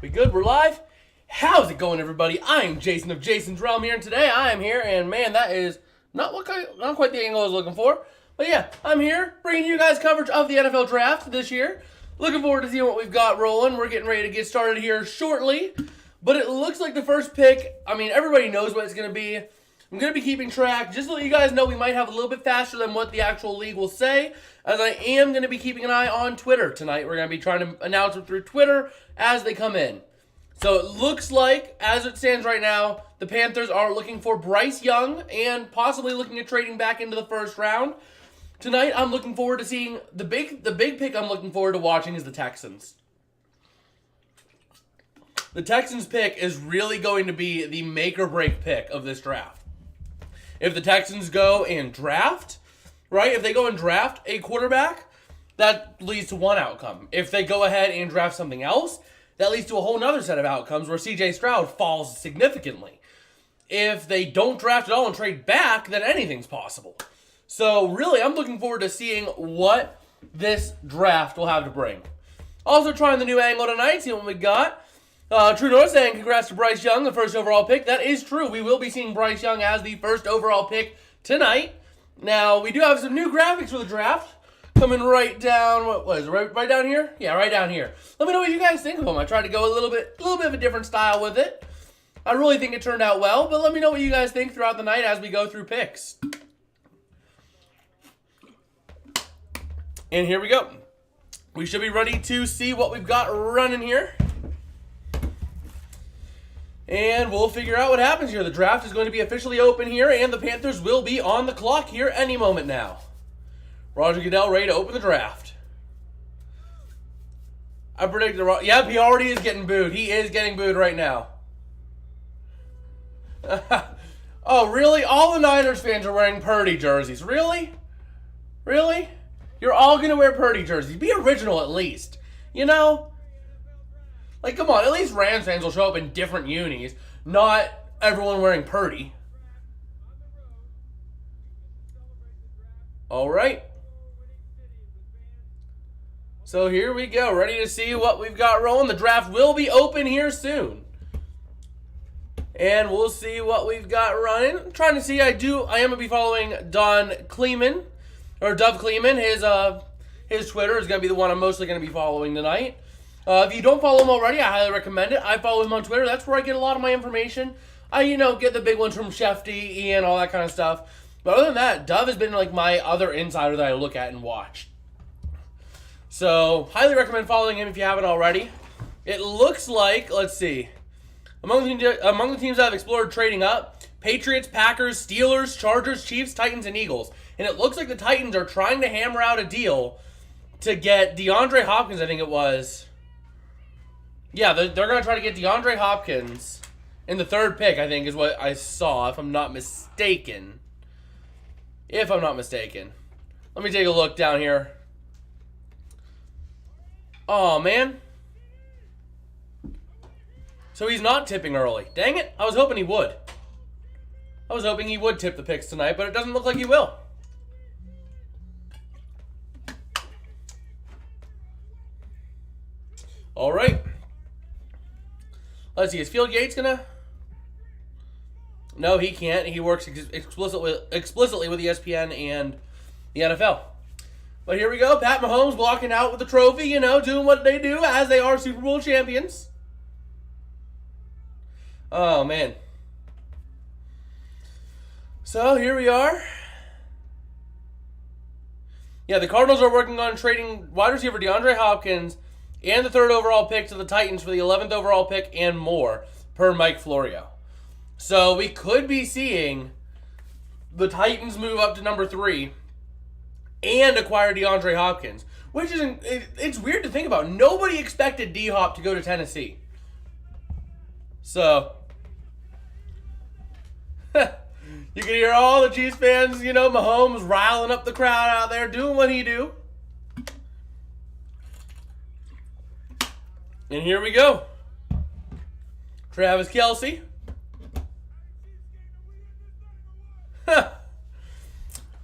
We good? We're live? How's it going, everybody? I'm Jason of Jason's Realm here, and today I am here, and man, that is not quite the angle I was looking for. But yeah, I'm here bringing you guys coverage of the NFL Draft this year. Looking forward to seeing what we've got rolling. We're getting ready to get started here shortly. But it looks like the first pick, I mean, everybody knows what it's going to be. I'm going to be keeping track. Just to let you guys know, we might have a little bit faster than what the actual league will say, as I am going to be keeping an eye on Twitter tonight. We're going to be trying to announce it through Twitter as they come in. So it looks like, as it stands right now, the Panthers are looking for Bryce Young and possibly looking at trading back into the first round. Tonight, I'm looking forward to seeing the big pick I'm looking forward to watching is the Texans. The Texans pick is really going to be the make or break pick of this draft. If the Texans go and draft, right? If they go and draft a quarterback, that leads to one outcome. If they go ahead and draft something else, that leads to a whole nother set of outcomes where C.J. Stroud falls significantly. If they don't draft at all and trade back, then anything's possible. So really, I'm looking forward to seeing what this draft will have to bring. Also trying the new angle tonight, see what we got. True North saying congrats to Bryce Young, the first overall pick. That is true. We will be seeing Bryce Young as the first overall pick tonight. Now, we do have some new graphics for the draft. Coming right down, what is it, right down here? Yeah, right down here. Let me know what you guys think of them. I tried to go a little bit of a different style with it. I really think it turned out well, but let me know what you guys think throughout the night as we go through picks. And here we go. We should be ready to see what we've got running here. And we'll figure out what happens here. The draft is going to be officially open here, and the Panthers will be on the clock here any moment now. Roger Goodell ready to open the draft. I predict yep, he already is getting booed. He is getting booed right now. Oh, really? All the Niners fans are wearing Purdy jerseys. Really? Really? You're all going to wear Purdy jerseys. Be original at least. You know? Like, come on. At least Rams fans will show up in different unis. Not everyone wearing Purdy. All right. So here we go, ready to see what we've got rolling. The draft will be open here soon. And we'll see what we've got running. I'm trying to see, I am going to be following Don Kleeman, or Dov Kleeman. His Twitter is going to be the one I'm mostly going to be following tonight. If you don't follow him already, I highly recommend it. I follow him on Twitter. That's where I get a lot of my information. I, get the big ones from Shefty, Ian, all that kind of stuff. But other than that, Dov has been like my other insider that I look at and watch. So, highly recommend following him if you haven't already. It looks like, let's see, among the teams that have explored trading up, Patriots, Packers, Steelers, Chargers, Chiefs, Titans, and Eagles. And it looks like the Titans are trying to hammer out a deal to get DeAndre Hopkins, I think it was. Yeah, they're going to try to get DeAndre Hopkins in the third pick, I think, is what I saw, if I'm not mistaken. Let me take a look down here. Oh, man. So he's not tipping early. Dang it. I was hoping he would. I was hoping he would tip the picks tonight, but it doesn't look like he will. All right. Let's see. Is Field Yates going to... No, he can't. He works explicitly with ESPN and the NFL. But here we go. Pat Mahomes walking out with the trophy, doing what they do as they are Super Bowl champions. Oh, man. So, here we are. Yeah, the Cardinals are working on trading wide receiver DeAndre Hopkins and the third overall pick to the Titans for the 11th overall pick and more, per Mike Florio. So, we could be seeing the Titans move up to number 3 and acquire DeAndre Hopkins, which it's weird to think about. Nobody expected D-Hop to go to Tennessee. So, you can hear all the Chiefs fans, Mahomes riling up the crowd out there, doing what he do. And here we go. Travis Kelce.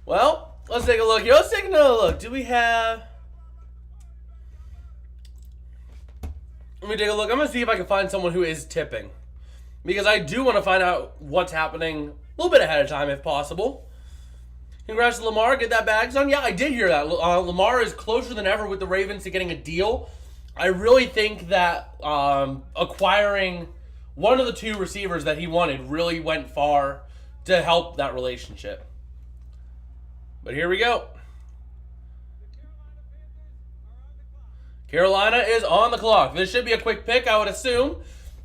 Well, let's take a look here. Let's take another look. Do we have... Let me take a look. I'm going to see if I can find someone who is tipping. Because I do want to find out what's happening a little bit ahead of time if possible. Congrats to Lamar. Get that bag, son. Yeah, I did hear that. Lamar is closer than ever with the Ravens to getting a deal. I really think that acquiring one of the two receivers that he wanted really went far to help that relationship. But here we go. Carolina is on the clock. This should be a quick pick, I would assume,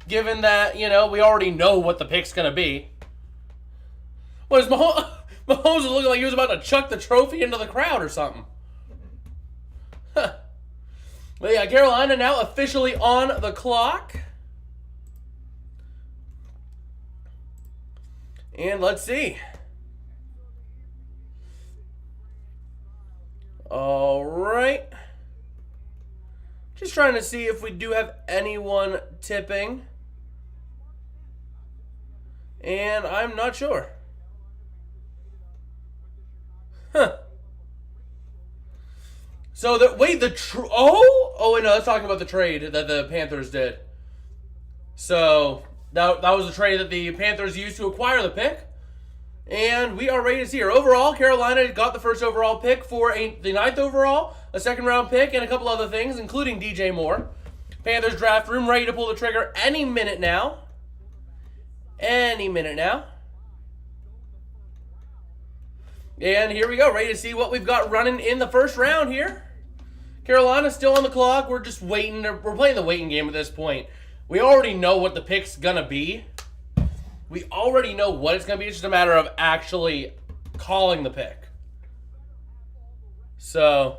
given that, you know, we already know what the pick's going to be. What is Mahomes? Mahomes was looking like he was about to chuck the trophy into the crowd or something. Huh. But yeah, Carolina now officially on the clock. And let's see. All right. Just trying to see if we do have anyone tipping. And I'm not sure. Huh. So, wait, wait, no, let's talk about the trade that the Panthers did. So, that was the trade that the Panthers used to acquire the pick. And we are ready to see her. Overall, Carolina got the first overall pick for the 9th overall, a second-round pick, and a couple other things, including DJ Moore. Panthers draft room ready to pull the trigger any minute now. Any minute now. And here we go, ready to see what we've got running in the first round here. Carolina's still on the clock. We're just waiting. We're playing the waiting game at this point. We already know what the pick's going to be. We already know what it's going to be. It's just a matter of actually calling the pick. So,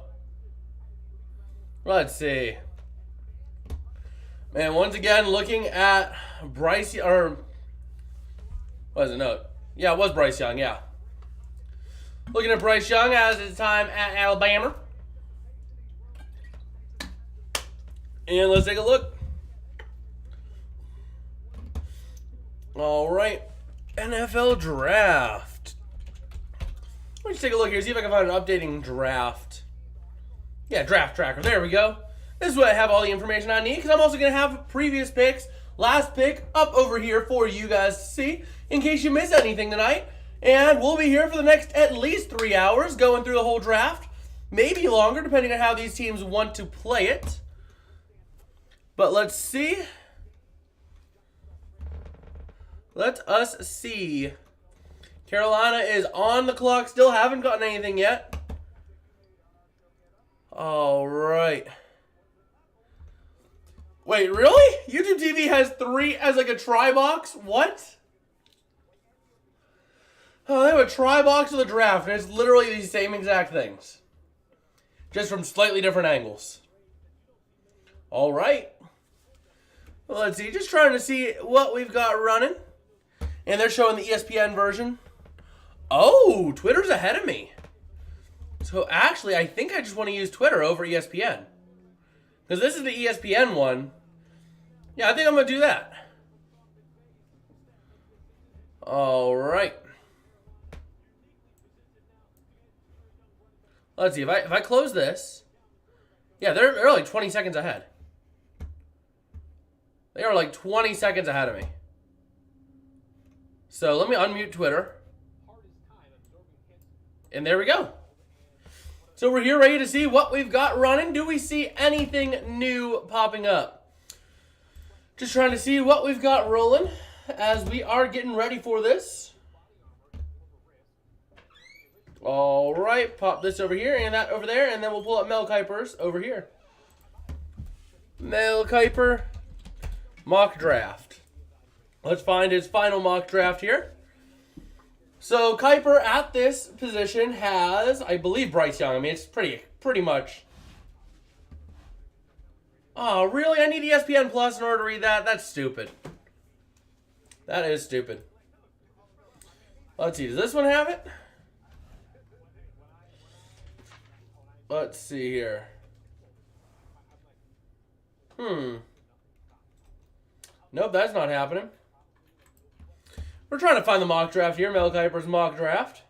let's see. Man, once again, looking at Bryce, or, what is it? No. Yeah, it was Bryce Young, yeah. Looking at Bryce Young as his time at Alabama. And let's take a look. All right. NFL draft. Let's take a look here, see if I can find an updating draft. Yeah, draft tracker. There we go. This is what I have all the information I need, because I'm also going to have previous picks, last pick, up over here for you guys to see, in case you miss anything tonight. And we'll be here for the next at least 3 hours going through the whole draft. Maybe longer, depending on how these teams want to play it. But let's see. Let us see. Carolina is on the clock. Still haven't gotten anything yet. All right. Wait, really? YouTube TV has 3 as like a try box? What? Oh, they have a try box of the draft, and it's literally these same exact things. Just from slightly different angles. All right. Well, let's see. Just trying to see what we've got running. And they're showing the ESPN version. Oh, Twitter's ahead of me. So actually, I think I just want to use Twitter over ESPN. Because this is the ESPN one. Yeah, I think I'm going to do that. All right. Let's see, if I close this, yeah, they're like 20 seconds ahead. They are like 20 seconds ahead of me. So let me unmute Twitter. And there we go. So we're here ready to see what we've got running. Do we see anything new popping up? Just trying to see what we've got rolling as we are getting ready for this. All right, pop this over here and that over there, and then we'll pull up Mel Kiper's over here. Mel Kiper mock draft. Let's find his final mock draft here. So Kiper at this position has, I believe, Bryce Young. I mean, it's pretty much. Oh, really? I need ESPN Plus in order to read that? That's stupid. That is stupid. Let's see. Does this one have it? Let's see here. Nope, that's not happening. We're trying to find the mock draft here. Mel Kiper's mock draft.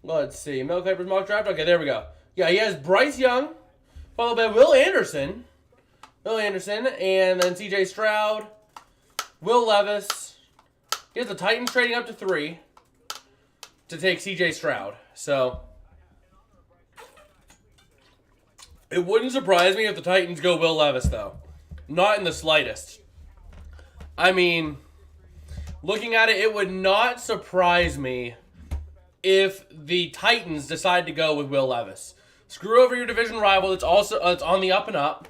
Let's see. Mel Kiper's mock draft. Okay, there we go. Yeah, he has Bryce Young, followed by Will Anderson. And then C.J. Stroud, Will Levis. He has the Titans trading up to 3 to take C.J. Stroud. So, it wouldn't surprise me if the Titans go Will Levis, though. Not in the slightest. I mean, looking at it, it would not surprise me if the Titans decide to go with Will Levis. Screw over your division rival that's on the up and up,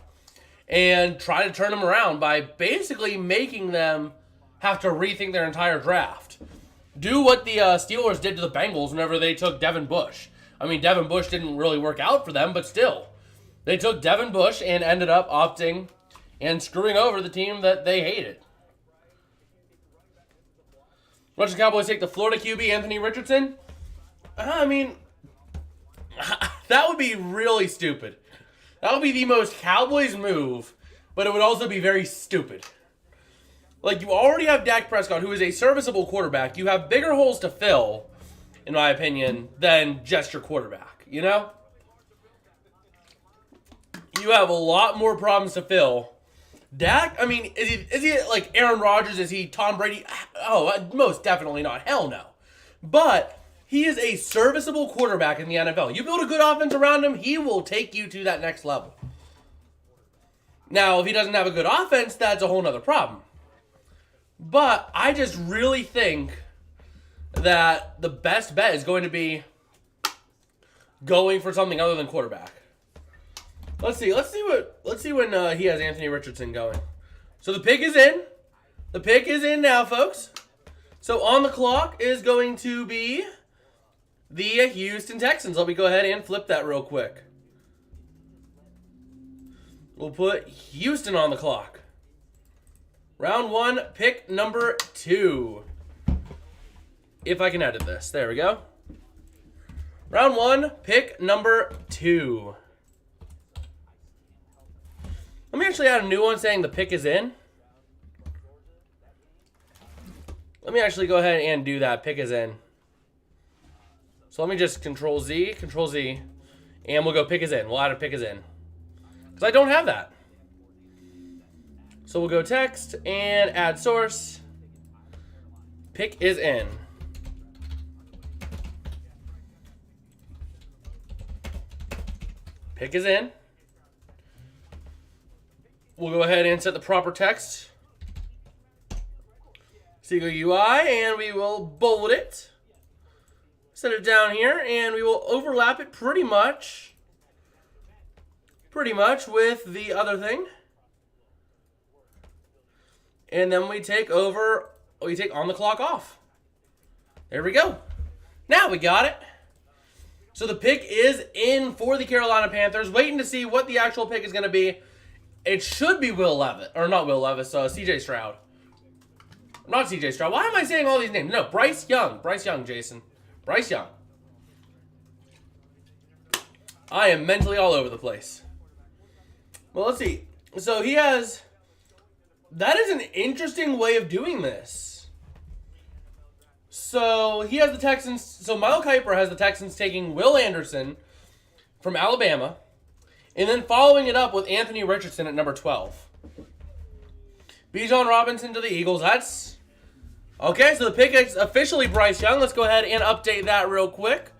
and try to turn them around by basically making them have to rethink their entire draft. Do what the Steelers did to the Bengals whenever they took Devin Bush. I mean, Devin Bush didn't really work out for them, but still. They took Devin Bush and ended up opting and screwing over the team that they hated. Watch the Cowboys take the Florida QB, Anthony Richardson. I mean, that would be really stupid. That would be the most Cowboys move, but it would also be very stupid. Like, you already have Dak Prescott, who is a serviceable quarterback. You have bigger holes to fill, in my opinion, than just your quarterback, you know? You have a lot more problems to fill. Dak, I mean, is he like Aaron Rodgers? Is he Tom Brady? Oh, most definitely not. Hell no. But he is a serviceable quarterback in the NFL. You build a good offense around him, he will take you to that next level. Now, if he doesn't have a good offense, that's a whole nother problem. But I just really think that the best bet is going to be going for something other than quarterback. Let's see when he has Anthony Richardson going. So the pick is in. The pick is in now, folks. So on the clock is going to be the Houston Texans. Let me go ahead and flip that real quick. We'll put Houston on the clock. Round 1, pick number 2. If I can edit this. There we go. Round 1, pick number 2. Let me actually add a new one saying the pick is in. Let me actually go ahead and do that. Pick is in. So let me just Control Z, and we'll go pick is in. We'll add a pick is in. Because I don't have that. So we'll go text and add source. Pick is in. Pick is in. We'll go ahead and set the proper text. Seagull UI, and we will bold it. Set it down here, and we will overlap it pretty much with the other thing. And then we take on the clock off. There we go. Now we got it. So the pick is in for the Carolina Panthers. Waiting to see what the actual pick is going to be. It should be Will Levis, or not Will Levis, C.J. Stroud. Not C.J. Stroud. Why am I saying all these names? No, Bryce Young. Bryce Young, Jason. Bryce Young. I am mentally all over the place. Well, let's see. So he has... That is an interesting way of doing this. So he has the Texans... So Mile Kiper has the Texans taking Will Anderson from Alabama, and then following it up with Anthony Richardson at number 12. Bijan Robinson to the Eagles. That's... Okay, so the pick is officially Bryce Young. Let's go ahead and update that real quick.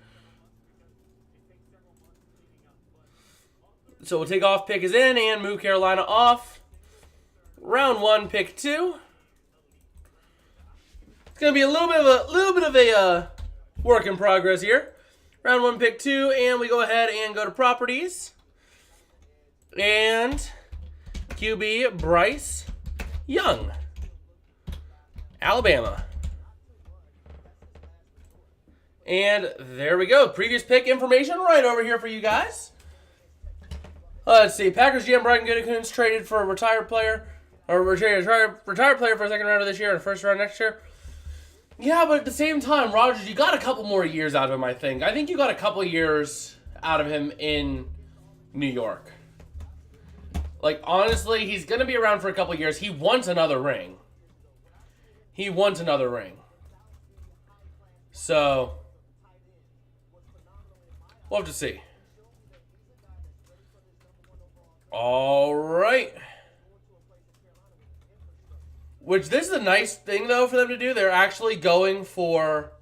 So we'll take off pick is in and move Carolina off. Round 1, pick 2. It's going to be a little bit of a work in progress here. Round 1, pick 2, and we go ahead and go to properties. And QB Bryce Young, Alabama. And there we go. Previous pick information right over here for you guys. Let's see. Packers GM Brian Gutekunst traded for a retired player. Or retired player for a second rounder this year and a first round next year. Yeah, but at the same time, Rodgers, you got a couple more years out of him, I think. I think you got a couple years out of him in New York. Like, honestly, he's going to be around for a couple years. He wants another ring. So, we'll have to see. All right. Which, this is a nice thing, though, for them to do. They're actually going for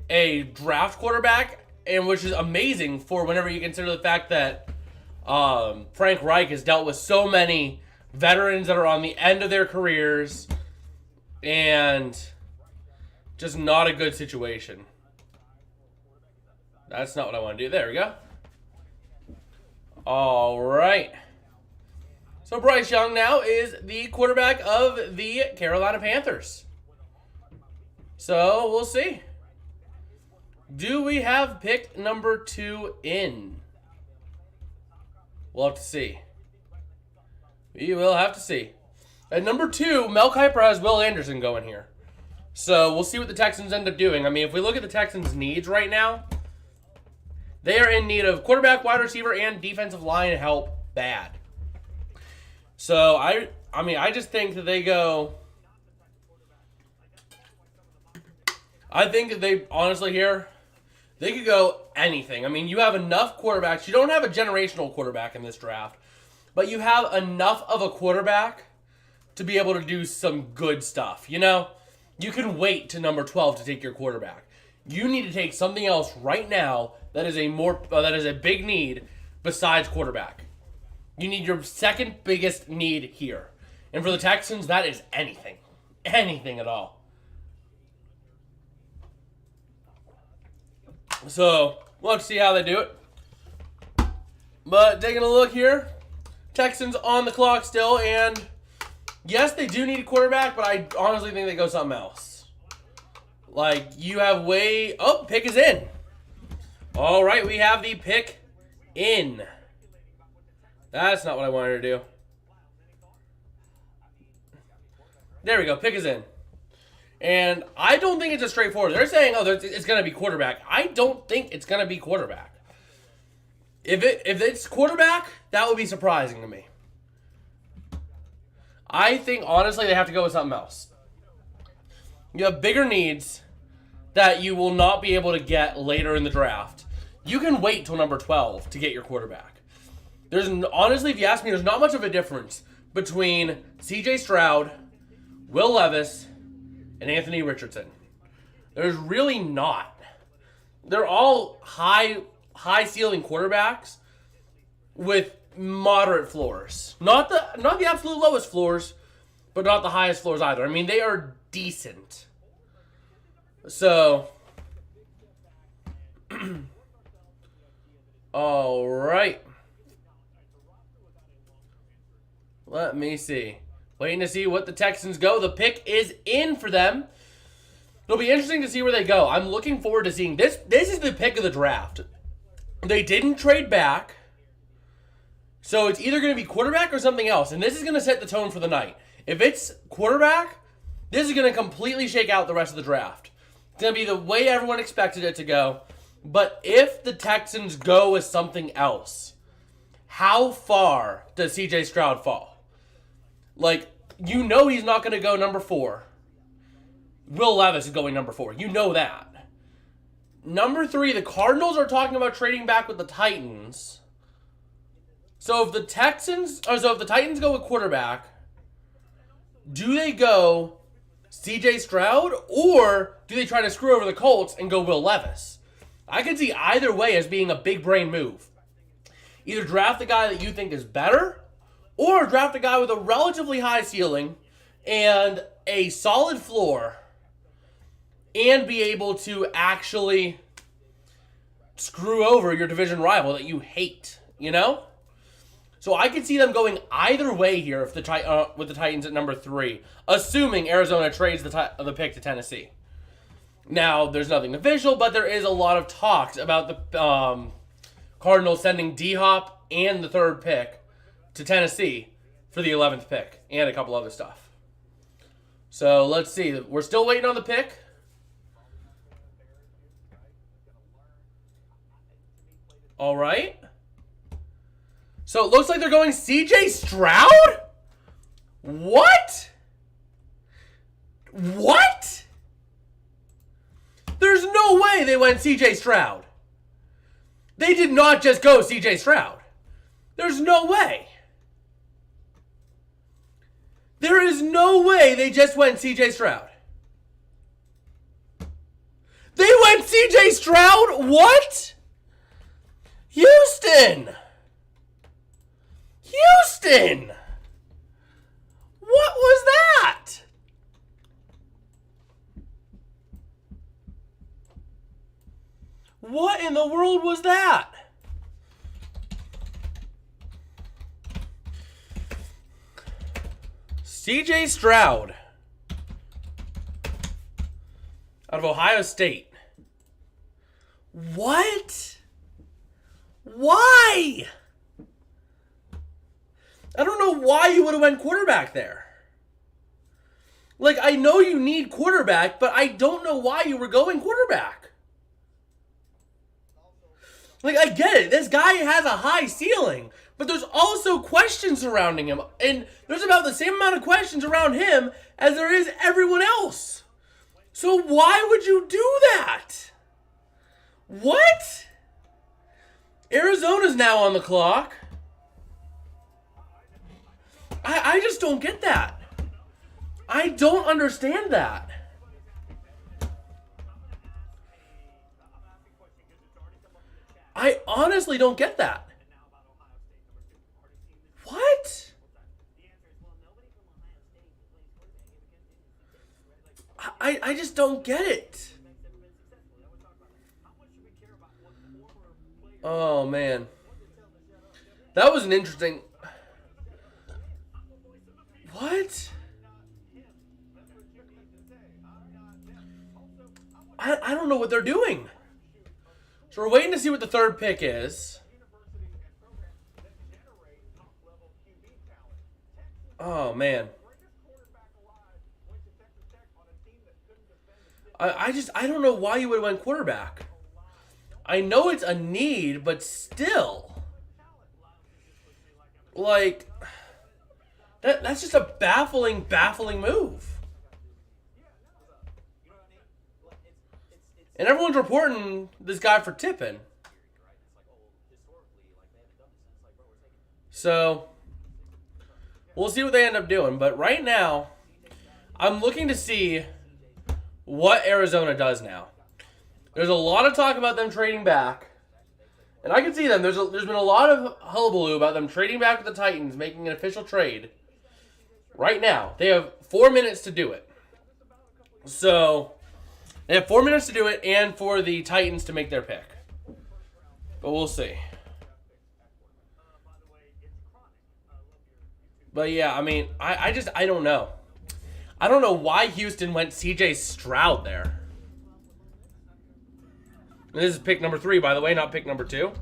a draft quarterback, and which is amazing for whenever you consider the fact that Frank Reich has dealt with so many veterans that are on the end of their careers, and just not a good situation. That's not what I want to do. There we go. All right. So Bryce Young now is the quarterback of the Carolina Panthers. So we'll see. Do we have pick number 2 in? We'll have to see. We will have to see. At number 2, Mel Kiper has Will Anderson going here. So we'll see what the Texans end up doing. I mean, if we look at the Texans' needs right now, they are in need of quarterback, wide receiver, and defensive line help bad. So, I just think that they go... I think that they, honestly here, they could go anything. I mean, you have enough quarterbacks. You don't have a generational quarterback in this draft, but you have enough of a quarterback to be able to do some good stuff. You know, you can wait to number 12 to take your quarterback. You need to take something else right now that is a big need besides quarterback. You need your second biggest need here. And for the Texans, that is anything. Anything at all. So, we'll have to see how they do it. But taking a look here, Texans on the clock still, and yes, they do need a quarterback, but I honestly think they go something else. Like, you have pick is in. All right, we have the pick in. That's not what I wanted to do. There we go, pick is in. And I don't think it's as straightforward. They're saying, it's going to be quarterback. I don't think it's going to be quarterback. If it's quarterback, that would be surprising to me. I think, honestly, they have to go with something else. You have bigger needs that you will not be able to get later in the draft. You can wait till number 12 to get your quarterback. Honestly, if you ask me, there's not much of a difference between C.J. Stroud, Will Levis, and Anthony Richardson. There's really not. They're all high ceiling quarterbacks with moderate floors. Not the absolute lowest floors, but not the highest floors either. I mean, they are decent. So, all right. Let me see. Waiting to see what the Texans go. The pick is in for them. It'll be interesting to see where they go. I'm looking forward to seeing this. This is the pick of the draft. They didn't trade back. So it's either going to be quarterback or something else. And this is going to set the tone for the night. If it's quarterback, this is going to completely shake out the rest of the draft. It's going to be the way everyone expected it to go. But if the Texans go with something else, how far does C.J. Stroud fall? Like, you know he's not going to go number 4. Will Levis is going number 4. You know that. Number 3, the Cardinals are talking about trading back with the Titans. So if the Titans go with quarterback, do they go C.J. Stroud, or do they try to screw over the Colts and go Will Levis? I could see either way as being a big brain move. Either draft the guy that you think is better, or draft a guy with a relatively high ceiling and a solid floor and be able to actually screw over your division rival that you hate, you know? So I could see them going either way here if with the Titans at number 3, assuming Arizona trades the pick to Tennessee. Now, there's nothing official, but there is a lot of talks about the Cardinals sending D-Hop and the 3rd pick to Tennessee for the 11th pick and a couple other stuff. So let's see. We're still waiting on the pick. All right. So it looks like they're going C.J. Stroud? What? What? There's no way they went C.J. Stroud. They did not just go C.J. Stroud. There's no way. There is no way they just went CJ Stroud. They went CJ Stroud? What? Houston! Houston! What was that? What in the world was that? CJ Stroud out of Ohio State. What? Why? I don't know why you would have went quarterback there. Like, I know you need quarterback, but I don't know why you were going quarterback. Like, I get it. This guy has a high ceiling, but there's also questions surrounding him. And there's about the same amount of questions around him as there is everyone else. So why would you do that? What? Arizona's now on the clock. I just don't get that. I don't understand that. I honestly don't get that. What? I just don't get it. Oh, man. That was an interesting... What? I don't know what they're doing. So we're waiting to see what the third pick is. Oh, man. I don't know why you would have went quarterback. I know it's a need, but still. Like, that's just a baffling move. And everyone's reporting this guy for tipping. So, we'll see what they end up doing. But right now, I'm looking to see what Arizona does now. There's a lot of talk about them trading back. And I can see them. There's been a lot of hullabaloo about them trading back with the Titans, making an official trade. Right now, they have 4 minutes to do it. So, they have 4 minutes to do it and for the Titans to make their pick. But we'll see. But yeah, I mean, I don't know. I don't know why Houston went CJ Stroud there. And this is pick number 3, by the way, not pick number 2.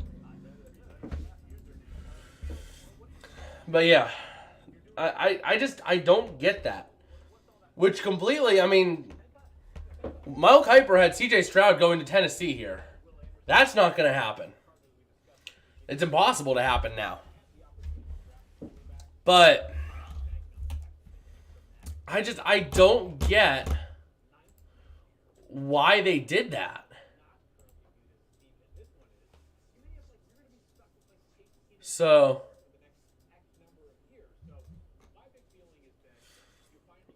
But yeah, I don't get that. Which completely, I mean, Mel Kiper had CJ Stroud going to Tennessee here. That's not going to happen. It's impossible to happen now. But I don't get why they did that. So,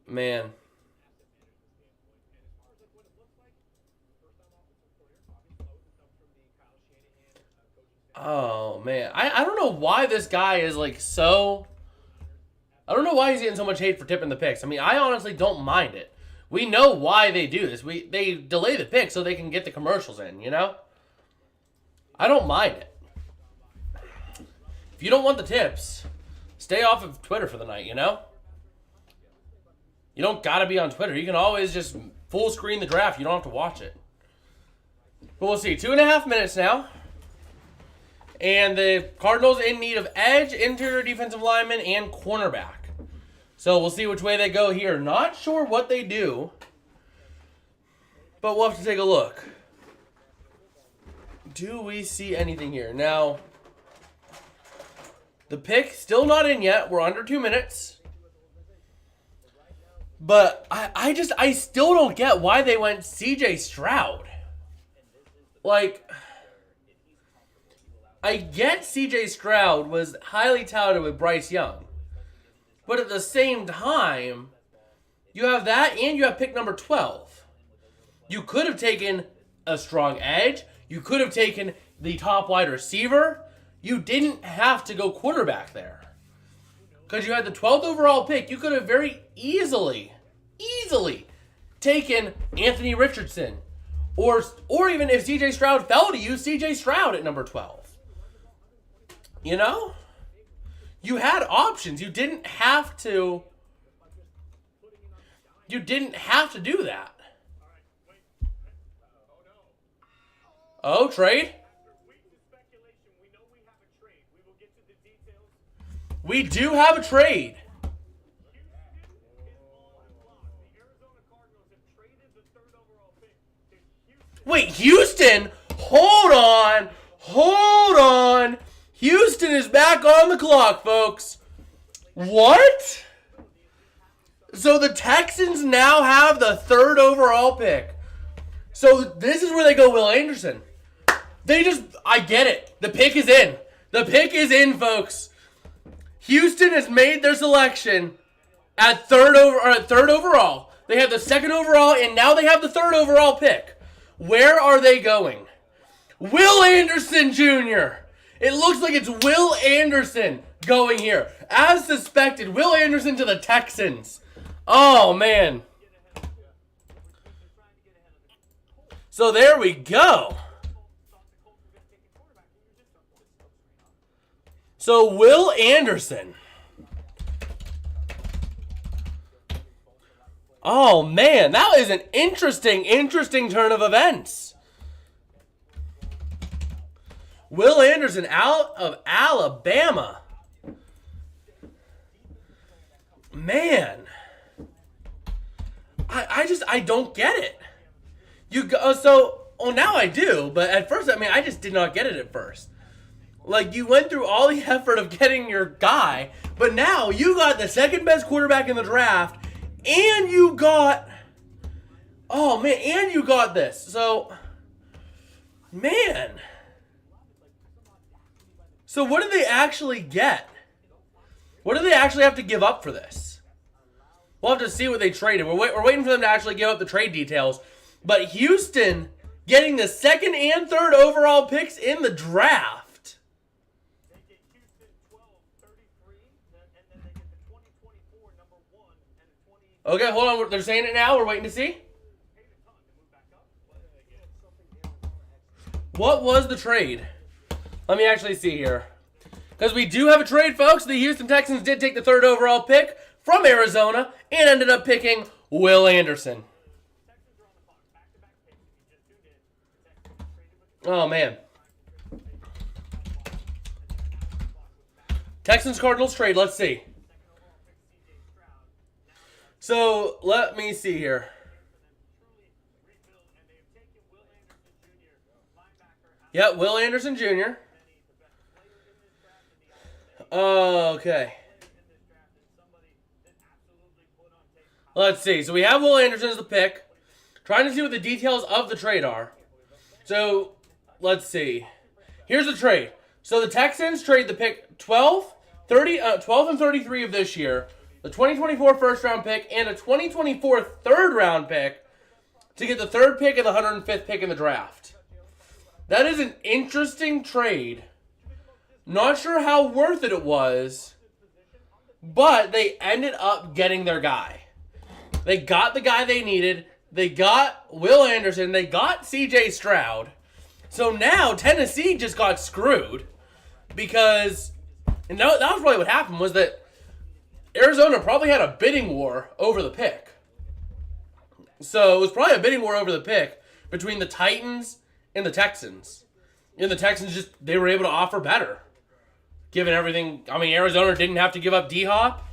man. Oh, man. I don't know why this guy is like so... I don't know why he's getting so much hate for tipping the picks. I mean, I honestly don't mind it. We know why they do this. They delay the pick so they can get the commercials in, you know? I don't mind it. If you don't want the tips, stay off of Twitter for the night, you know? You don't gotta be on Twitter. You can always just full screen the draft. You don't have to watch it. But we'll see. 2.5 minutes now. And the Cardinals in need of edge, interior defensive lineman, and cornerback. So we'll see which way they go here. Not sure what they do, but we'll have to take a look. Do we see anything here? Now, the pick still not in yet. We're under 2 minutes. But I still don't get why they went CJ Stroud. Like, I get CJ Stroud was highly touted with Bryce Young. But at the same time, you have that and you have pick number 12. You could have taken a strong edge. You could have taken the top wide receiver. You didn't have to go quarterback there. Because you had the 12th overall pick. You could have very easily taken Anthony Richardson. Or even if CJ Stroud fell to you, CJ Stroud at number 12. You know? You had options. You didn't have to do that. Oh, trade? We do have a trade. Wait, Houston? Hold on. Houston is back on the clock, folks. What? So the Texans now have the 3rd overall pick. So this is where they go Will Anderson. I get it. The pick is in. The pick is in, folks. Houston has made their selection at 3rd overall. They have the 2nd overall, and now they have the 3rd overall pick. Where are they going? Will Anderson Jr. It looks like it's Will Anderson going here. As suspected, Will Anderson to the Texans. Oh, man. So there we go. So Will Anderson. Oh, man. That is an interesting turn of events. Will Anderson out of Alabama. Man. I don't get it. Now I do, but at first, I just did not get it at first. Like, you went through all the effort of getting your guy, but now you got the 2nd best quarterback in the draft, and you got this. So, man. So what did they actually get? What do they actually have to give up for this? We'll have to see what they traded. We're waiting for them to actually give up the trade details. But Houston getting the 2nd and 3rd overall picks in the draft. They get Houston 12, 33, and then they get the 2024 number 1 and the 20. Okay, hold on. They're saying it now. We're waiting to see. What was the trade? Let me actually see here. Because we do have a trade, folks. The Houston Texans did take the 3rd overall pick from Arizona and ended up picking Will Anderson. Oh, man. Texans-Cardinals trade. Let's see. So, let me see here. Yeah, Will Anderson Jr. Okay. Let's see. So we have Will Anderson as the pick. Trying to see what the details of the trade are. So, let's see. Here's the trade. So the Texans trade the pick 12 and 33 of this year, the 2024 first round pick, and a 2024 third round pick to get the 3rd pick and the 105th pick in the draft. That is an interesting trade. Not sure how worth it was, but they ended up getting their guy. They got the guy they needed. They got Will Anderson. They got CJ Stroud. So now Tennessee just got screwed because, and that was probably what happened, was that Arizona probably had a bidding war over the pick. So it was probably a bidding war over the pick between the Titans and the Texans. And the Texans they were able to offer better. Given everything, Arizona didn't have to give up D-Hop,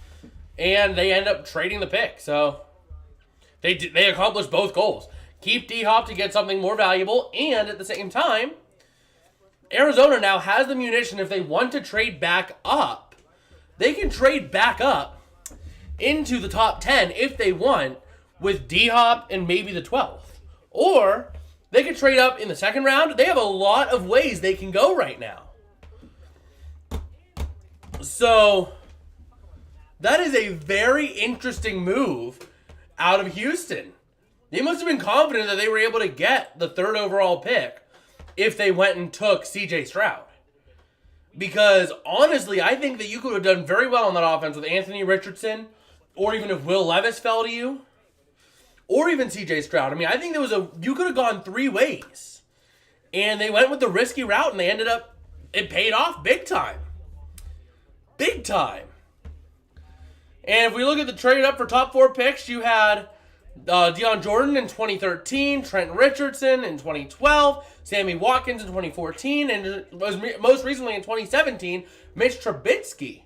and they end up trading the pick. So they accomplished both goals. Keep D-Hop to get something more valuable, and at the same time, Arizona now has the munition if they want to trade back up. They can trade back up into the top 10 if they want with D-Hop and maybe the 12th. Or they could trade up in the 2nd round. They have a lot of ways they can go right now. So that is a very interesting move out of Houston. They must have been confident that they were able to get the 3rd overall pick if they went and took CJ Stroud. Because honestly, I think that you could have done very well on that offense with Anthony Richardson, or even if Will Levis fell to you, or even CJ Stroud. I mean, I think you could have gone 3 ways. And they went with the risky route, and they ended up, it paid off big time. Big time. And if we look at the trade up for top 4 picks, you had Deion Jordan in 2013, Trent Richardson in 2012, Sammy Watkins in 2014, and most recently in 2017, Mitch Trubisky.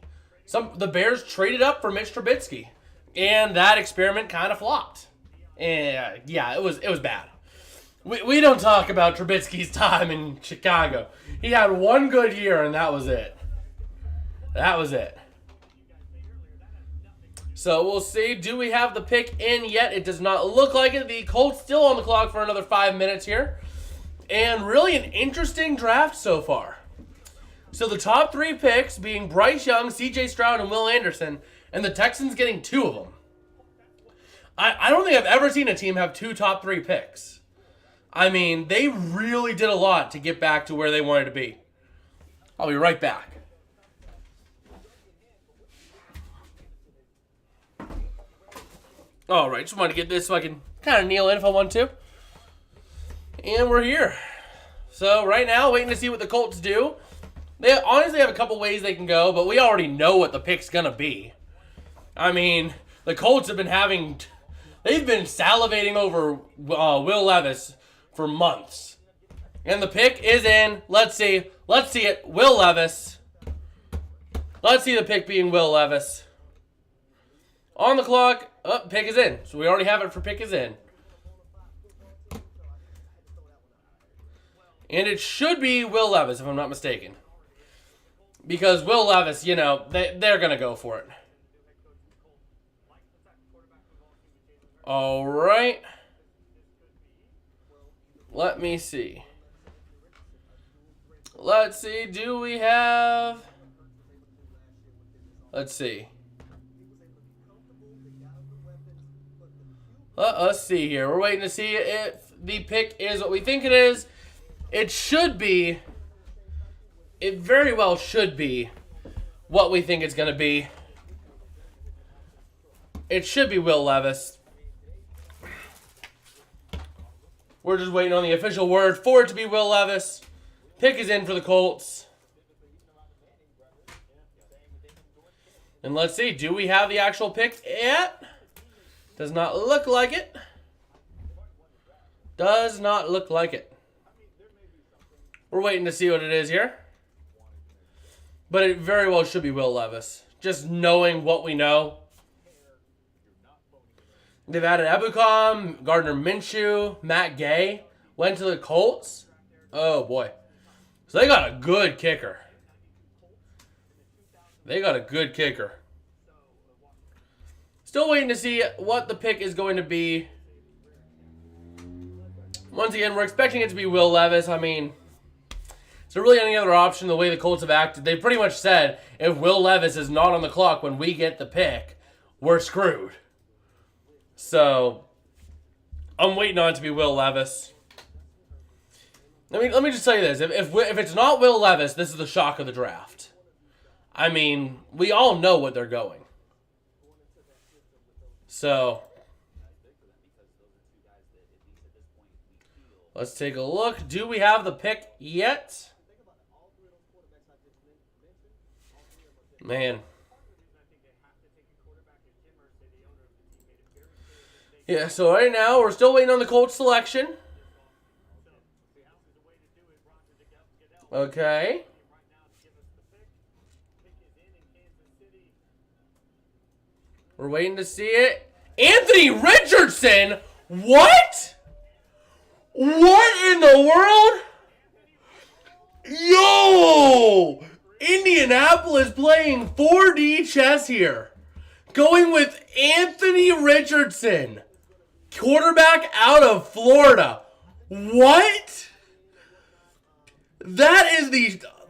The Bears traded up for Mitch Trubisky, and that experiment kind of flopped. And yeah, it was bad. We don't talk about Trubisky's time in Chicago. He had 1 good year, and that was it. That was it. So we'll see. Do we have the pick in yet? It does not look like it. The Colts still on the clock for another 5 minutes here. And really an interesting draft so far. So the top 3 picks being Bryce Young, CJ Stroud, and Will Anderson. And the Texans getting 2 of them. I don't think I've ever seen a team have 2 top 3 picks. I mean, they really did a lot to get back to where they wanted to be. I'll be right back. Alright, just wanted to get this so I can kind of kneel in if I want to. And we're here. So right now, waiting to see what the Colts do. They honestly have a couple ways they can go, but we already know what the pick's going to be. I mean, the Colts have been they've been salivating over Will Levis for months. And the pick is in. Let's see it. Will Levis. Let's see the pick being Will Levis. On the clock. Oh, pick is in. So we already have it for pick is in. And it should be Will Levis, if I'm not mistaken. Because Will Levis, they're going to go for it. All right. Let me see. Let's see. Do we have... Let's see. Let us see here. We're waiting to see if the pick is what we think it is. It should be. It very well should be what we think it's going to be. It should be Will Levis. We're just waiting on the official word for it to be Will Levis. Pick is in for the Colts. And let's see. Do we have the actual pick yet? Does not look like it. Does not look like it. We're waiting to see what it is here. But it very well should be Will Levis. Just knowing what we know. They've added Ebukam, Gardner Minshew, Matt Gay. Went to the Colts. Oh, boy. So they got a good kicker. They got a good kicker. Still waiting to see what the pick is going to be. Once again, we're expecting it to be Will Levis. I mean, is there really any other option the way the Colts have acted? They pretty much said, if Will Levis is not on the clock when we get the pick, we're screwed. So, I'm waiting on it to be Will Levis. Let me just tell you this. If it's not Will Levis, this is the shock of the draft. I mean, we all know what they're going. So, let's take a look. Do we have the pick yet? Man. Yeah, so right now we're still waiting on the Colts selection. Okay. We're waiting to see it. Anthony Richardson? What? What in the world? Yo! Indianapolis playing 4D chess here. Going with Anthony Richardson. Quarterback out of Florida. What? That is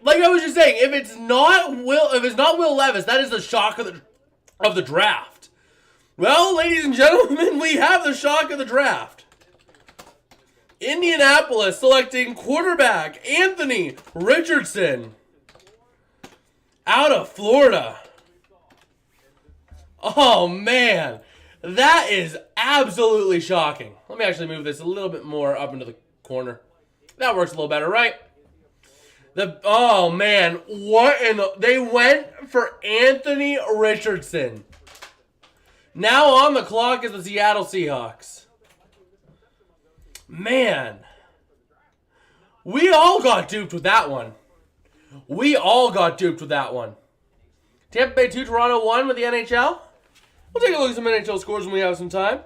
like I was just saying, if it's not Will Levis, that is the shock of the draft. Well, ladies and gentlemen, we have the shock of the draft. Indianapolis selecting quarterback Anthony Richardson out of Florida. Oh, man. That is absolutely shocking. Let me actually move this a little bit more up into the corner. That works a little better, right? Oh, man. They went for Anthony Richardson. Now on the clock is the Seattle Seahawks. Man. We all got duped with that one. Tampa Bay 2, Toronto 1 with the NHL. We'll take a look at some NHL scores when we have some time.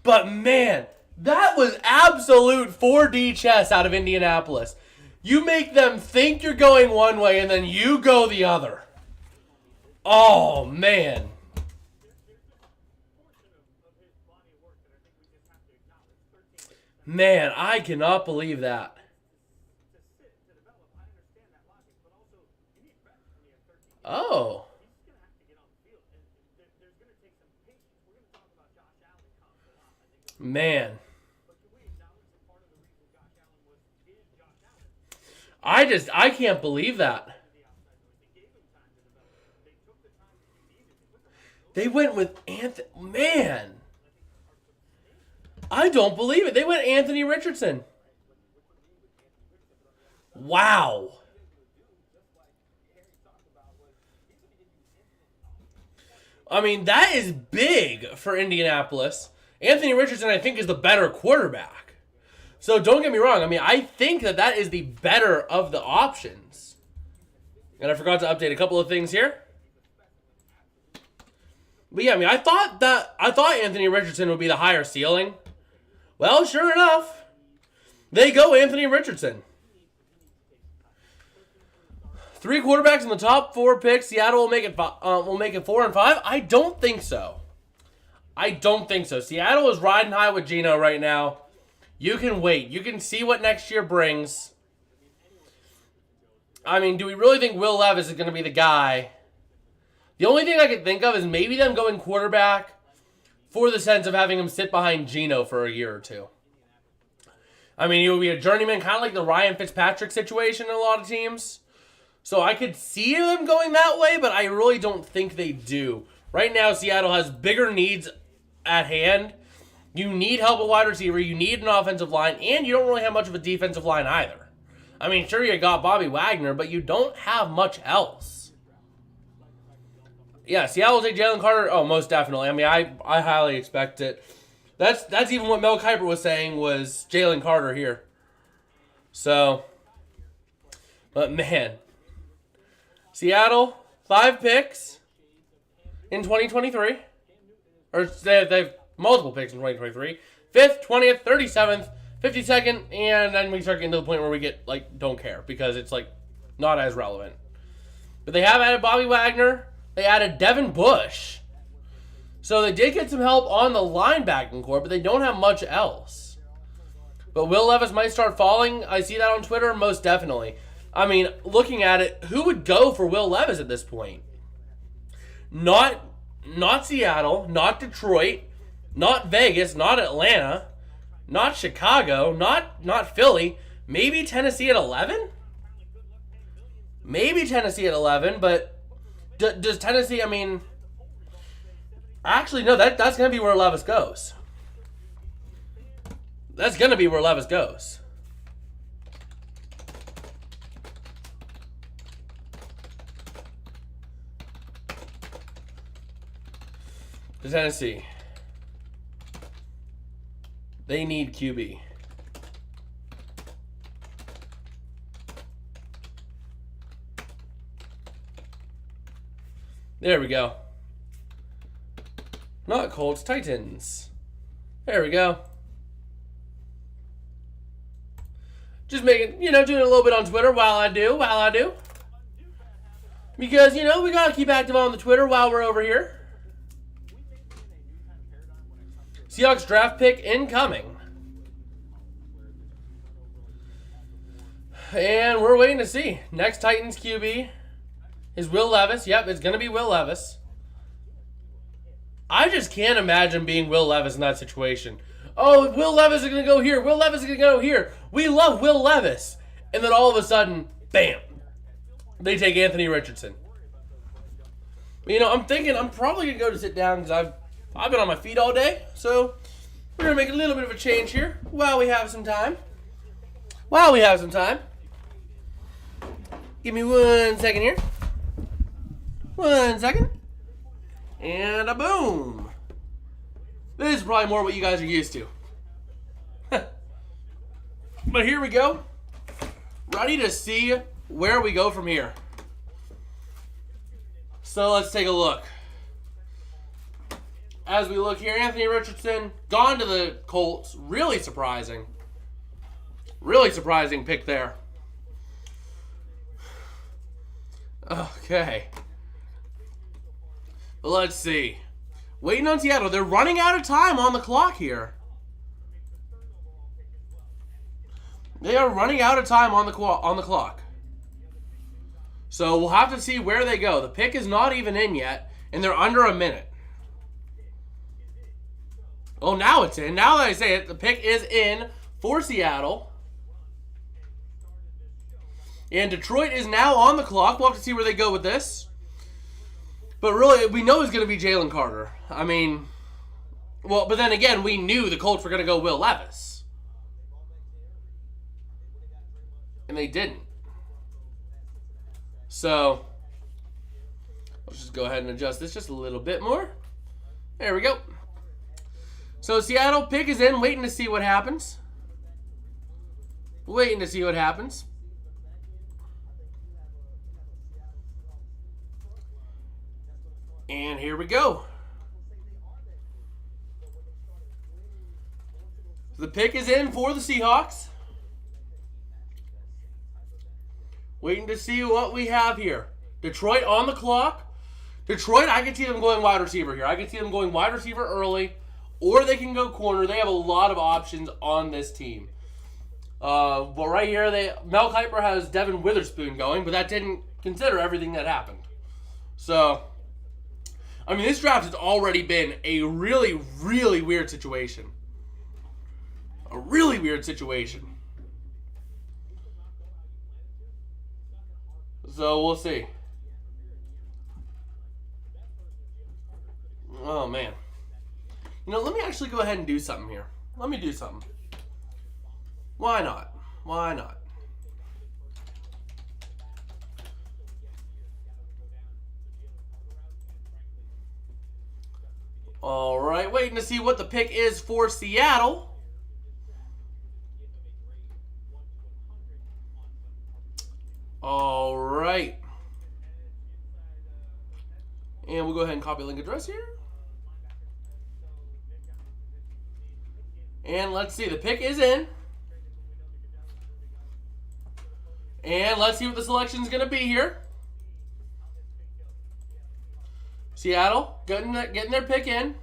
But man, that was absolute 4D chess out of Indianapolis. You make them think you're going one way and then you go the other. Oh, man. Man, I cannot believe that. Oh. Man. I can't believe that. They went with Anthony. Man. I don't believe it. They went Anthony Richardson. Wow. I mean, that is big for Indianapolis. Anthony Richardson, I think, is the better quarterback. So don't get me wrong. I mean, I think that is the better of the options. And I forgot to update a couple of things here. But yeah, I mean, I thought Anthony Richardson would be the higher ceiling. Well, sure enough, they go Anthony Richardson. 3 quarterbacks in the top 4 picks. Seattle will make it 4 and 5. I don't think so. Seattle is riding high with Geno right now. You can wait. You can see what next year brings. I mean, do we really think Will Levis is going to be the guy? The only thing I can think of is maybe them going quarterback for the sense of having him sit behind Geno for a year or two. I mean, he would be a journeyman, kind of like the Ryan Fitzpatrick situation in a lot of teams. So I could see them going that way, but I really don't think they do. Right now, Seattle has bigger needs at hand. You need help at wide receiver, you need an offensive line, and you don't really have much of a defensive line either. I mean, sure, you got Bobby Wagner, but you don't have much else. Yeah, Seattle will take Jalen Carter. Oh, most definitely. I mean, I highly expect it. That's even what Mel Kiper was saying was Jalen Carter here. So, but man, Seattle, 5 picks in 2023. Or they've multiple picks in 2023. 5th, 20th, 37th, 52nd, and then we start getting to the point where we get, like, don't care because it's, like, not as relevant. But they have added Bobby Wagner. They added Devin Bush. So they did get some help on the linebacking core, but they don't have much else. But Will Levis might start falling. I see that on Twitter, most definitely. I mean, looking at it, who would go for Will Levis at this point? Not Seattle, not Detroit, not Vegas, not Atlanta, not Chicago, not Philly. Maybe Tennessee at 11? Maybe Tennessee at 11, but does Tennessee, I mean... Actually, no, that's going to be where Levis goes. That's going to be where Levis goes. To Tennessee. They need QB. There we go. Not Colts, Titans. There we go. Just making, doing a little bit on Twitter while I do. Because, we got to keep active on the Twitter while we're over here. Seahawks draft pick incoming. And we're waiting to see. Next Titans QB is Will Levis. Yep, it's going to be Will Levis. I just can't imagine being Will Levis in that situation. Oh, Will Levis is going to go here. Will Levis is going to go here. We love Will Levis. And then all of a sudden, bam, they take Anthony Richardson. You know, I'm thinking I'm probably going to go to sit down because I've been on my feet all day. So we're going to make a little bit of a change here while we have some time. Give me 1 second here. 1 second. And a boom. This is probably more what you guys are used to. But here we go. Ready to see where we go from here. So let's take a look. As we look here, Anthony Richardson gone to the Colts. Really surprising. Really surprising pick there. Okay. Let's see. Waiting on Seattle. They're running out of time on the clock here. They are running out of time on the clock. So we'll have to see where they go. The pick is not even in yet, and they're under a minute. Oh, now it's in. Now that I say it, the pick is in for Seattle. And Detroit is now on the clock. We'll have to see where they go with this. But really, we know it's going to be Jalen Carter. I mean, well, but then again, we knew the Colts were going to go Will Levis. And they didn't. So, let's just go ahead and adjust this just a little bit more. There we go. So, Seattle pick is in, waiting to see what happens. Waiting to see what happens. And here we go. The pick is in for the Seahawks. Waiting to see what we have here. Detroit on the clock. Detroit, I can see them going wide receiver here. I can see them going wide receiver early, or they can go corner. They have a lot of options on this team. But right here, Mel Kiper has Devin Witherspoon going, but that didn't consider everything that happened. So, I mean, this draft has already been a really, really weird situation. A really weird situation. So, we'll see. Oh, man. You know, let me actually go ahead and do something here. Let me do something. Why not? Why not? All right, waiting to see what the pick is for Seattle. All right. And we'll go ahead and copy link address here. And let's see, the pick is in. And let's see what the selection is going to be here. Seattle getting their pick in.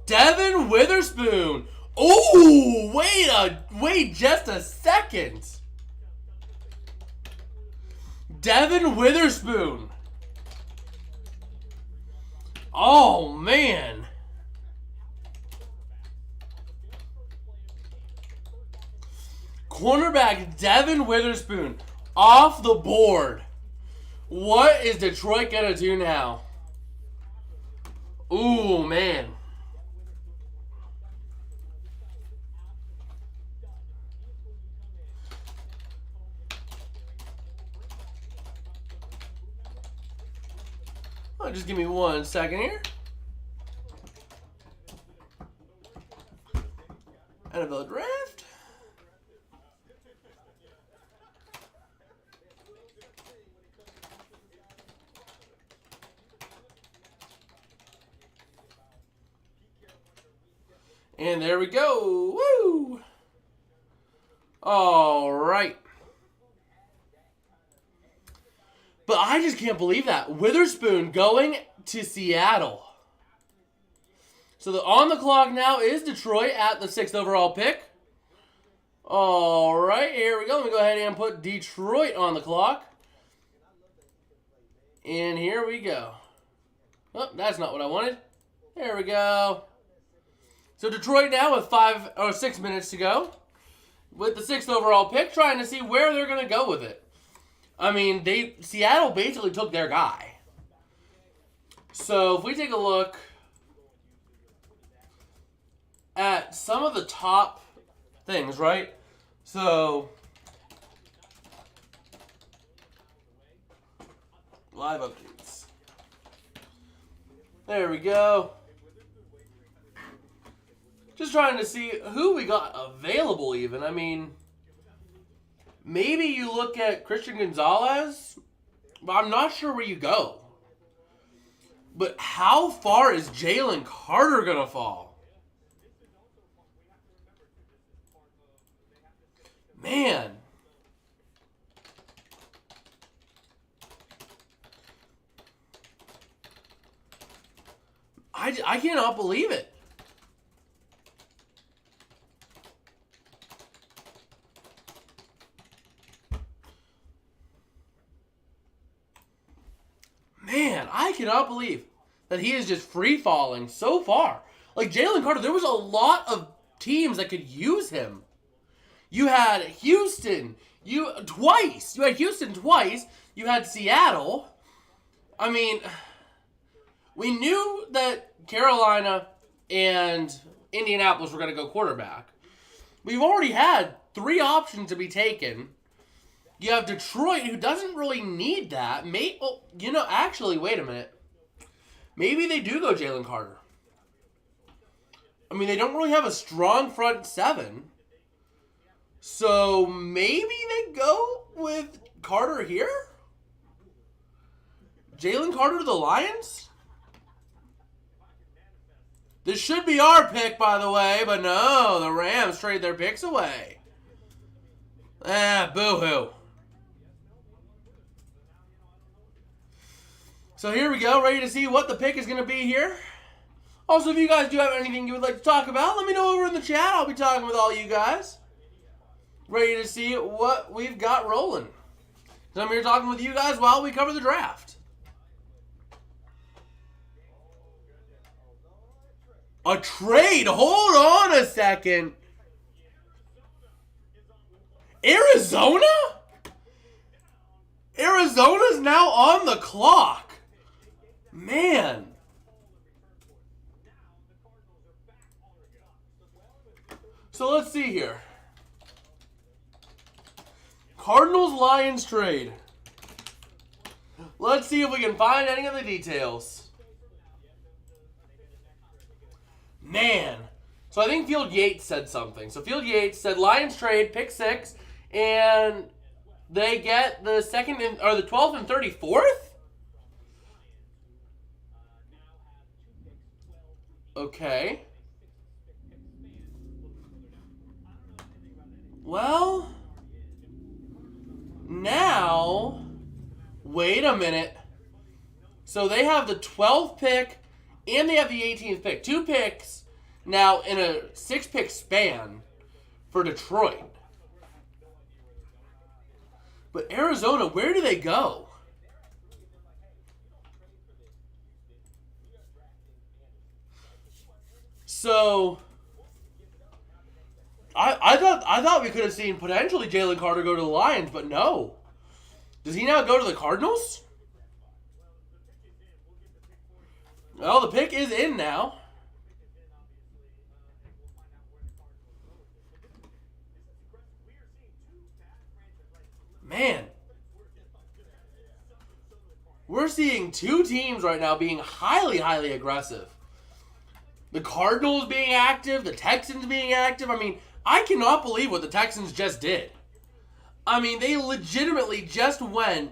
Devin Witherspoon. Oh, wait just a second. Devin Witherspoon. Oh, man. Cornerback Devin Witherspoon off the board. What is Detroit going to do now? Ooh, man. Oh, just give me 1 second here. NFL draft. And there we go. Woo! All right. But I just can't believe that. Witherspoon going to Seattle. So on the clock now is Detroit at the 6th overall pick. All right, here we go. Let me go ahead and put Detroit on the clock. And here we go. Oh, that's not what I wanted. There we go. So Detroit now with 6 minutes to go. With the 6th overall pick, trying to see where they're going to go with it. I mean, Seattle basically took their guy. So if we take a look at some of the top things, right? So live updates. There we go. Just trying to see who we got available even. I mean, maybe you look at Christian Gonzalez, but I'm not sure where you go. But how far is Jalen Carter going to fall? Man. I cannot believe it. Man, I cannot believe that he is just free falling so far. Like Jalen Carter, there was a lot of teams that could use him. You had Houston. You had Houston twice. You had Seattle. I mean, we knew that Carolina and Indianapolis were going to go quarterback. We've already had 3 options to be taken. You have Detroit, who doesn't really need that. Actually, wait a minute. Maybe they do go Jalen Carter. I mean, they don't really have a strong front 7. So maybe they go with Carter here? Jalen Carter to the Lions? This should be our pick, by the way, but no, the Rams trade their picks away. Boo-hoo. So here we go, ready to see what the pick is going to be here. Also, if you guys do have anything you would like to talk about, let me know over in the chat. I'll be talking with all you guys. Ready to see what we've got rolling. So I'm here talking with you guys while we cover the draft. A trade? Hold on a second. Arizona? Arizona's now on the clock. Man. So let's see here. Cardinals-Lions trade. Let's see if we can find any of the details. Man. So I think Field Yates said something. So Field Yates said Lions trade, pick 6, and they get the 12th and 34th? Okay. Well, now, wait a minute. So they have the 12th pick and they have the 18th pick. 2 picks now in a 6-pick span for Detroit. But Arizona, where do they go? So I thought we could have seen potentially Jalen Carter go to the Lions, but no. Does he now go to the Cardinals? Well, the pick is in now. Man. We're seeing 2 teams right now being highly, highly aggressive. The Cardinals being active, the Texans being active. I mean, I cannot believe what the Texans just did. I mean, they legitimately just went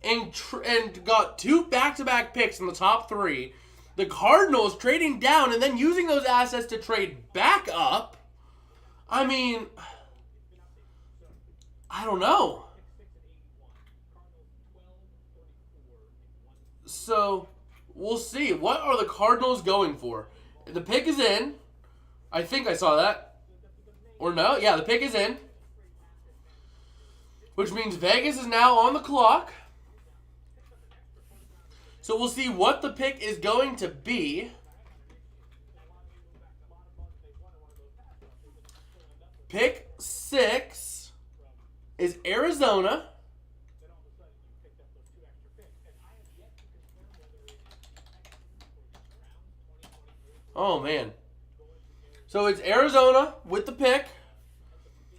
and got 2 back-to-back picks in the top 3. The Cardinals trading down and then using those assets to trade back up. I mean, I don't know. So, we'll see. What are the Cardinals going for? The pick is in. I think I saw that. Or no? Yeah, the pick is in. Which means Vegas is now on the clock. So we'll see what the pick is going to be. Pick 6 is Arizona. Oh, man. So it's Arizona with the pick.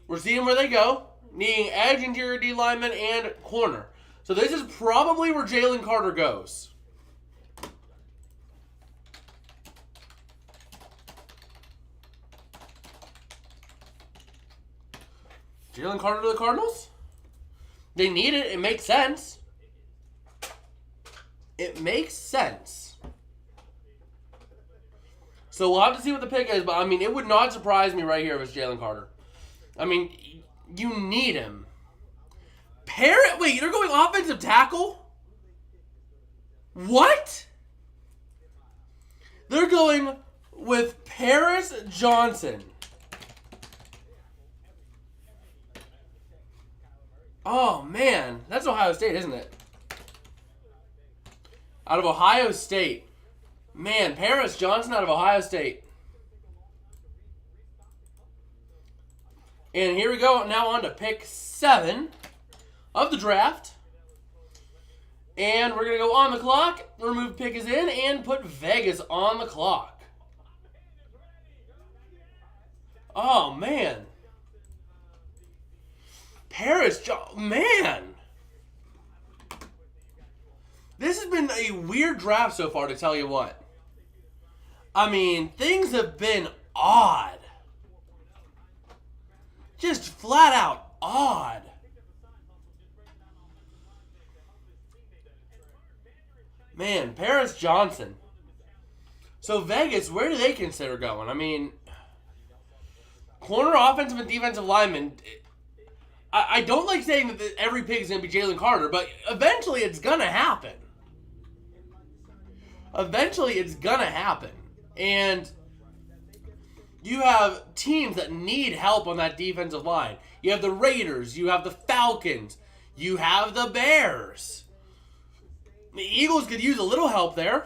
We're seeing where they go. Needing edge, interior D lineman, and corner. So this is probably where Jalen Carter goes. Jalen Carter to the Cardinals? They need it. It makes sense. It makes sense. So we'll have to see what the pick is, but I mean, it would not surprise me right here if it's Jalen Carter. I mean, you need him. Wait, they're going offensive tackle? What? They're going with Paris Johnson. Oh, man. That's Ohio State, isn't it? Out of Ohio State. Man, Paris Johnson out of Ohio State. And here we go. Now on to pick 7 of the draft. And we're going to go on the clock. Remove pick is in and put Vegas on the clock. Oh, man. Man. This has been a weird draft so far, to tell you what. I mean, things have been odd. Just flat out odd. Man, Paris Johnson. So Vegas, where do they consider going? I mean, corner, offensive, and defensive lineman. I don't like saying that every pick is going to be Jalen Carter, but eventually it's going to happen. Eventually it's going to happen. And you have teams that need help on that defensive line. You have the Raiders. You have the Falcons. You have the Bears. The Eagles could use a little help there.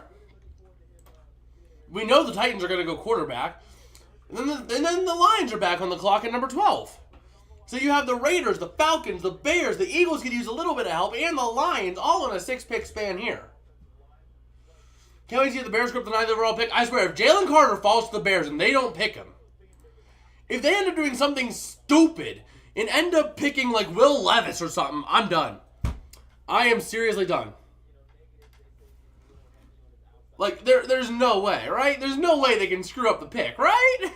We know the Titans are going to go quarterback. And then the Lions are back on the clock at number 12. So you have the Raiders, the Falcons, the Bears, the Eagles could use a little bit of help, and the Lions all in a 6-pick span here. Can't we see the Bears group the 9th overall pick? I swear, if Jalen Carter falls to the Bears and they don't pick him, if they end up doing something stupid and end up picking like Will Levis or something, I'm done. I am seriously done. Like, there's no way, right? There's no way they can screw up the pick, right?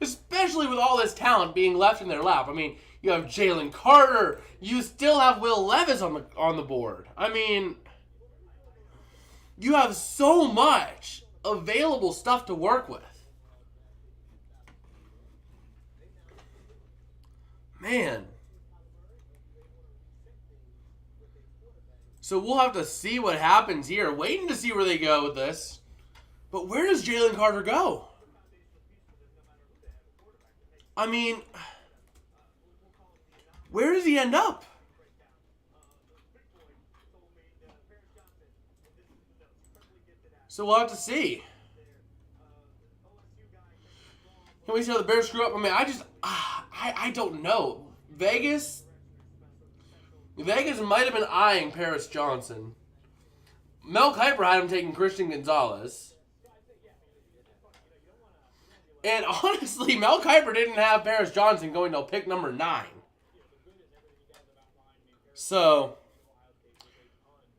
Especially with all this talent being left in their lap. I mean, you have Jalen Carter. You still have Will Levis on the board. I mean, you have so much available stuff to work with. Man. So we'll have to see what happens here. Waiting to see where they go with this. But where does Jalen Carter go? I mean, where does he end up? So we'll have to see. Can we see how the Bears screw up? I mean, I don't know. Vegas might have been eyeing Paris Johnson. Mel Kiper had him taking Christian Gonzalez. And honestly, Mel Kiper didn't have Paris Johnson going till pick number 9. So,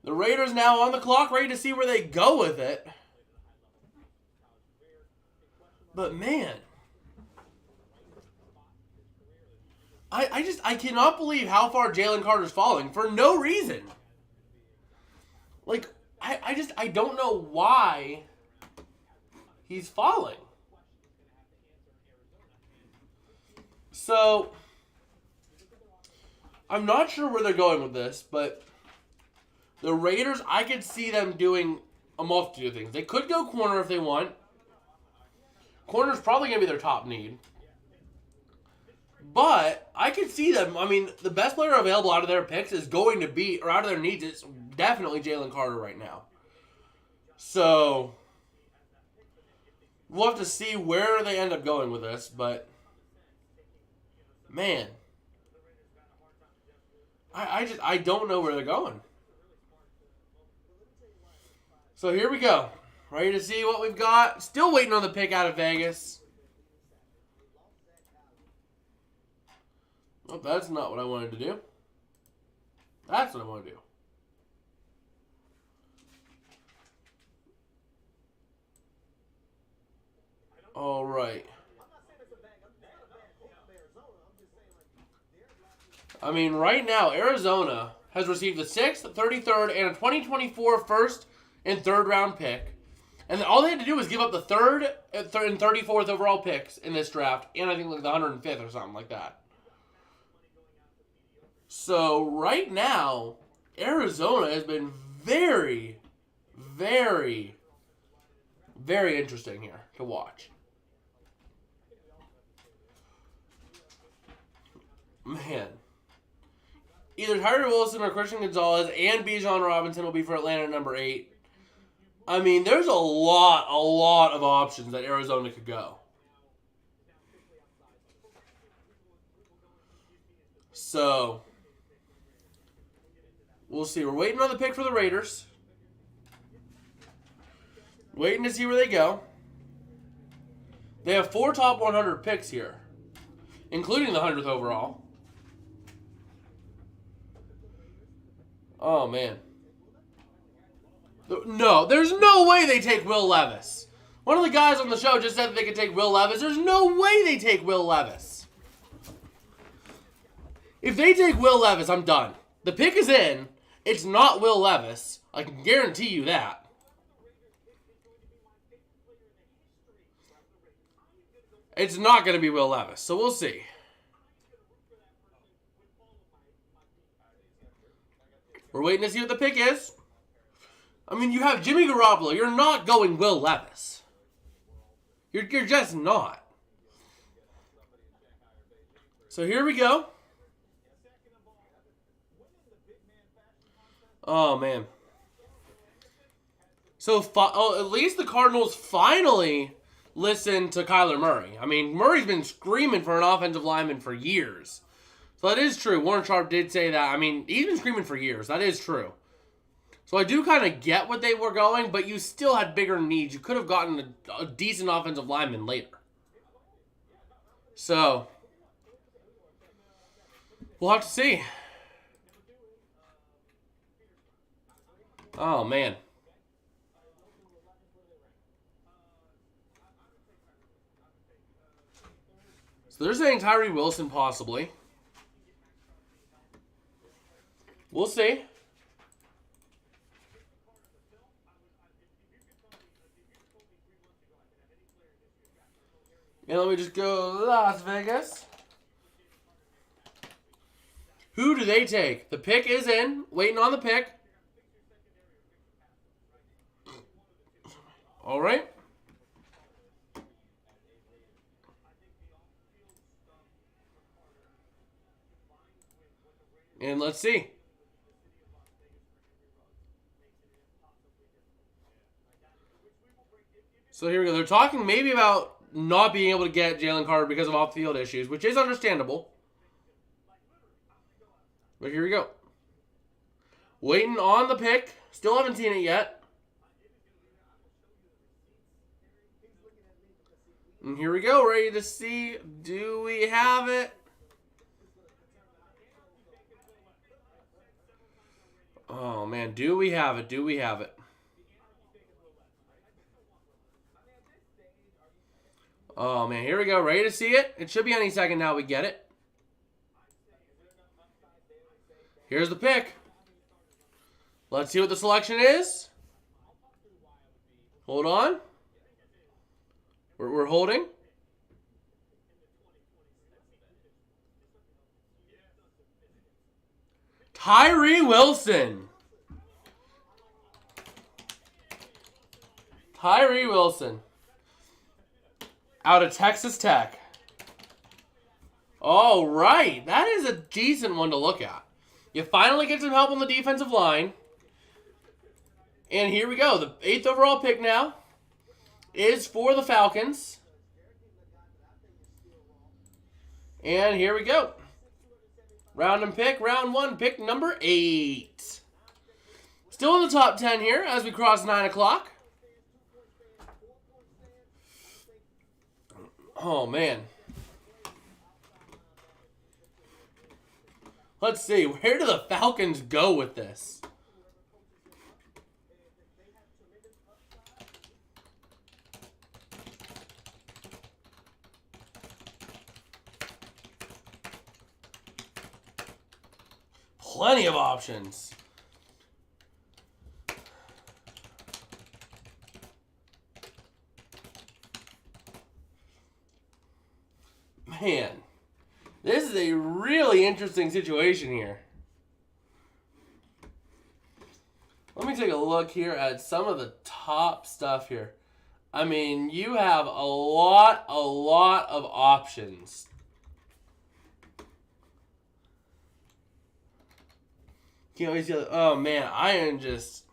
the Raiders now on the clock, ready to see where they go with it. But man, I cannot believe how far Jalen Carter's falling for no reason. Like, I don't know why he's falling. So, I'm not sure where they're going with this, but the Raiders, I could see them doing a multitude of things. They could go corner if they want. Corner's probably going to be their top need. But I could see them. I mean, the best player available out of their picks is going to be, or out of their needs, is definitely Jalen Carter right now. So we'll have to see where they end up going with this. But, man, I don't know where they're going. So here we go. Ready to see what we've got. Still waiting on the pick out of Vegas. Oh, that's not what I wanted to do. That's what I want to do. All right. I mean, right now, Arizona has received the 6th, 33rd, and a 2024 first and third round pick. And all they had to do was give up the 3rd and 34th overall picks in this draft, and I think like the 105th or something like that. So right now, Arizona has been very, very, very interesting here to watch. Man. Either Tyree Wilson or Christian Gonzalez and Bijan Robinson will be for Atlanta at number 8. I mean, there's a lot of options that Arizona could go. So, we'll see. We're waiting on the pick for the Raiders. Waiting to see where they go. They have 4 top 100 picks here, including the 100th overall. Oh, man. No, there's no way they take Will Levis. One of the guys on the show just said that they could take Will Levis. There's no way they take Will Levis. If they take Will Levis, I'm done. The pick is in. It's not Will Levis. I can guarantee you that. It's not going to be Will Levis, so we'll see. We're waiting to see what the pick is. I mean, you have Jimmy Garoppolo. You're not going Will Levis. You're just not. So here we go. Oh, man. So, at least the Cardinals finally listened to Kyler Murray. I mean, Murray's been screaming for an offensive lineman for years. So that is true. Warren Sharp did say that. I mean, he's been screaming for years. That is true. So I do kind of get what they were going, but you still had bigger needs. You could have gotten a decent offensive lineman later. So, we'll have to see. Oh, man. So they're saying Tyree Wilson possibly. We'll see. And let me just go Las Vegas. Who do they take? The pick is in. Waiting on the pick. All right. And let's see. So here we go. They're talking maybe about not being able to get Jalen Carter because of off-field issues, which is understandable. But here we go. Waiting on the pick. Still haven't seen it yet. And here we go. Ready to see. Do we have it? Oh, man. Do we have it? Do we have it? Oh, man. Here we go. Ready to see it? It should be any second now we get it. Here's the pick. Let's see what the selection is. Hold on. We're holding. Tyree Wilson. Tyree Wilson. out of Texas Tech. All right. That is a decent one to look at. You finally get some help on the defensive line. And here we go. The 8th overall pick now is for the Falcons. And here we go. Round one, pick number 8. Still in the top 10 here as we cross 9 o'clock. Oh, man. Let's see. Where do the Falcons go with this? Plenty of options. Man, this is a really interesting situation here. Let me take a look here at some of the top stuff here. I mean, you have a lot of options. Can't wait to see. Oh man, I am just.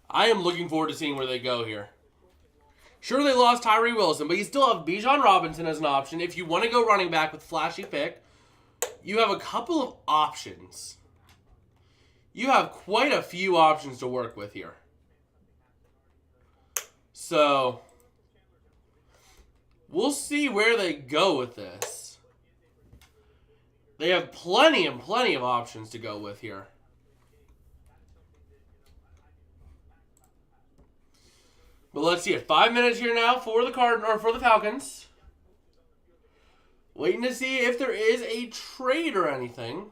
I am looking forward to seeing where they go here. Sure, they lost Tyree Wilson, but you still have Bijan Robinson as an option. If you want to go running back with flashy pick, you have a couple of options. You have quite a few options to work with here. So, we'll see where they go with this. They have plenty of options to go with here. But let's see it. 5 minutes here now for the Falcons. Waiting to see if there is a trade or anything.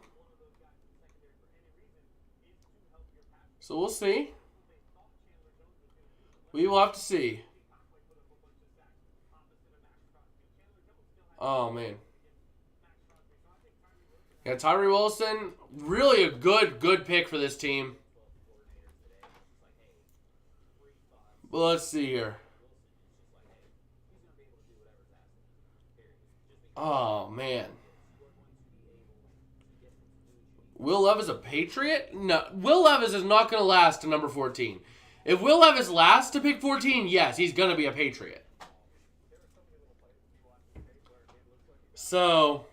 So we'll see. We will have to see. Oh, man. Yeah, Tyree Wilson, really a good pick for this team. Well, let's see here. Oh, man. Will Levis a Patriot? No. Will Levis is not going to last to number 14. If Will Levis lasts to pick 14, yes, he's going to be a Patriot. So,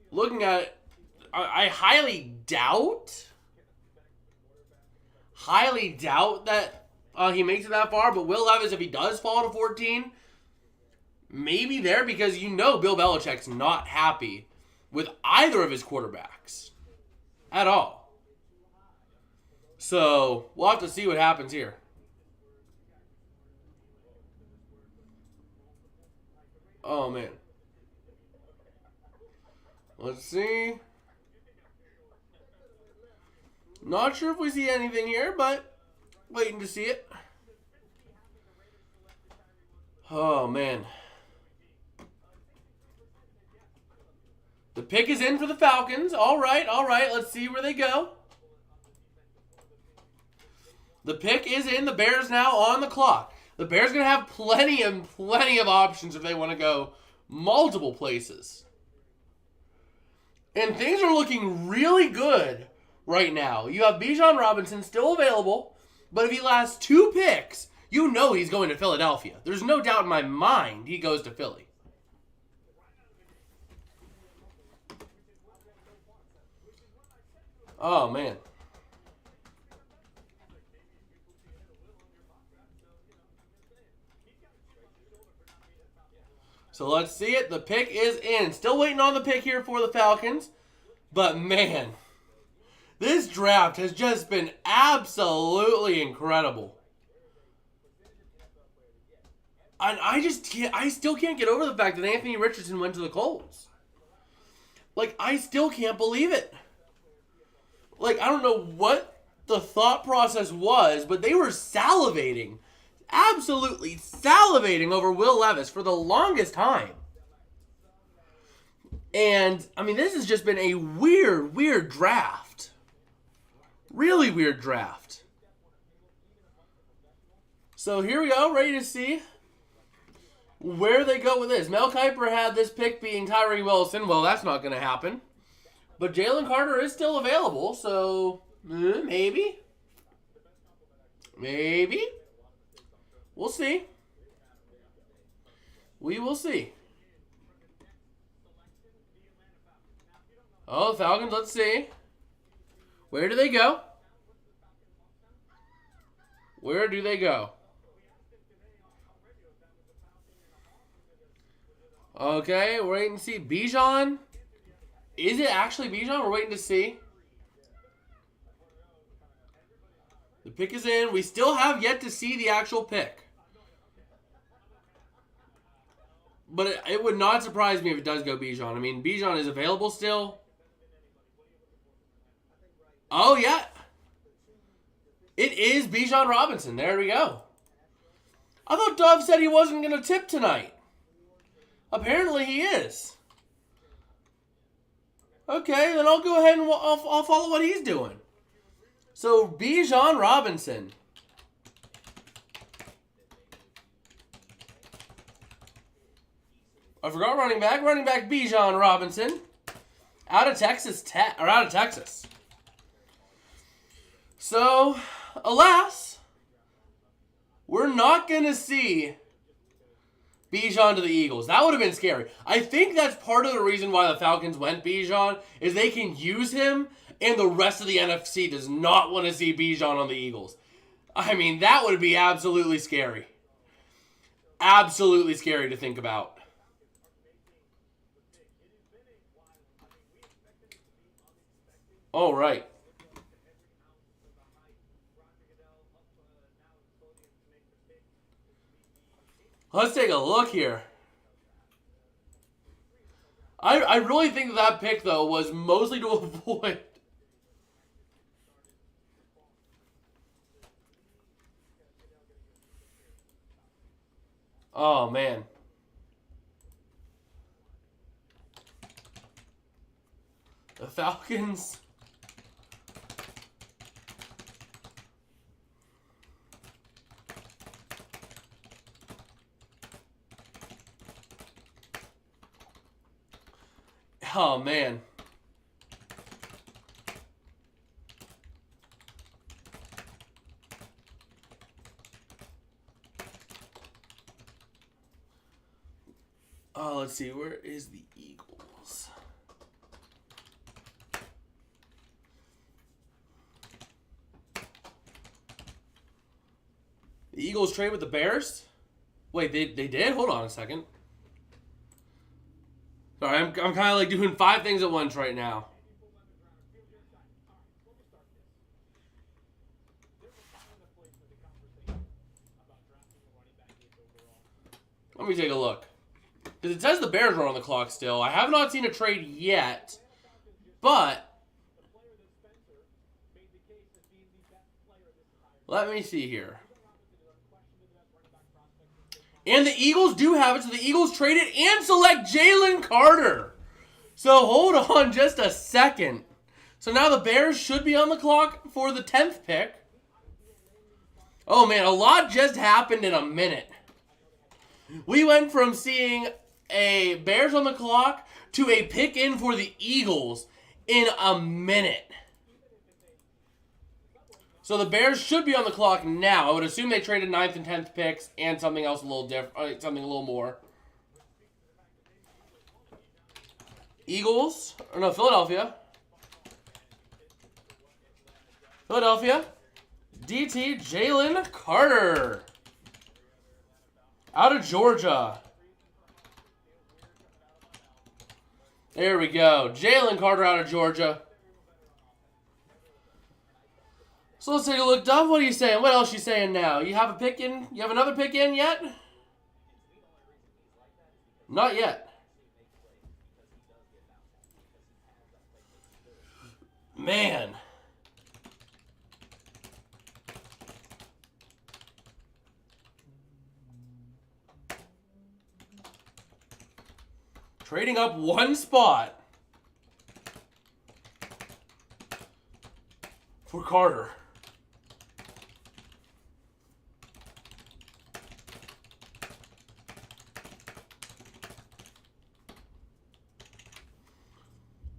looking at it, I highly doubt that he makes it that far. But Will Levis, if he does fall to 14, maybe there, because you know Bill Belichick's not happy with either of his quarterbacks at all. So we'll have to see what happens here. Oh, man. Let's see. Not sure if we see anything here, but waiting to see it. Oh, man. The pick is in for the Falcons. All right. Let's see where they go. The pick is in. The Bears now on the clock. The Bears going to have plenty of options if they want to go multiple places. And things are looking really good right now. You have Bijan Robinson still available, but if he lasts 2 picks, you know he's going to Philadelphia. There's no doubt in my mind he goes to Philly. Oh, man. So let's see it. The pick is in. Still waiting on the pick here for the Falcons. But, man, this draft has just been absolutely incredible. And I still can't get over the fact that Anthony Richardson went to the Colts. Like, I still can't believe it. Like, I don't know what the thought process was, but they were salivating. Absolutely salivating over Will Levis for the longest time. And, I mean, this has just been a weird draft. Really weird draft. So here we go, ready to see where they go with this. Mel Kiper had this pick being Tyree Wilson. Well, that's not going to happen. But Jalen Carter is still available, so maybe. Maybe. We'll see. We will see. Oh, Falcons, let's see. Where do they go? Where do they go? Okay, we're waiting to see. Bijan? Is it actually Bijan? We're waiting to see. The pick is in. We still have yet to see the actual pick. But it would not surprise me if it does go Bijan. I mean, Bijan is available still. Oh, yeah. It is Bijan Robinson. There we go. I thought Dove said he wasn't going to tip tonight. Apparently he is. Okay, then I'll go ahead and I'll follow what he's doing. So, Bijan Robinson. I forgot running back. Running back Bijan Robinson. Out of Texas Tech. Or out of Texas. So, alas, we're not going to see Bijan to the Eagles. That would have been scary. I think that's part of the reason why the Falcons went Bijan, is they can use him, and the rest of the NFC does not want to see Bijan on the Eagles. I mean, that would be absolutely scary. Absolutely scary to think about. All right. Let's take a look here. I really think that pick, though, was mostly to avoid... Oh, man. The Falcons... Oh, man. Oh, let's see. Where is the Eagles? The Eagles trade with the Bears? Wait, they did? Hold on a second. Sorry, I'm kind of like doing 5 things at once right now. Let me take a look. Because it says the Bears are on the clock still. I have not seen a trade yet. But let me see here. And the Eagles do have it, so the Eagles trade it and select Jalen Carter. So hold on just a second. So now the Bears should be on the clock for the 10th pick. Oh man, a lot just happened in a minute. We went from seeing a Bears on the clock to a pick in for the Eagles in a minute. So the Bears should be on the clock now. I would assume they traded 9th and 10th picks and something else a little different, something a little more. Eagles, or no, Philadelphia. Philadelphia, DT Jalen Carter. Out of Georgia. There we go. Jalen Carter out of Georgia. So let's take a look. Dove, what are you saying? What else are you saying now? You have a pick in? You have another pick in yet? Not yet. Man. Trading up 1 spot for Carter.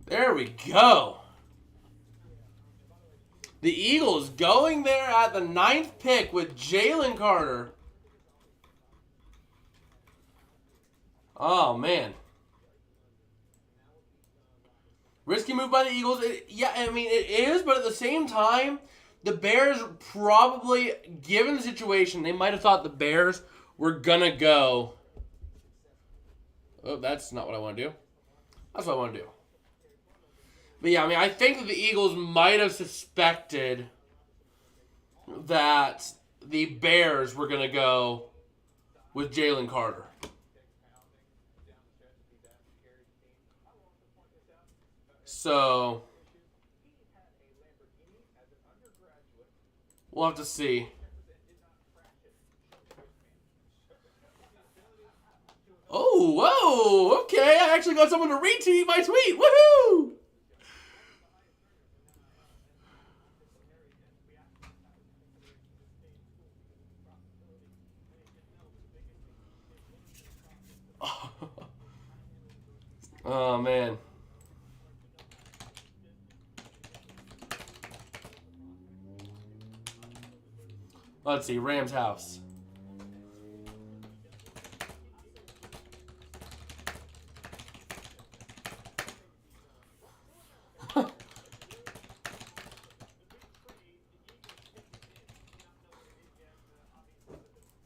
There we go. The Eagles going there at the 9th pick with Jalen Carter. Oh, man. Risky move by the Eagles. Yeah, I mean, it is, but at the same time, the Bears probably, given the situation, they might have thought the Bears were going to go. Oh, that's not what I want to do. That's what I want to do. But yeah, I mean, I think that the Eagles might have suspected that the Bears were going to go with Jalen Carter. So, we'll have to see. Oh, whoa, okay. I actually got someone to retweet my tweet. Woohoo! Oh, man. Let's see, Rams house.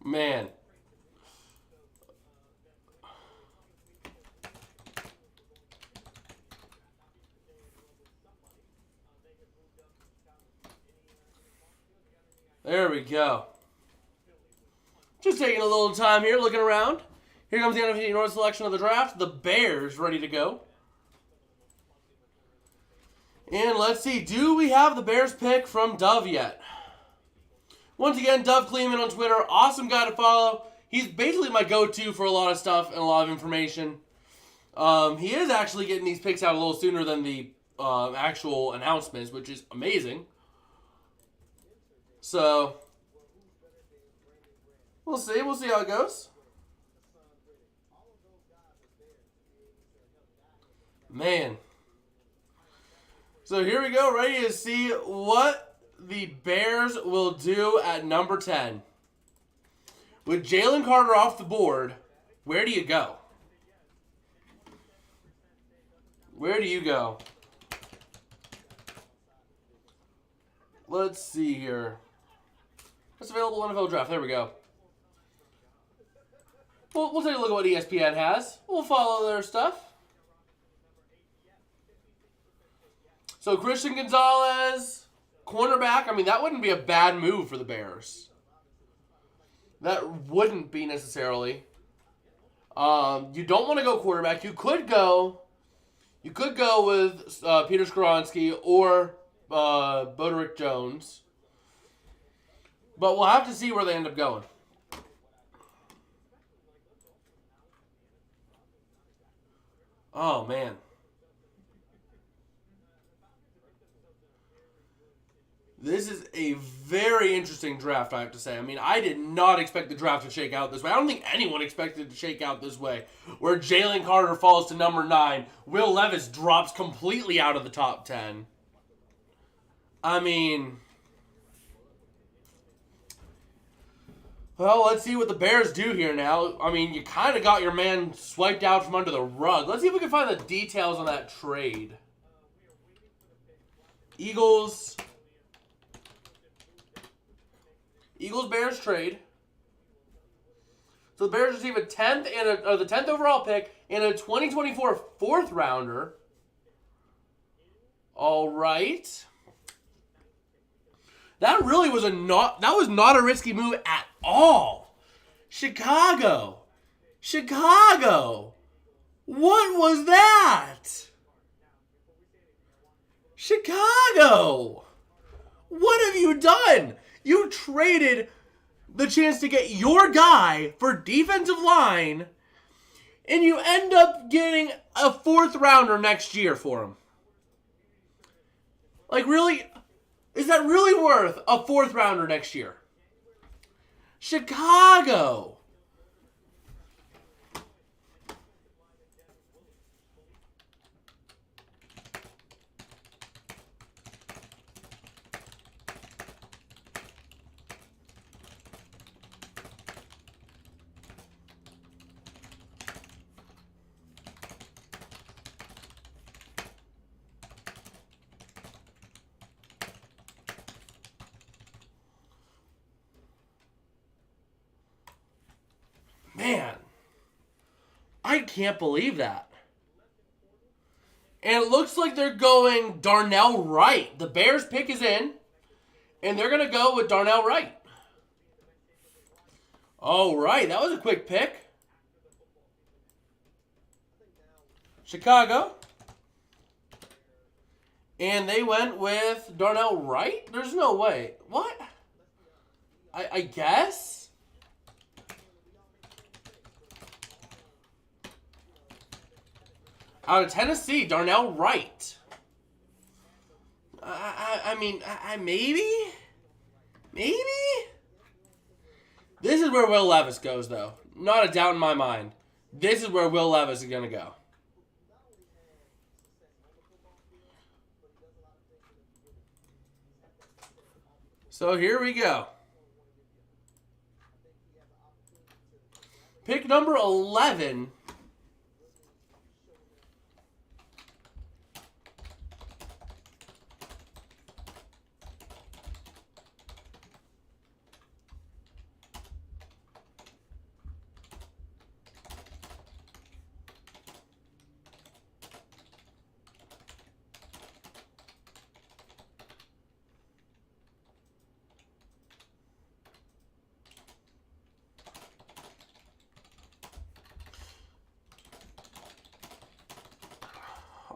Man. There we go. Just taking a little time here, looking around. Here comes the NFC North selection of the draft. The Bears ready to go. And let's see, do we have the Bears pick from Dove yet? Once again, Dove Kleeman on Twitter. Awesome guy to follow. He's basically my go-to for a lot of stuff and a lot of information. He is actually getting these picks out a little sooner than the actual announcements, which is amazing. So, we'll see. We'll see how it goes. Man. So here we go, ready to see what the Bears will do at number 10. With Jalen Carter off the board, where do you go? Where do you go? Let's see here. What's available NFL draft? There we go. We'll take a look at what ESPN has. We'll follow their stuff. So Christian Gonzalez, cornerback. I mean, that wouldn't be a bad move for the Bears. That wouldn't be necessarily. You don't want to go quarterback. You could go with Peter Skoronski or Broderick Jones. But we'll have to see where they end up going. Oh, man. This is a very interesting draft, I have to say. I mean, I did not expect the draft to shake out this way. I don't think anyone expected it to shake out this way. Where Jalen Carter falls to number 9. Will Levis drops completely out of the top 10. I mean... Well, let's see what the Bears do here now. I mean, you kind of got your man swiped out from under the rug. Let's see if we can find the details on that trade. Eagles-Bears trade. So the Bears receive a 10th and the 10th overall pick and a 2024 4th rounder. All right. That really was not a risky move at all. Chicago. What was that? Chicago. What have you done? You traded the chance to get your guy for defensive line, and you end up getting a 4th rounder next year for him. Like, really? Is that really worth a 4th rounder next year? Chicago. Man, I can't believe that. And it looks like they're going Darnell Wright. The Bears pick is in, and they're going to go with Darnell Wright. All right, that was a quick pick. Chicago. And they went with Darnell Wright? There's no way. What? I guess? Out of Tennessee, Darnell Wright. I mean, maybe? Maybe? This is where Will Levis goes, though. Not a doubt in my mind. This is where Will Levis is going to go. So here we go. Pick number 11.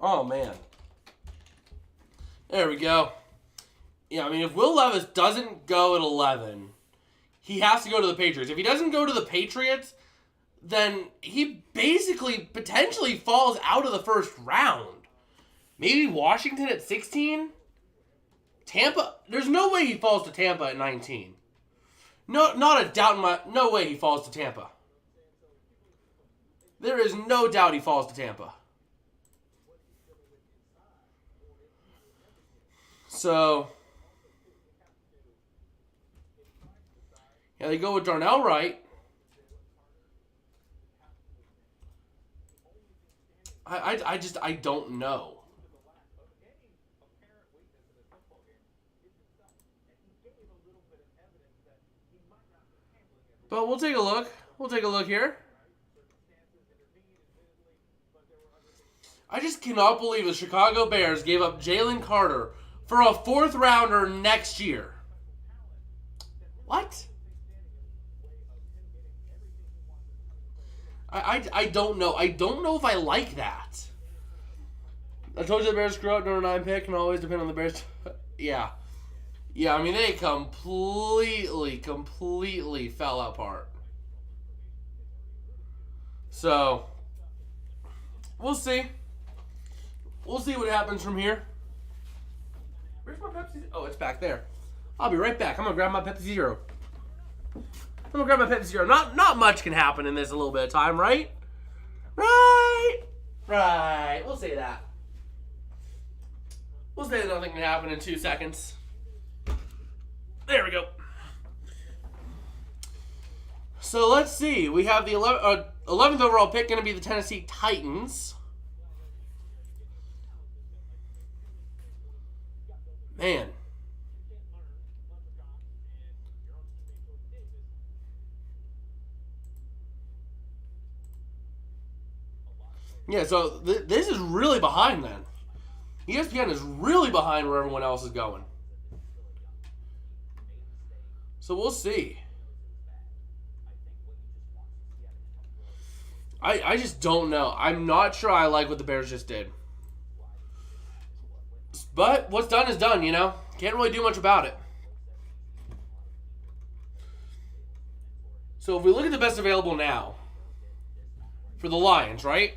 Oh, man. There we go. Yeah, I mean, if Will Levis doesn't go at 11, he has to go to the Patriots. If he doesn't go to the Patriots, then he basically potentially falls out of the first round. Maybe Washington at 16? Tampa? There's no way he falls to Tampa at 19. No, not a doubt in my... No way he falls to Tampa. There is no doubt he falls to Tampa. So, yeah, they go with Darnell Wright. I don't know. But we'll take a look. We'll take a look here. I just cannot believe the Chicago Bears gave up Jalen Carter for a 4th rounder next year. What? I don't know. I don't know if I like that. I told you the Bears screw up number 9 pick and always depend on the Bears. Yeah. Yeah, I mean, they completely fell apart. So, we'll see. We'll see what happens from here. Where's my Pepsi? Oh, it's back there. I'll be right back. I'm going to grab my Pepsi Zero. Not much can happen in this a little bit of time, right? Right. We'll say that. We'll say that nothing can happen in 2 seconds. There we go. So let's see. We have the 11th overall pick going to be the Tennessee Titans. Man. Yeah, so this is really behind then. ESPN is really behind where everyone else is going. So we'll see. I just don't know. I'm not sure I like what the Bears just did. But what's done is done, you know? Can't really do much about it. So if we look at the best available now for the Lions, right?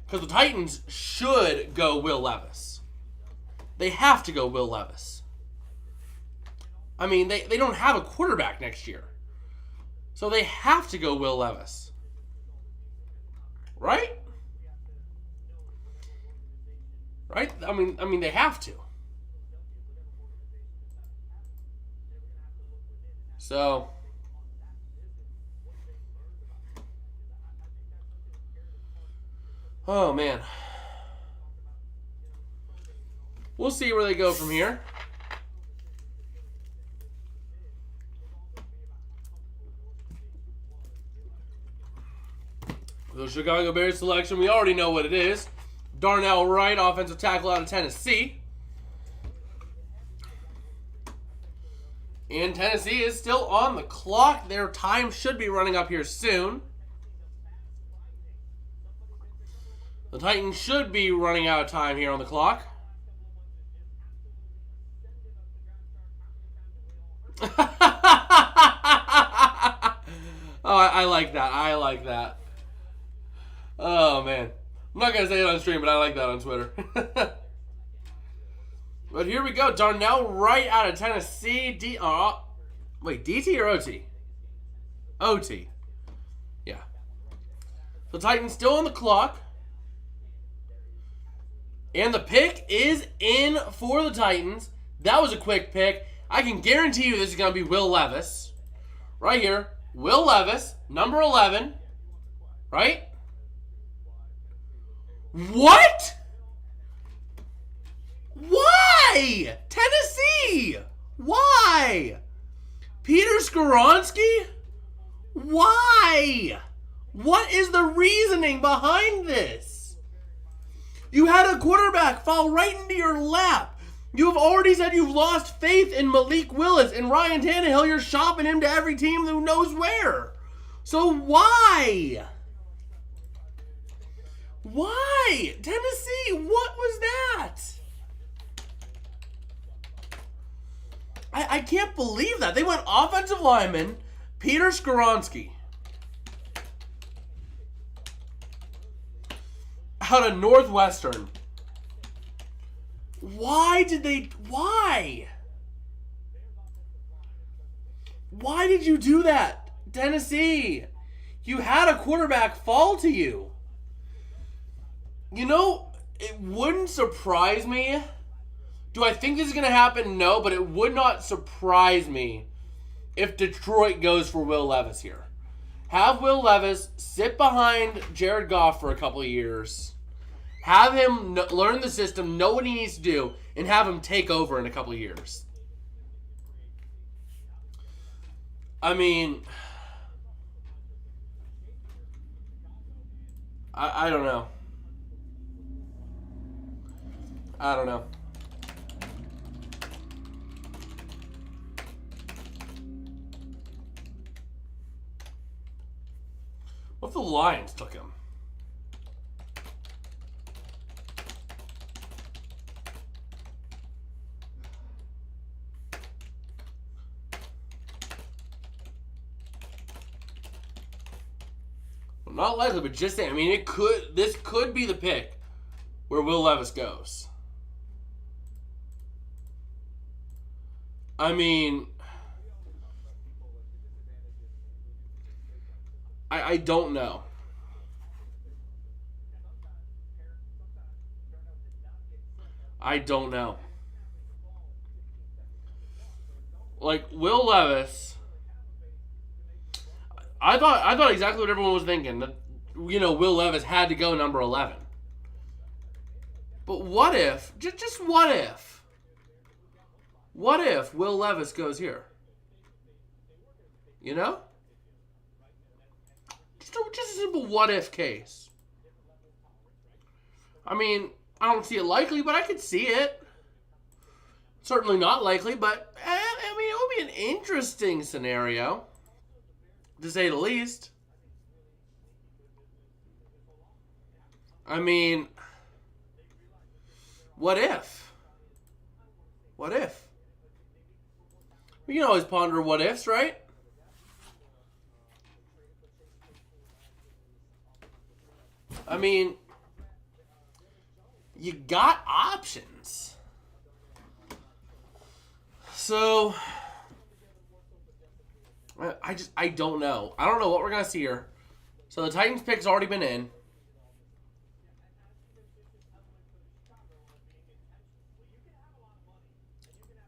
Because the Titans should go Will Levis. They have to go Will Levis. I mean, they don't have a quarterback next year. So they have to go Will Levis. Right? Right? I mean, they have to. So, oh man, we'll see where they go from here. The Chicago Bears selection, we already know what it is. Darnell Wright, offensive tackle out of Tennessee. And Tennessee is still on the clock. Their time should be running up here soon. The Titans should be running out of time here on the clock. Oh, I like that. I like that. Oh, man. I'm not going to say it on stream, but I like that on Twitter. But here we go. Darnell Wright out of Tennessee. Wait, DT or OT? OT. Yeah. The Titans still on the clock. And the pick is in for the Titans. That was a quick pick. I can guarantee you this is going to be Will Levis. Right here. Will Levis, number 11. Right? What? Why? Tennessee. Why? Peter Skoronski? Why? What is the reasoning behind this? You had a quarterback fall right into your lap. You've already said you've lost faith in Malik Willis and Ryan Tannehill. You're shopping him to every team who knows where. So why? Why? Tennessee, what was that? I can't believe that. They went offensive lineman, Peter Skoronski. Out of Northwestern. Why did they... Why? Why did you do that? Tennessee. You had a quarterback fall to you. You know, it wouldn't surprise me. Do I think this is going to happen? No, but it would not surprise me if Detroit goes for Will Levis here. Have Will Levis sit behind Jared Goff for a couple of years. Have him learn the system, know what he needs to do, and have him take over in a couple of years. I mean, I don't know. I don't know. What if the Lions took him? Well, not likely, but just saying. I mean, this could be the pick where Will Levis goes. I mean, I don't know. I don't know. Like, Will Levis, I thought exactly what everyone was thinking. That, you know, Will Levis had to go number 11. But what if, just what if? What if Will Levis goes here? You know? Just a simple what if case. I mean, I don't see it likely, but I could see it. Certainly not likely, but I mean, it would be an interesting scenario, to say the least. I mean, what if? What if? We can always ponder what ifs, right? I mean, you got options. So, I don't know. I don't know what we're going to see here. So the Titans pick's already been in.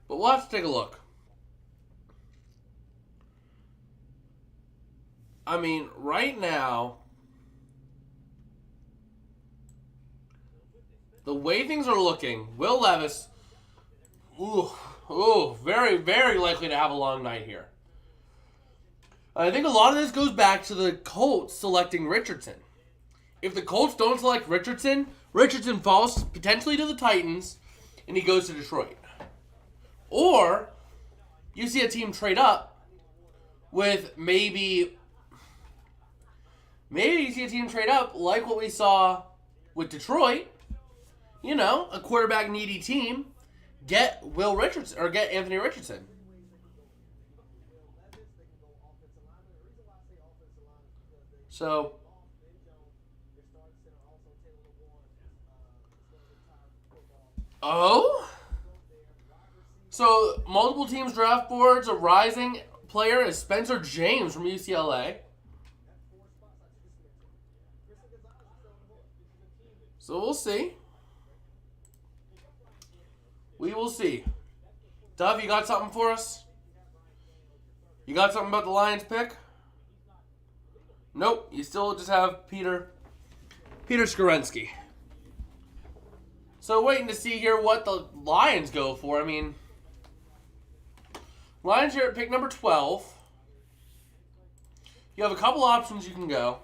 But we'll have to take a look. I mean, right now, the way things are looking, Will Levis, very, very likely to have a long night here. I think a lot of this goes back to the Colts selecting Richardson. if the Colts don't select Richardson, Richardson falls potentially to the Titans, and he goes to Detroit. Or you see a team trade up with maybe you see a team trade up like what we saw with Detroit. You know, a quarterback needy team, get Will Richardson or get Anthony Richardson. So, so multiple teams draft boards. A rising player is Spencer James from UCLA. So we'll see. We will see. Dove, you got something for us? You got something about the Lions pick? Nope. You still just have Peter Skorensky. So waiting to see here what the Lions go for. I mean, Lions here at pick number 12. You have a couple options you can go.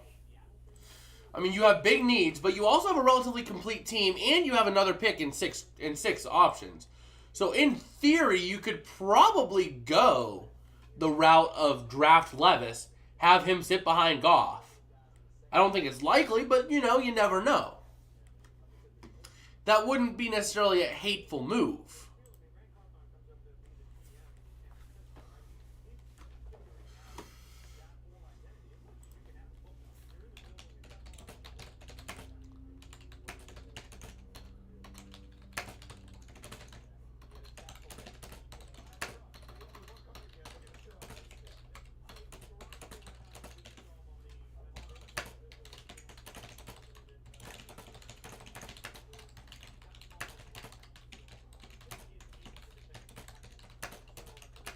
I mean, you have big needs, but you also have a relatively complete team, and you have another pick in six options. So in theory, you could probably go the route of draft Levis, have him sit behind Goff. I don't think it's likely, but you know, you never know. That wouldn't be necessarily a hateful move.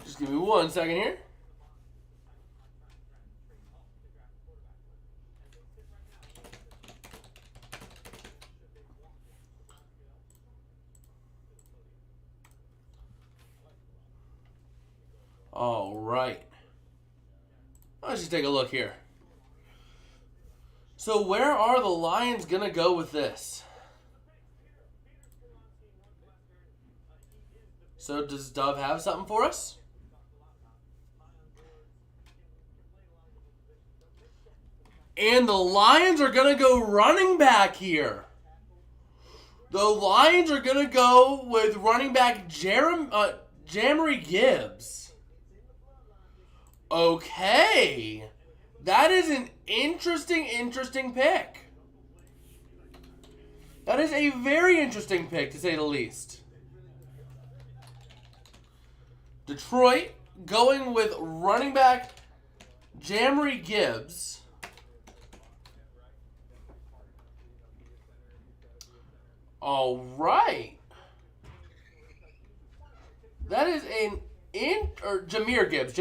Just give me 1 second here. All right. Let's just take a look here. So where are the Lions going to go with this? So does Dove have something for us? And the Lions are going to go running back here. The Lions are going to go with running back Jahmyr Gibbs. Okay. That is an interesting pick. That is a very interesting pick, to say the least. Detroit going with running back Jahmyr Gibbs. All right. That is Jahmyr Gibbs,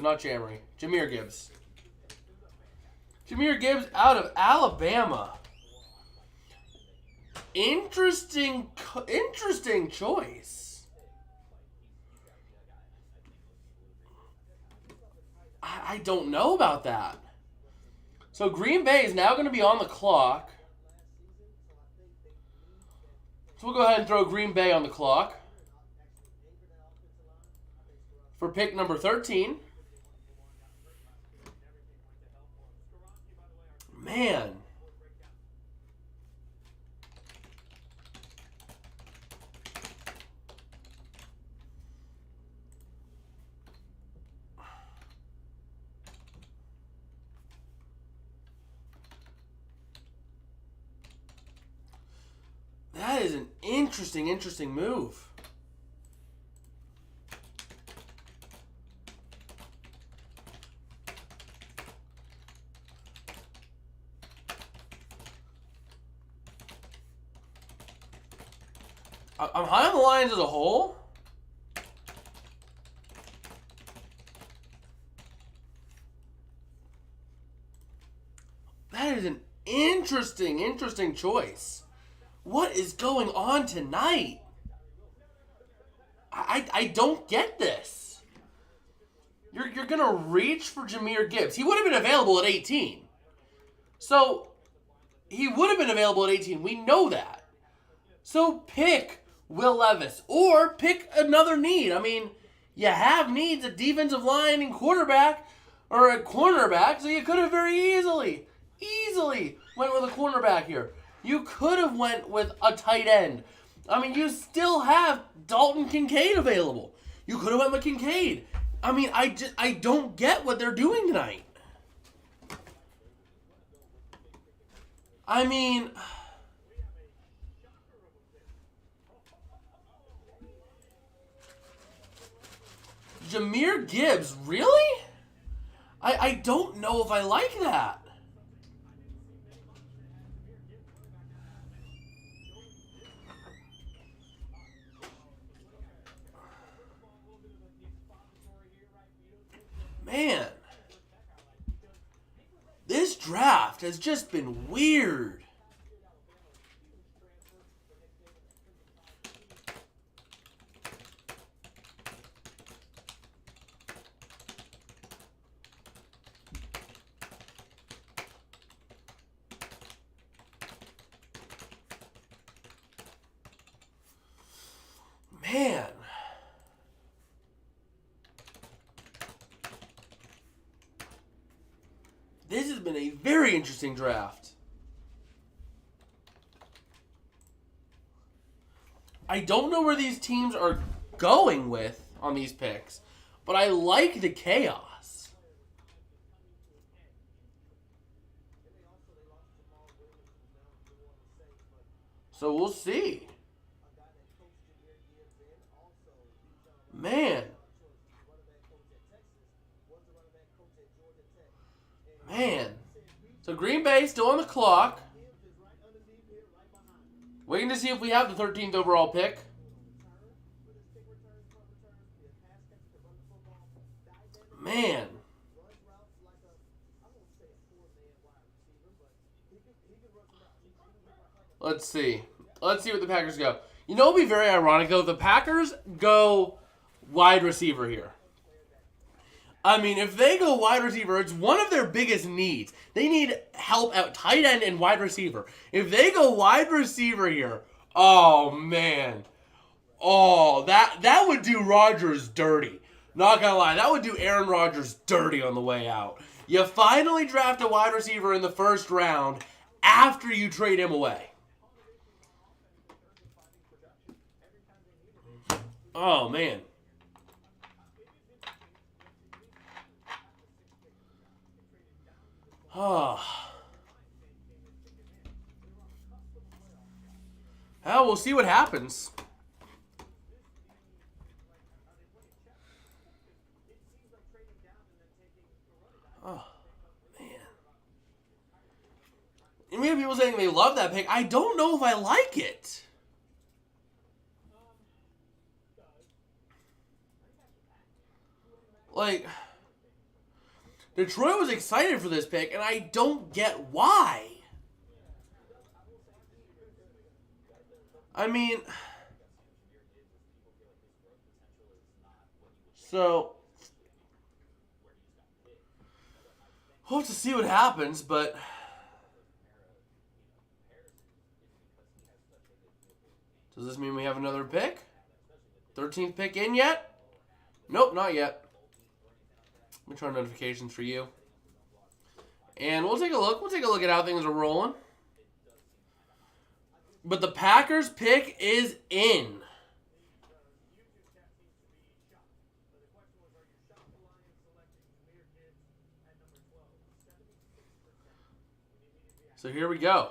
not Jamry. Jahmyr Gibbs. Jahmyr Gibbs out of Alabama. Interesting choice. I don't know about that. So Green Bay is now going to be on the clock. So we'll go ahead and throw Green Bay on the clock for pick number 13. Man. That is an interesting move. I'm high on the Lions as a whole. That is an interesting choice. What is going on tonight? I don't get this. You're going to reach for Jahmyr Gibbs. He would have been available at 18. So, he would have been available at 18. We know that. So pick Will Levis or pick another need. I mean, you have needs at defensive line and quarterback or a cornerback, so you could have very easily went with a cornerback here. You could have went with a tight end. I mean, you still have Dalton Kincaid available. You could have went with Kincaid. I mean, I don't get what they're doing tonight. I mean, Jahmyr Gibbs, really? I don't know if I like that. Man, this draft has just been weird. Man. This has been a very interesting draft. I don't know where these teams are going with on these picks, but I like the chaos. So we'll see. Man. Man. So Green Bay still on the clock. Waiting to see if we have the 13th overall pick. Man. Let's see. Let's see what the Packers go. You know, it would be very ironic, though, if the Packers go wide receiver here. I mean, if they go wide receiver, it's one of their biggest needs. They need help at tight end and wide receiver. If they go wide receiver here, oh, man. Oh, that would do Rodgers dirty. Not gonna lie, that would do Aaron Rodgers dirty on the way out. You finally draft a wide receiver in the first round after you trade him away. Oh, man. Oh. Well, we'll see what happens. Oh, man. And we have people saying they love that pick. I don't know if I like it. Like, Detroit was excited for this pick, and I don't get why. I mean, so we'll have to see what happens, but does this mean we have another pick? 13th pick in yet? Nope, not yet. Let me turn notifications for you. And we'll take a look. We'll take a look at how things are rolling. But the Packers pick is in. So here we go.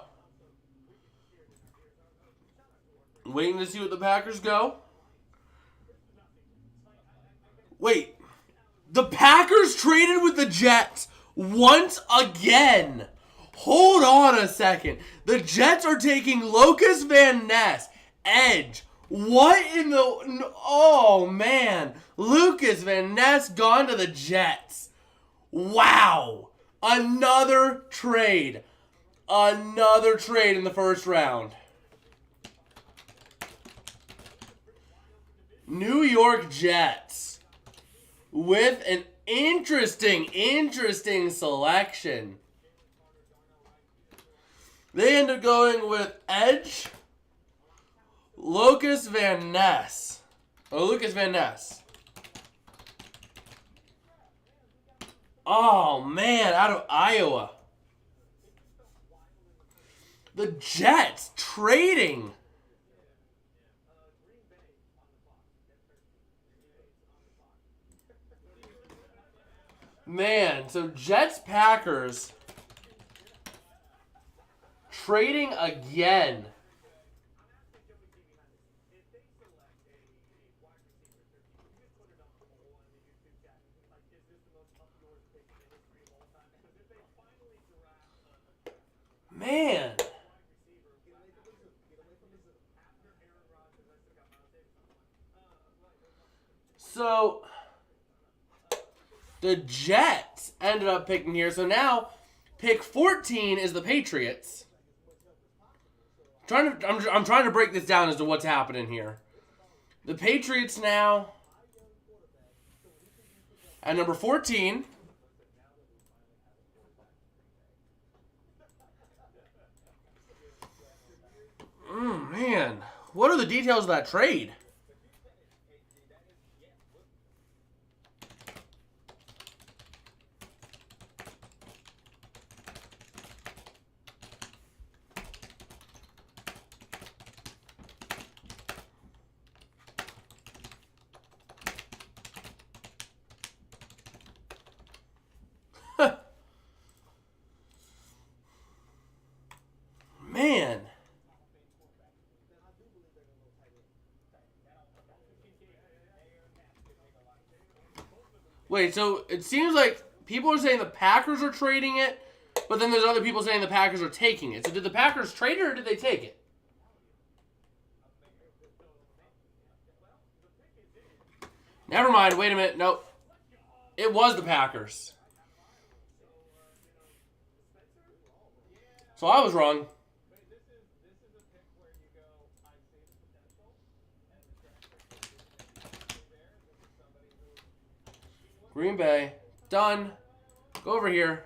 Waiting to see what the Packers go. Wait. The Packers traded with the Jets once again. Hold on a second. The Jets are taking Lucas Van Ness, edge. What in the... Oh, man. Lucas Van Ness gone to the Jets. Wow. Another trade. Another trade in the first round. New York Jets with an interesting selection. They end up going with Edge, Lucas Van Ness. Oh, Lucas Van Ness. Oh, man, out of Iowa. The Jets trading. Man, so Jets Packers trading again. Man. So the Jets ended up picking here. So now pick 14 is the Patriots. I'm trying to break this down as to what's happening here. The Patriots now at number 14. Man, what are the details of that trade? Man. Wait, so it seems like people are saying the Packers are trading it, but then there's other people saying the Packers are taking it. So did the Packers trade it or did they take it? Never mind. Wait a minute. Nope. It was the Packers. So I was wrong. Green Bay. Done. Go over here.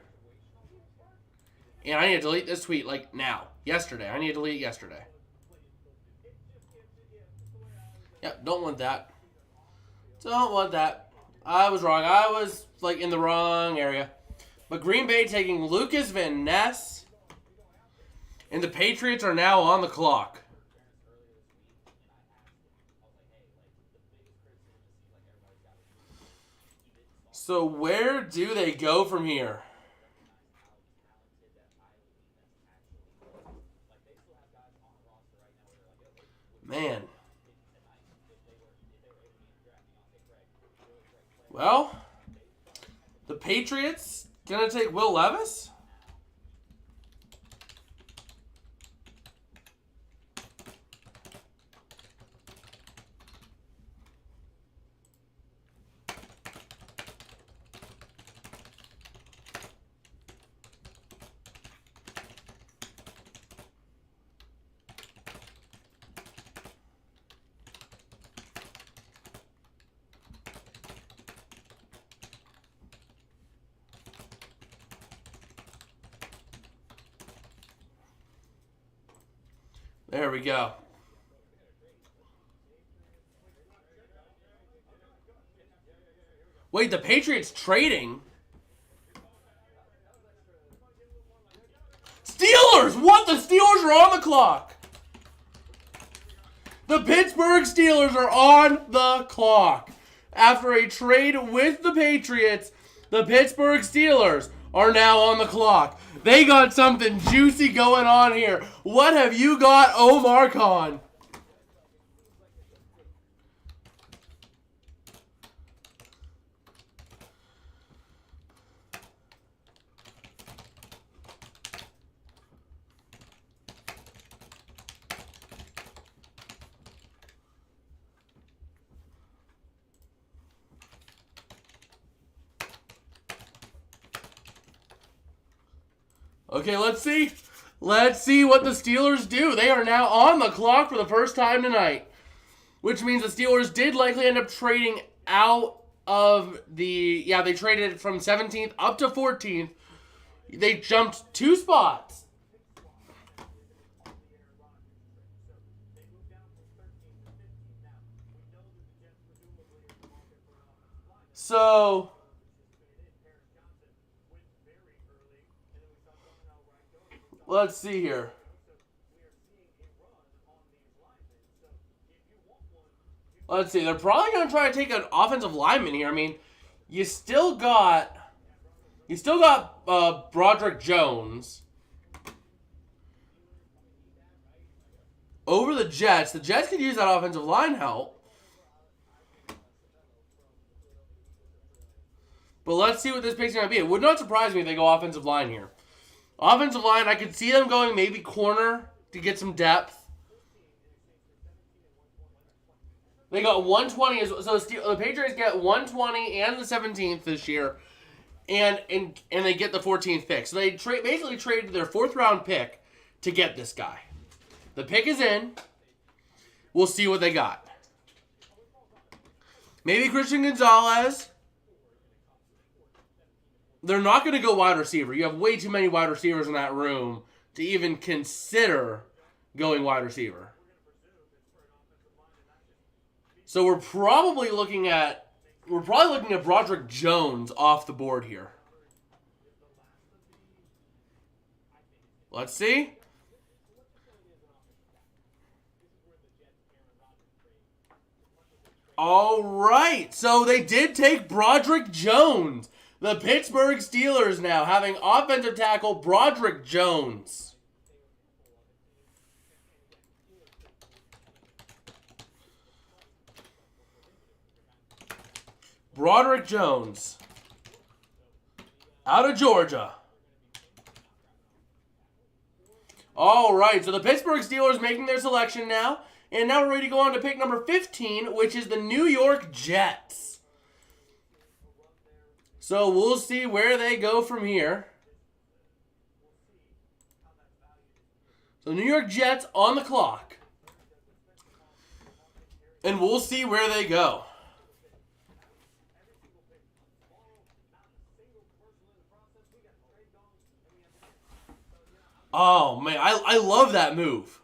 And I need to delete this tweet like now. Yesterday. I need to delete it yesterday. Yep, don't want that. Don't want that. I was wrong. I was like in the wrong area. But Green Bay taking Lucas Van Ness. And the Patriots are now on the clock. So where do they go from here? Man. Well, the Patriots gonna take Will Levis? There we go. Wait, the Patriots trading? Steelers! What? The Steelers are on the clock! The Pittsburgh Steelers are on the clock. After a trade with the Patriots, the Pittsburgh Steelers are now on the clock. They got something juicy going on here. What have you got, Omar Khan? Okay, let's see. Let's see what the Steelers do. They are now on the clock for the first time tonight, which means the Steelers did likely end up trading out of the... Yeah, they traded from 17th up to 14th. They jumped 2 spots. So let's see here. Let's see. They're probably going to try to take an offensive lineman here. I mean, you still got Broderick Jones over the Jets. The Jets could use that offensive line help. But let's see what this pick's going to be. It would not surprise me if they go offensive line here. Offensive line, I could see them going maybe corner to get some depth. They got 120. So the Patriots get 120 and the 17th this year. And they get the 14th pick. So they basically traded their 4th round pick to get this guy. The pick is in. We'll see what they got. Maybe Christian Gonzalez. They're not going to go wide receiver. You have way too many wide receivers in that room to even consider going wide receiver. So we're probably looking at Broderick Jones off the board here. Let's see. All right. So they did take Broderick Jones. The Pittsburgh Steelers now having offensive tackle Broderick Jones. Broderick Jones out of Georgia. All right, so the Pittsburgh Steelers making their selection now. And now we're ready to go on to pick number 15, which is the New York Jets. So we'll see where they go from here. So New York Jets on the clock. And we'll see where they go. Oh, man, I love that move.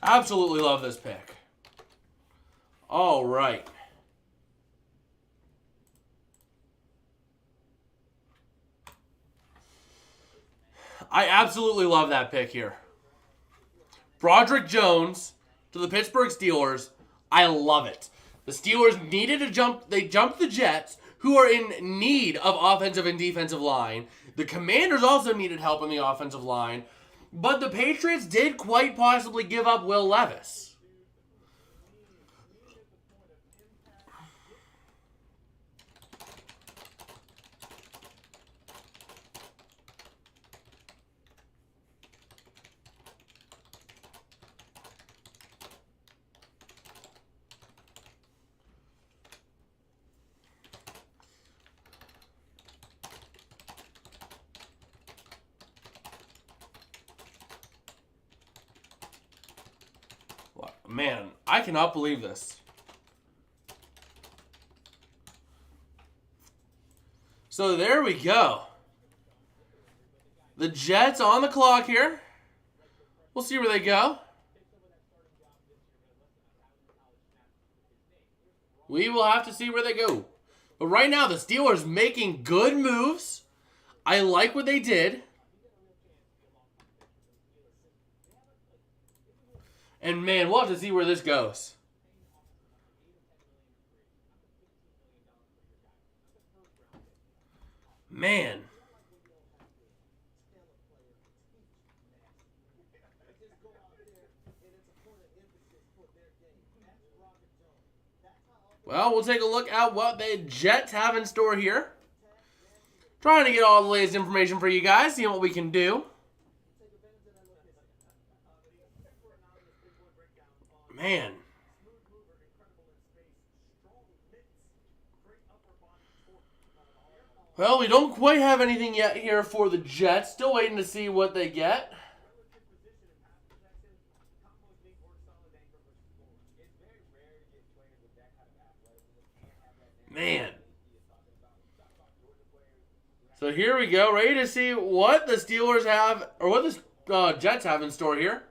Absolutely love this pick. All right. I absolutely love that pick here. Broderick Jones to the Pittsburgh Steelers. I love it. The Steelers needed to jump. They jumped the Jets, who are in need of offensive and defensive line. The Commanders also needed help in the offensive line. But the Patriots did quite possibly give up Will Levis. Man, I cannot believe this. So there we go. The Jets on the clock here. We'll see where they go. We will have to see where they go. But right now, the Steelers making good moves. I like what they did. And man, we'll have to see where this goes. Man. Well, we'll take a look at what the Jets have in store here. Trying to get all the latest information for you guys, seeing what we can do. Man. Well, we don't quite have anything yet here for the Jets. Still waiting to see what they get. Man. So here we go, ready to see what the Steelers have, or what the Jets have in store here.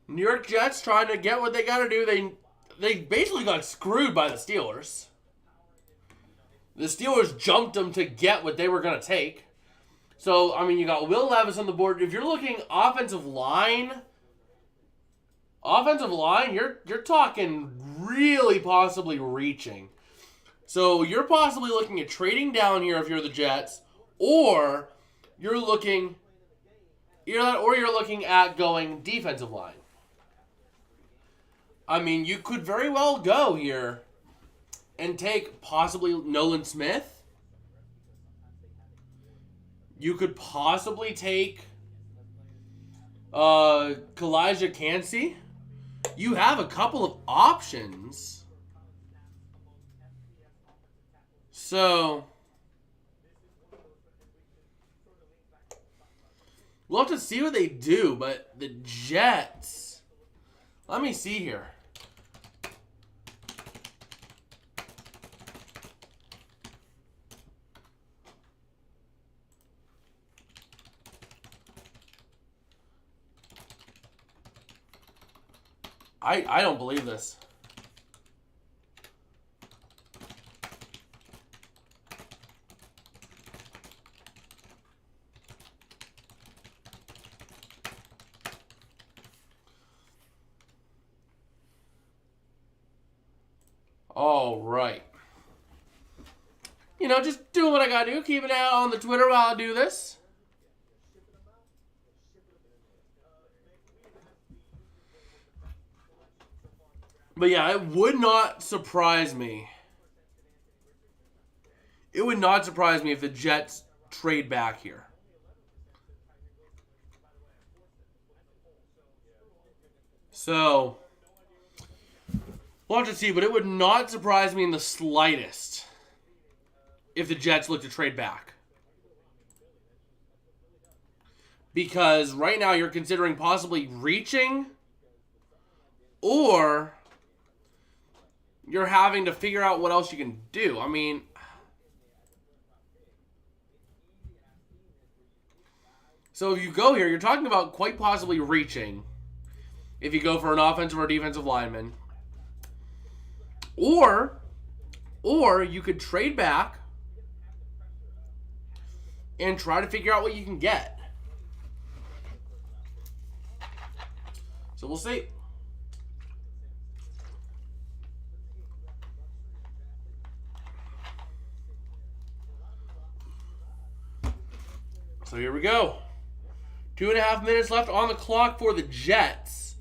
New York Jets trying to get what they got to do. They basically got screwed by the Steelers. The Steelers jumped them to get what they were going to take. So, I mean, you got Will Levis on the board. If you're looking offensive line, you're talking really possibly reaching. So you're possibly looking at trading down here if you're the Jets, or you're looking at going defensive line. I mean, you could very well go here and take possibly Nolan Smith. You could possibly take Kalijah Kancey. You have a couple of options. So, we'll have to see what they do, but the Jets, let me see here. I don't believe this. All right. You know, just doing what I gotta do. Keeping an eye on the Twitter while I do this. But yeah, it would not surprise me. It would not surprise me if the Jets trade back here. So, we'll have to see, but it would not surprise me in the slightest if the Jets look to trade back. Because right now you're considering possibly reaching, or you're having to figure out what else you can do. I mean, so if you go here, you're talking about quite possibly reaching if you go for an offensive or defensive lineman. Or you could trade back and try to figure out what you can get. So we'll see. So here we go. 2.5 minutes left on the clock for the Jets.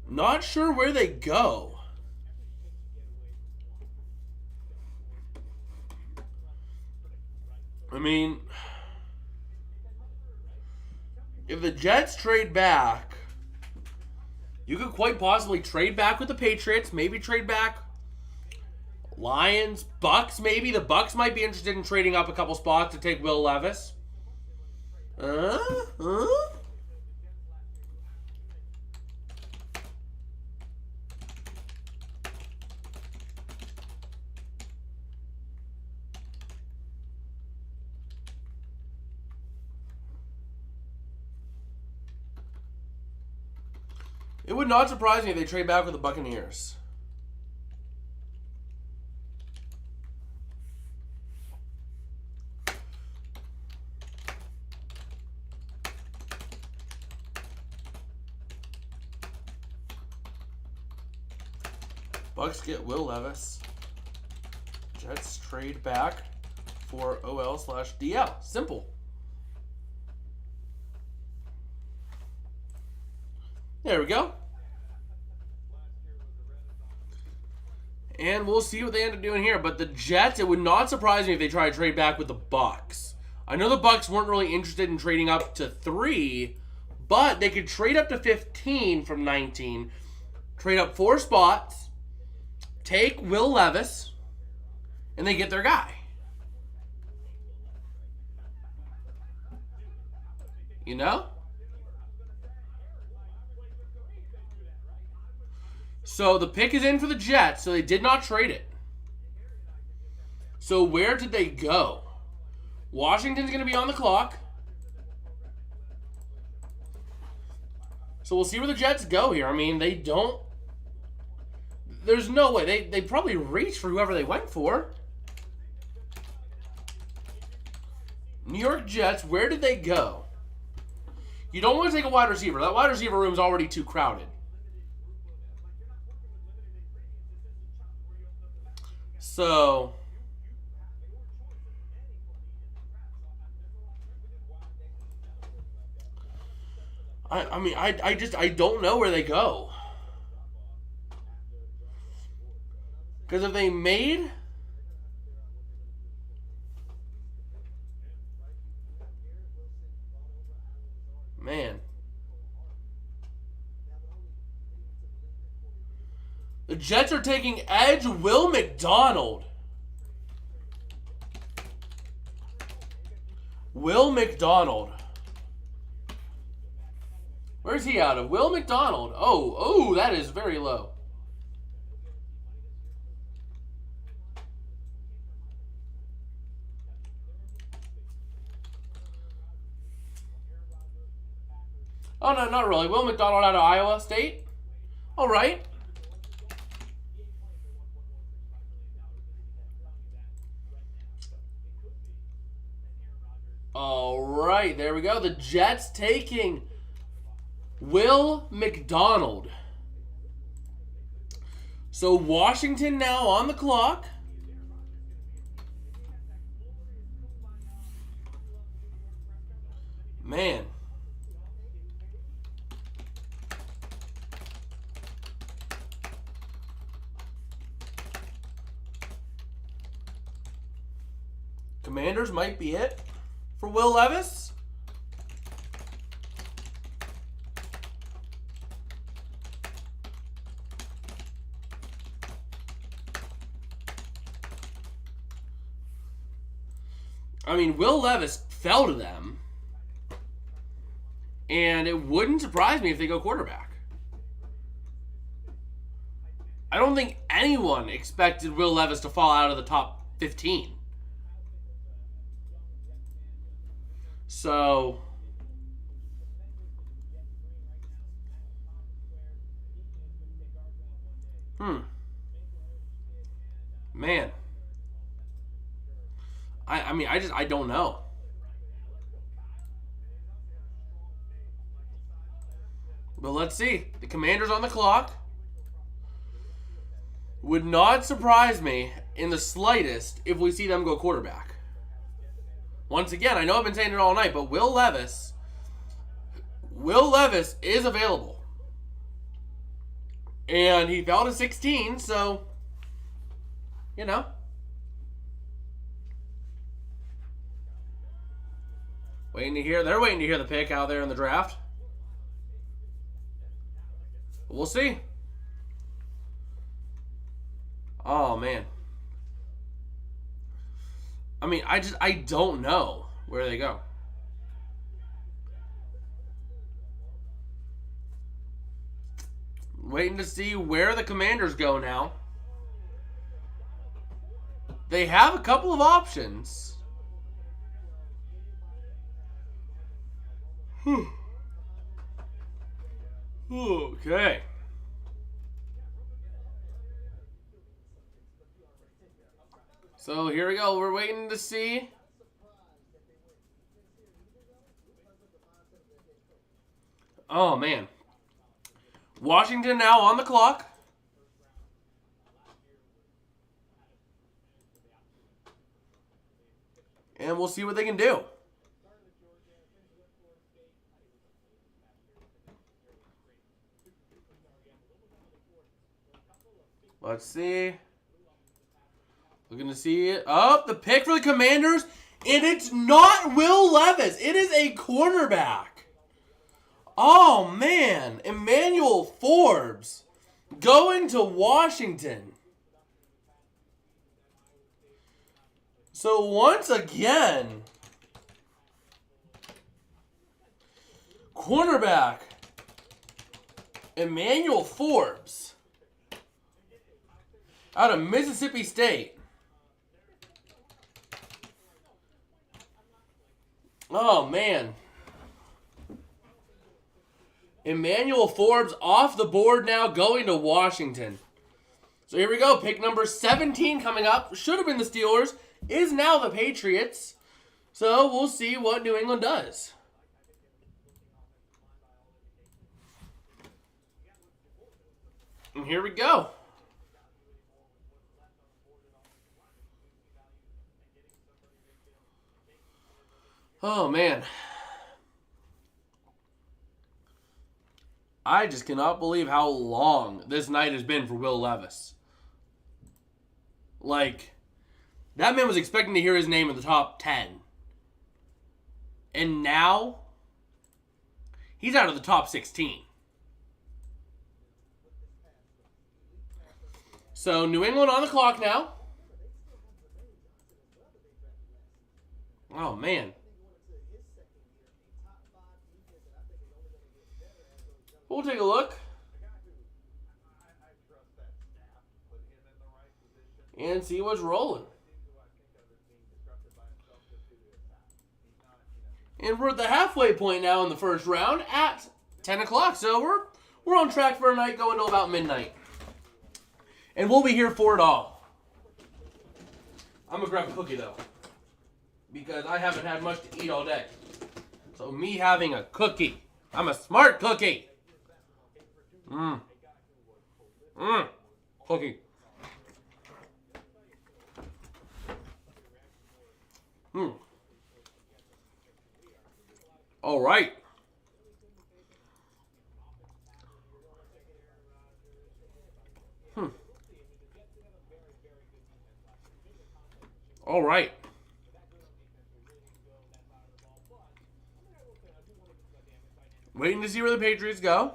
Not sure where they go. I mean, if the Jets trade back, you could quite possibly trade back with the Patriots. Maybe trade back Lions, Bucks. Maybe the Bucks might be interested in trading up a couple spots to take Will Levis. It would not surprise me if they trade back with the Buccaneers. Bucks get Will Levis. Jets trade back for OL/DL. Simple. There we go. And we'll see what they end up doing here. But the Jets, it would not surprise me if they try to trade back with the Bucks. I know the Bucks weren't really interested in trading up to 3, but they could trade up to 15 from 19, trade up 4 spots, take Will Levis, and they get their guy. You know? So the pick is in for the Jets, so they did not trade it. So where did they go? Washington's going to be on the clock. So we'll see where the Jets go here. I mean, they don't... There's no way. They probably reached for whoever they went for. New York Jets, where did they go? You don't want to take a wide receiver. That wide receiver room is already too crowded. So... I mean, I don't know where they go. Because if they made... Man. The Jets are taking edge Will McDonald. Will McDonald. Where's he out of? Will McDonald. Oh, that is very low. Oh, no, not really. Will McDonald out of Iowa State. All right. All right, there we go. The Jets taking Will McDonald. So Washington now on the clock. Man. Commanders might be it for Will Levis. I mean, Will Levis fell to them, and it wouldn't surprise me if they go quarterback. I don't think anyone expected Will Levis to fall out of the top 15. So, man. I don't know. But let's see. The Commanders on the clock. Would not surprise me in the slightest if we see them go quarterback. Once again, I know I've been saying it all night, but Will Levis is available. And he fell to 16, so, you know. They're waiting to hear the pick out there in the draft. We'll see. Oh, man. I mean, I don't know where they go. Waiting to see where the Commanders go now. They have a couple of options. Okay. So here we go. We're waiting to see. Oh, man. Washington now on the clock. And we'll see what they can do. Let's see. Looking to see it. Oh, the pick for the Commanders. And it's not Will Levis. It is a cornerback. Oh, man. Emmanuel Forbes going to Washington. So once again, cornerback Emmanuel Forbes Out of Mississippi State. Oh, man. Emmanuel Forbes off the board now, going to Washington. So here we go. Pick number 17 coming up. Should have been the Steelers. Is now the Patriots. So we'll see what New England does. And here we go. Oh, man. I just cannot believe how long this night has been for Will Levis. Like, that man was expecting to hear his name in the top 10. And now, he's out of the top 16. So, New England on the clock now. Oh, man. We'll take a look. And see what's rolling. And we're at the halfway point now in the first round at 10 o'clock. So we're on track for a night going till about midnight. And we'll be here for it all. I'm going to grab a cookie, though, because I haven't had much to eat all day. So me having a cookie. I'm a smart cookie. Cookie. All right. All right. Waiting to see where the Patriots go.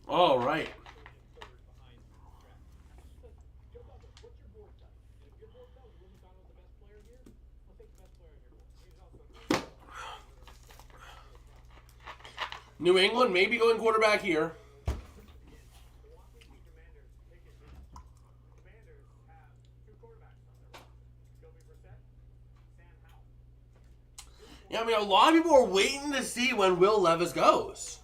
All right. New England maybe going quarterback here. Yeah, I mean, a lot of people are waiting to see when Will Levis goes.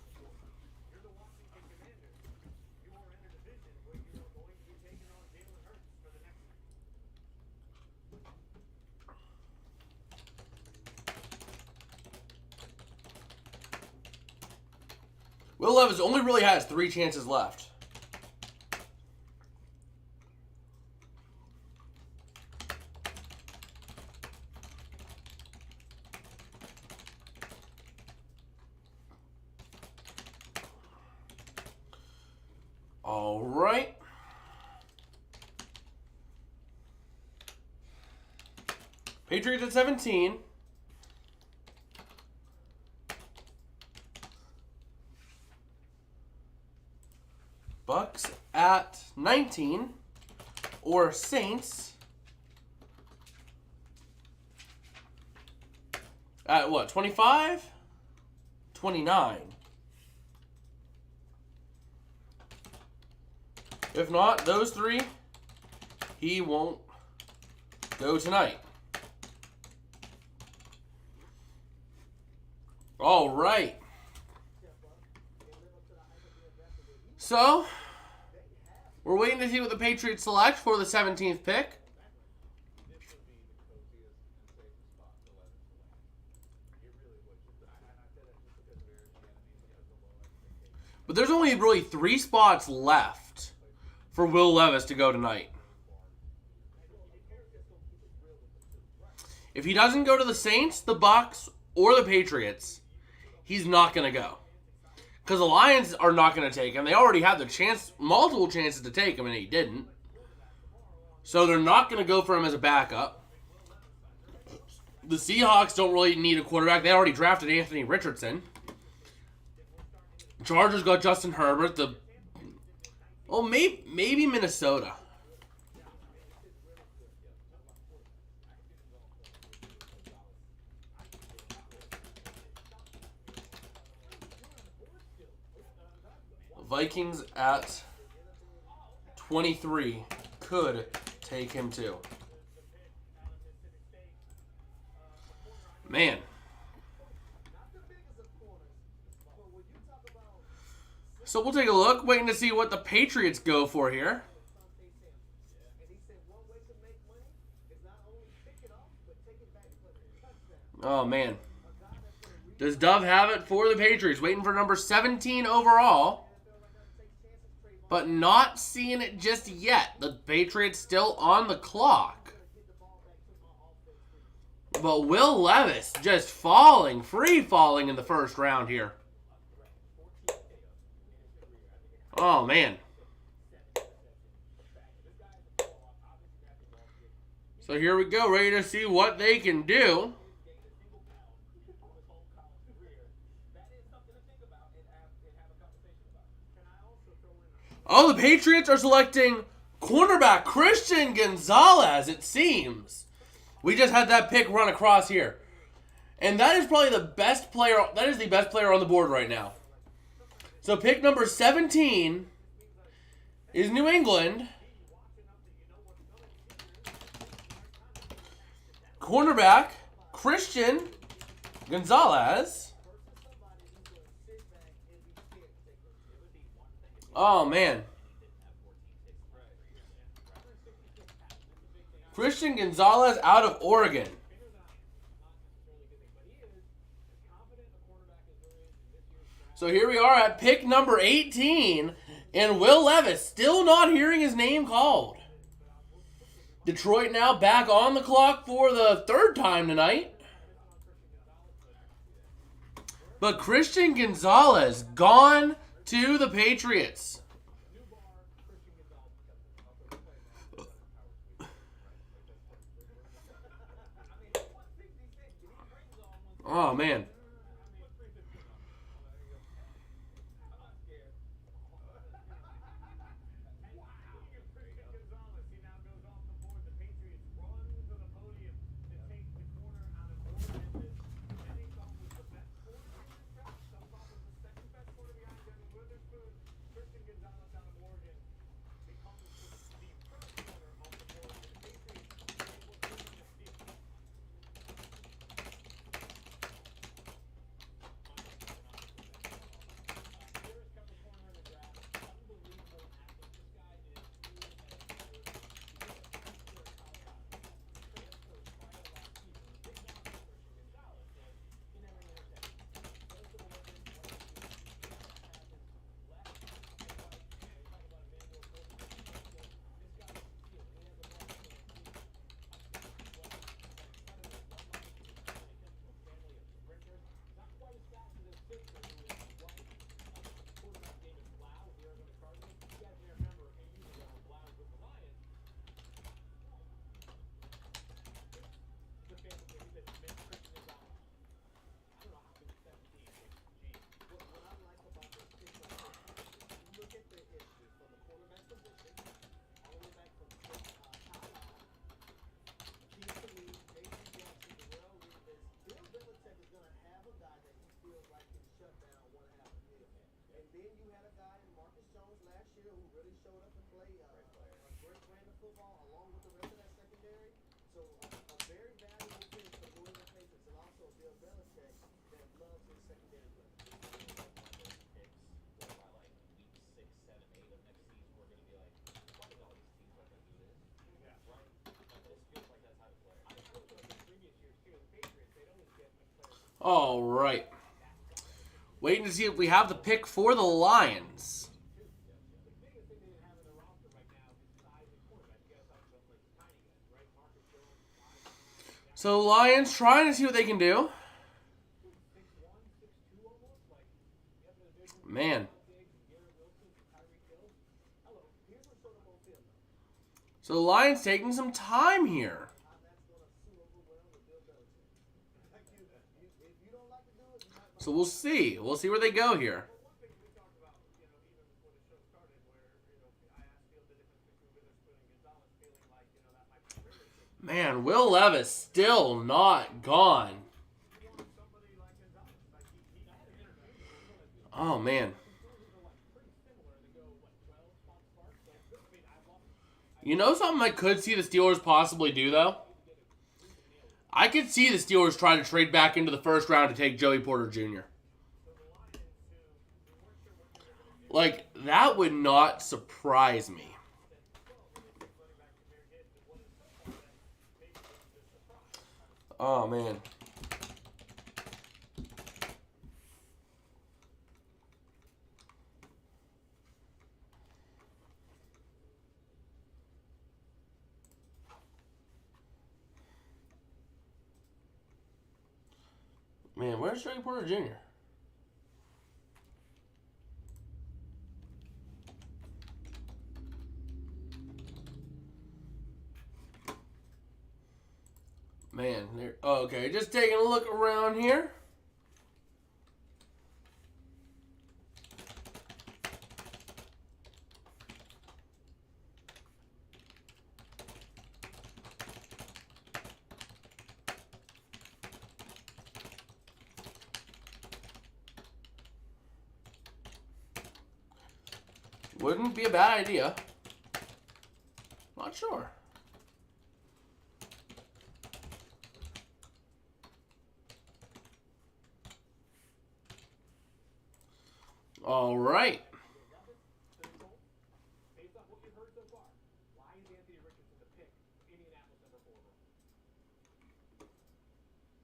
Will Levis only really has 3 chances left. All right. Patriots at 17. Bucks at 19, or Saints at what, 25? 29. If not, those 3, he won't go tonight. All right. So, we're waiting to see what the Patriots select for the 17th pick. But there's only really 3 spots left for Will Levis to go tonight. If he doesn't go to the Saints, the Bucks, or the Patriots, he's not going to go. Because the Lions are not going to take him. They already had the chance, multiple chances to take him, and he didn't. So they're not going to go for him as a backup. The Seahawks don't really need a quarterback. They already drafted Anthony Richardson. Chargers got Justin Herbert. Maybe Minnesota. Vikings at 23 could take him too. Man. So we'll take a look, waiting to see what the Patriots go for here. Oh, man. Does Dove have it for the Patriots? Waiting for number 17 overall. But not seeing it just yet. The Patriots still on the clock. But Will Levis just falling, free falling in the first round here. Oh, man. So here we go, ready to see what they can do. Oh, the Patriots are selecting cornerback Christian Gonzalez, it seems. We just had that pick run across here. And that is probably the best player. That is the best player on the board right now. So pick number 17 is New England. Cornerback Christian Gonzalez. Oh, man. Christian Gonzalez out of Oregon. So here we are at pick number 18, and Will Levis still not hearing his name called. Detroit now back on the clock for the third time tonight. But Christian Gonzalez gone to the Patriots. Oh, man. All right. Waiting to see if we have the pick for the Lions. So Lions trying to see what they can do. Man. So the Lions taking some time here. So we'll see. We'll see where they go here. Man, Will Levis still not gone. Oh, man. You know something I could see the Steelers possibly do, though? I could see the Steelers try to trade back into the first round to take Joey Porter Jr. Like, that would not surprise me. Oh, man. Man, where's Joey Porter Jr.? Man, oh, okay, just taking a look around here. Wouldn't be a bad idea. Not sure. All right.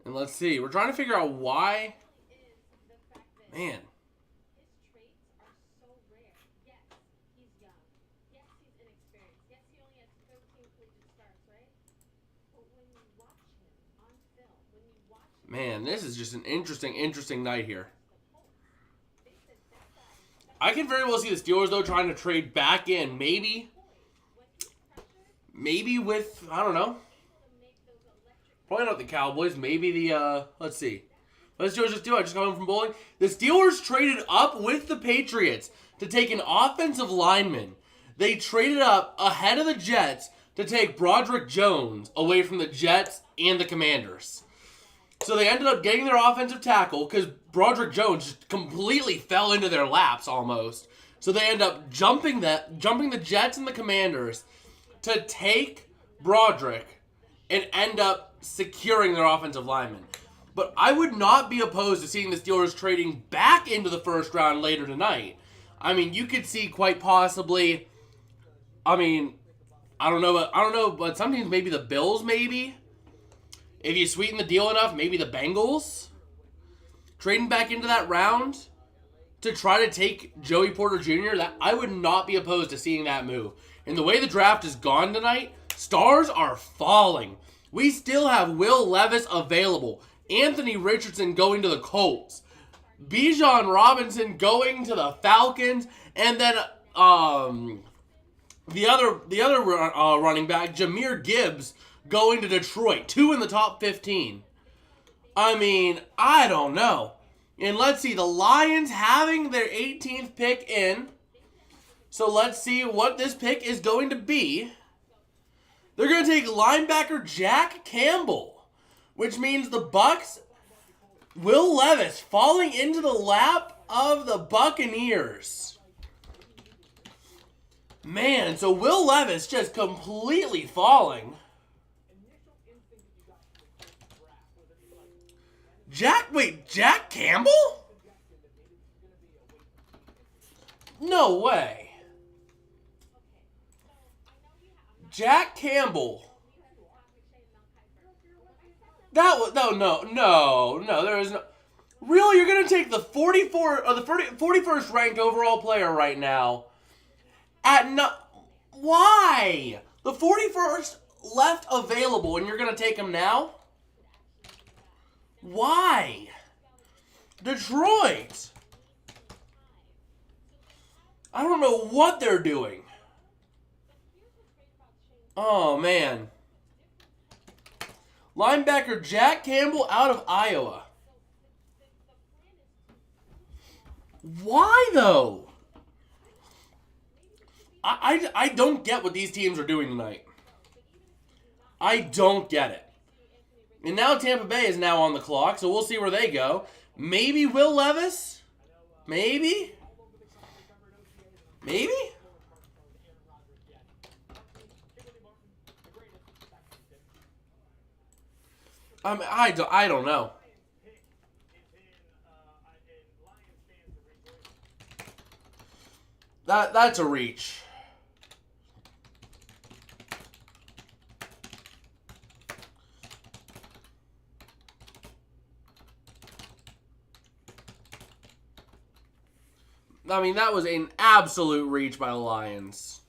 And let's see. We're trying to figure out why. Man. Man, this is just an interesting night here. I can very well see the Steelers, though, trying to trade back in. Maybe with, I don't know. Probably not the Cowboys. Maybe the, let's see. What did the Steelers just do? I just got home from bowling. The Steelers traded up with the Patriots to take an offensive lineman. They traded up ahead of the Jets to take Broderick Jones away from the Jets and the Commanders. So they ended up getting their offensive tackle because Broderick Jones just completely fell into their laps almost. So they end up jumping the Jets and the Commanders to take Broderick and end up securing their offensive lineman. But I would not be opposed to seeing the Steelers trading back into the first round later tonight. I mean, you could see quite possibly, I don't know, but some teams, maybe the Bills, maybe. If you sweeten the deal enough, maybe the Bengals. Trading back into that round to try to take Joey Porter Jr., that I would not be opposed to seeing that move. And the way the draft has gone tonight, stars are falling. We still have Will Levis available. Anthony Richardson going to the Colts. Bijan Robinson going to the Falcons. And then the other running back, Jahmyr Gibbs, going to Detroit. 2 in the top 15. I mean, I don't know. And let's see, the Lions having their 18th pick in. So let's see what this pick is going to be. They're going to take linebacker Jack Campbell, which means the Bucs, Will Levis falling into the lap of the Buccaneers. Man, so Will Levis just completely falling. Jack Campbell? No way. Jack Campbell. That was no. There is no. Really, you're gonna take the 41st ranked overall player right now? Why? The 41st left available, and you're gonna take him now? Why? Detroit. I don't know what they're doing. Oh, man. Linebacker Jack Campbell out of Iowa. Why, though? I don't get what these teams are doing tonight. I don't get it. And now Tampa Bay is now on the clock, so we'll see where they go. Maybe Will Levis? Maybe? Maybe? I don't know. That's a reach. I mean, that was an absolute reach by the Lions.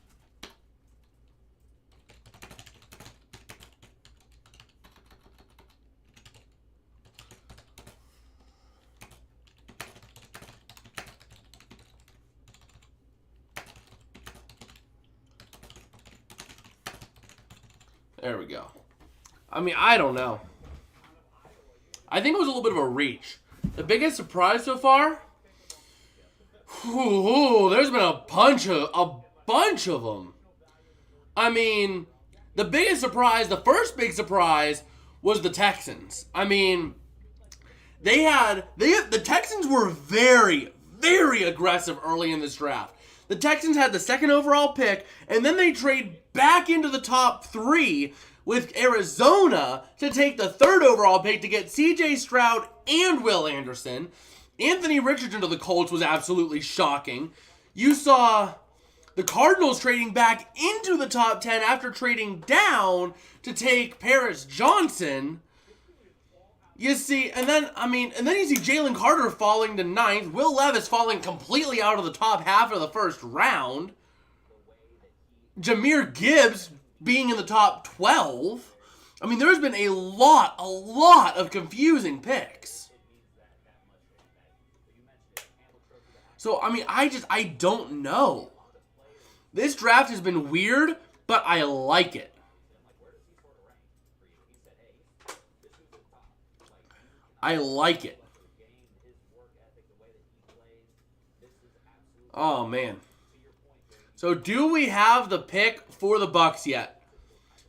There we go. I mean, I don't know. I think it was a little bit of a reach. The biggest surprise so far? There's been a bunch of them. I mean, the biggest surprise, the first big surprise was the Texans. I mean, the Texans were very, very aggressive early in this draft. The Texans had the second overall pick, and then they trade back into the top 3 with Arizona to take the third overall pick to get C.J. Stroud and Will Anderson. Anthony Richardson to the Colts was absolutely shocking. You saw the Cardinals trading back into the top 10 after trading down to take Paris Johnson. You see, and then you see Jalen Carter falling to 9th, Will Levis falling completely out of the top half of the first round, Jahmyr Gibbs being in the top 12. I mean, there's been a lot of confusing picks. So, I mean, I don't know. This draft has been weird, but I like it. I like it. Oh, man. So, do we have the pick for the Bucs yet?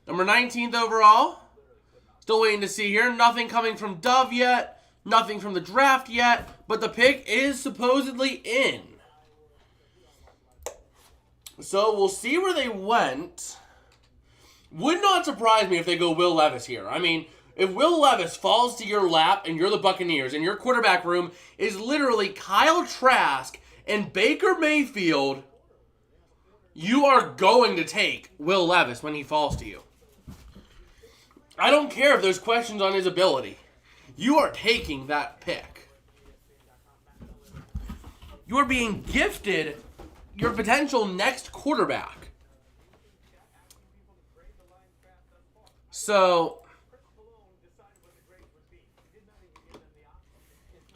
Number 19th overall. Still waiting to see here. Nothing coming from Dove yet. Nothing from the draft yet. But the pick is supposedly in. So, we'll see where they went. Would not surprise me if they go Will Levis here. I mean, if Will Levis falls to your lap and you're the Buccaneers and your quarterback room is literally Kyle Trask and Baker Mayfield, you are going to take Will Levis when he falls to you. I don't care if there's questions on his ability. You are taking that pick. You are being gifted your potential next quarterback. So,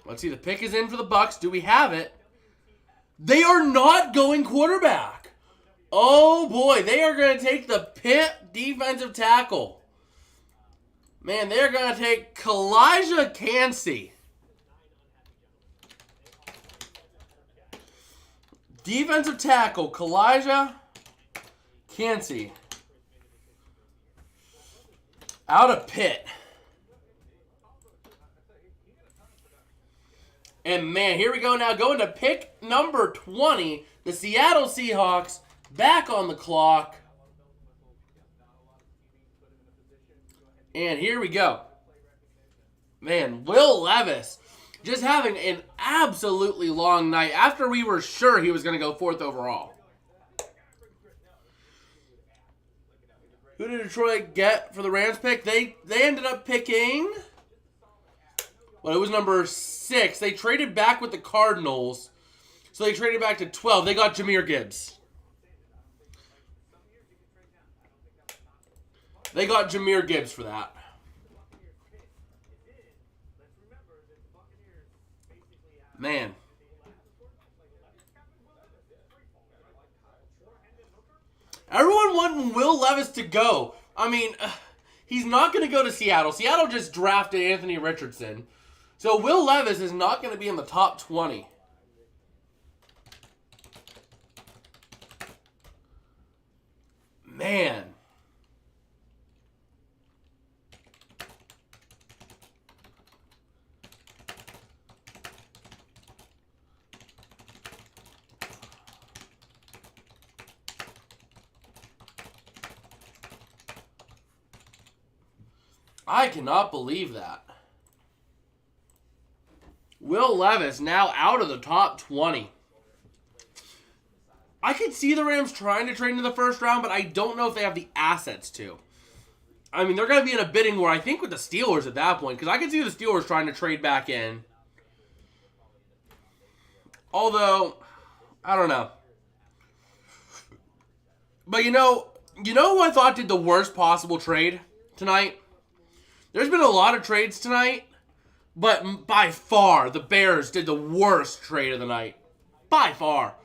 let's see. The pick is in for the Bucs. Do we have it? They are not going quarterback. Oh boy, they are going to take the Pitt defensive tackle. Man, they're going to take Kalijah Kancey. Defensive tackle, Kalijah Kancey. Out of Pitt. And man, here we go now. Going to pick number 20. The Seattle Seahawks back on the clock. And here we go. Man, Will Levis just having an absolutely long night after we were sure he was going to go 4th overall. Who did Detroit get for the Rams pick? They ended up picking... Well, it was number 6. They traded back with the Cardinals. So they traded back to 12. They got Jahmyr Gibbs. They got Jahmyr Gibbs for that. Man. Everyone wanting Will Levis to go. I mean, he's not going to go to Seattle. Seattle just drafted Anthony Richardson. So Will Levis is not going to be in the top 20. Man. I cannot believe that. Will Levis now out of the top 20. I could see the Rams trying to trade into the first round, but I don't know if they have the assets to. I mean, they're going to be in a bidding war, I think, with the Steelers at that point, because I could see the Steelers trying to trade back in. Although, I don't know. But you know who I thought did the worst possible trade tonight? There's been a lot of trades tonight, but by far, the Bears did the worst trade of the night. By far.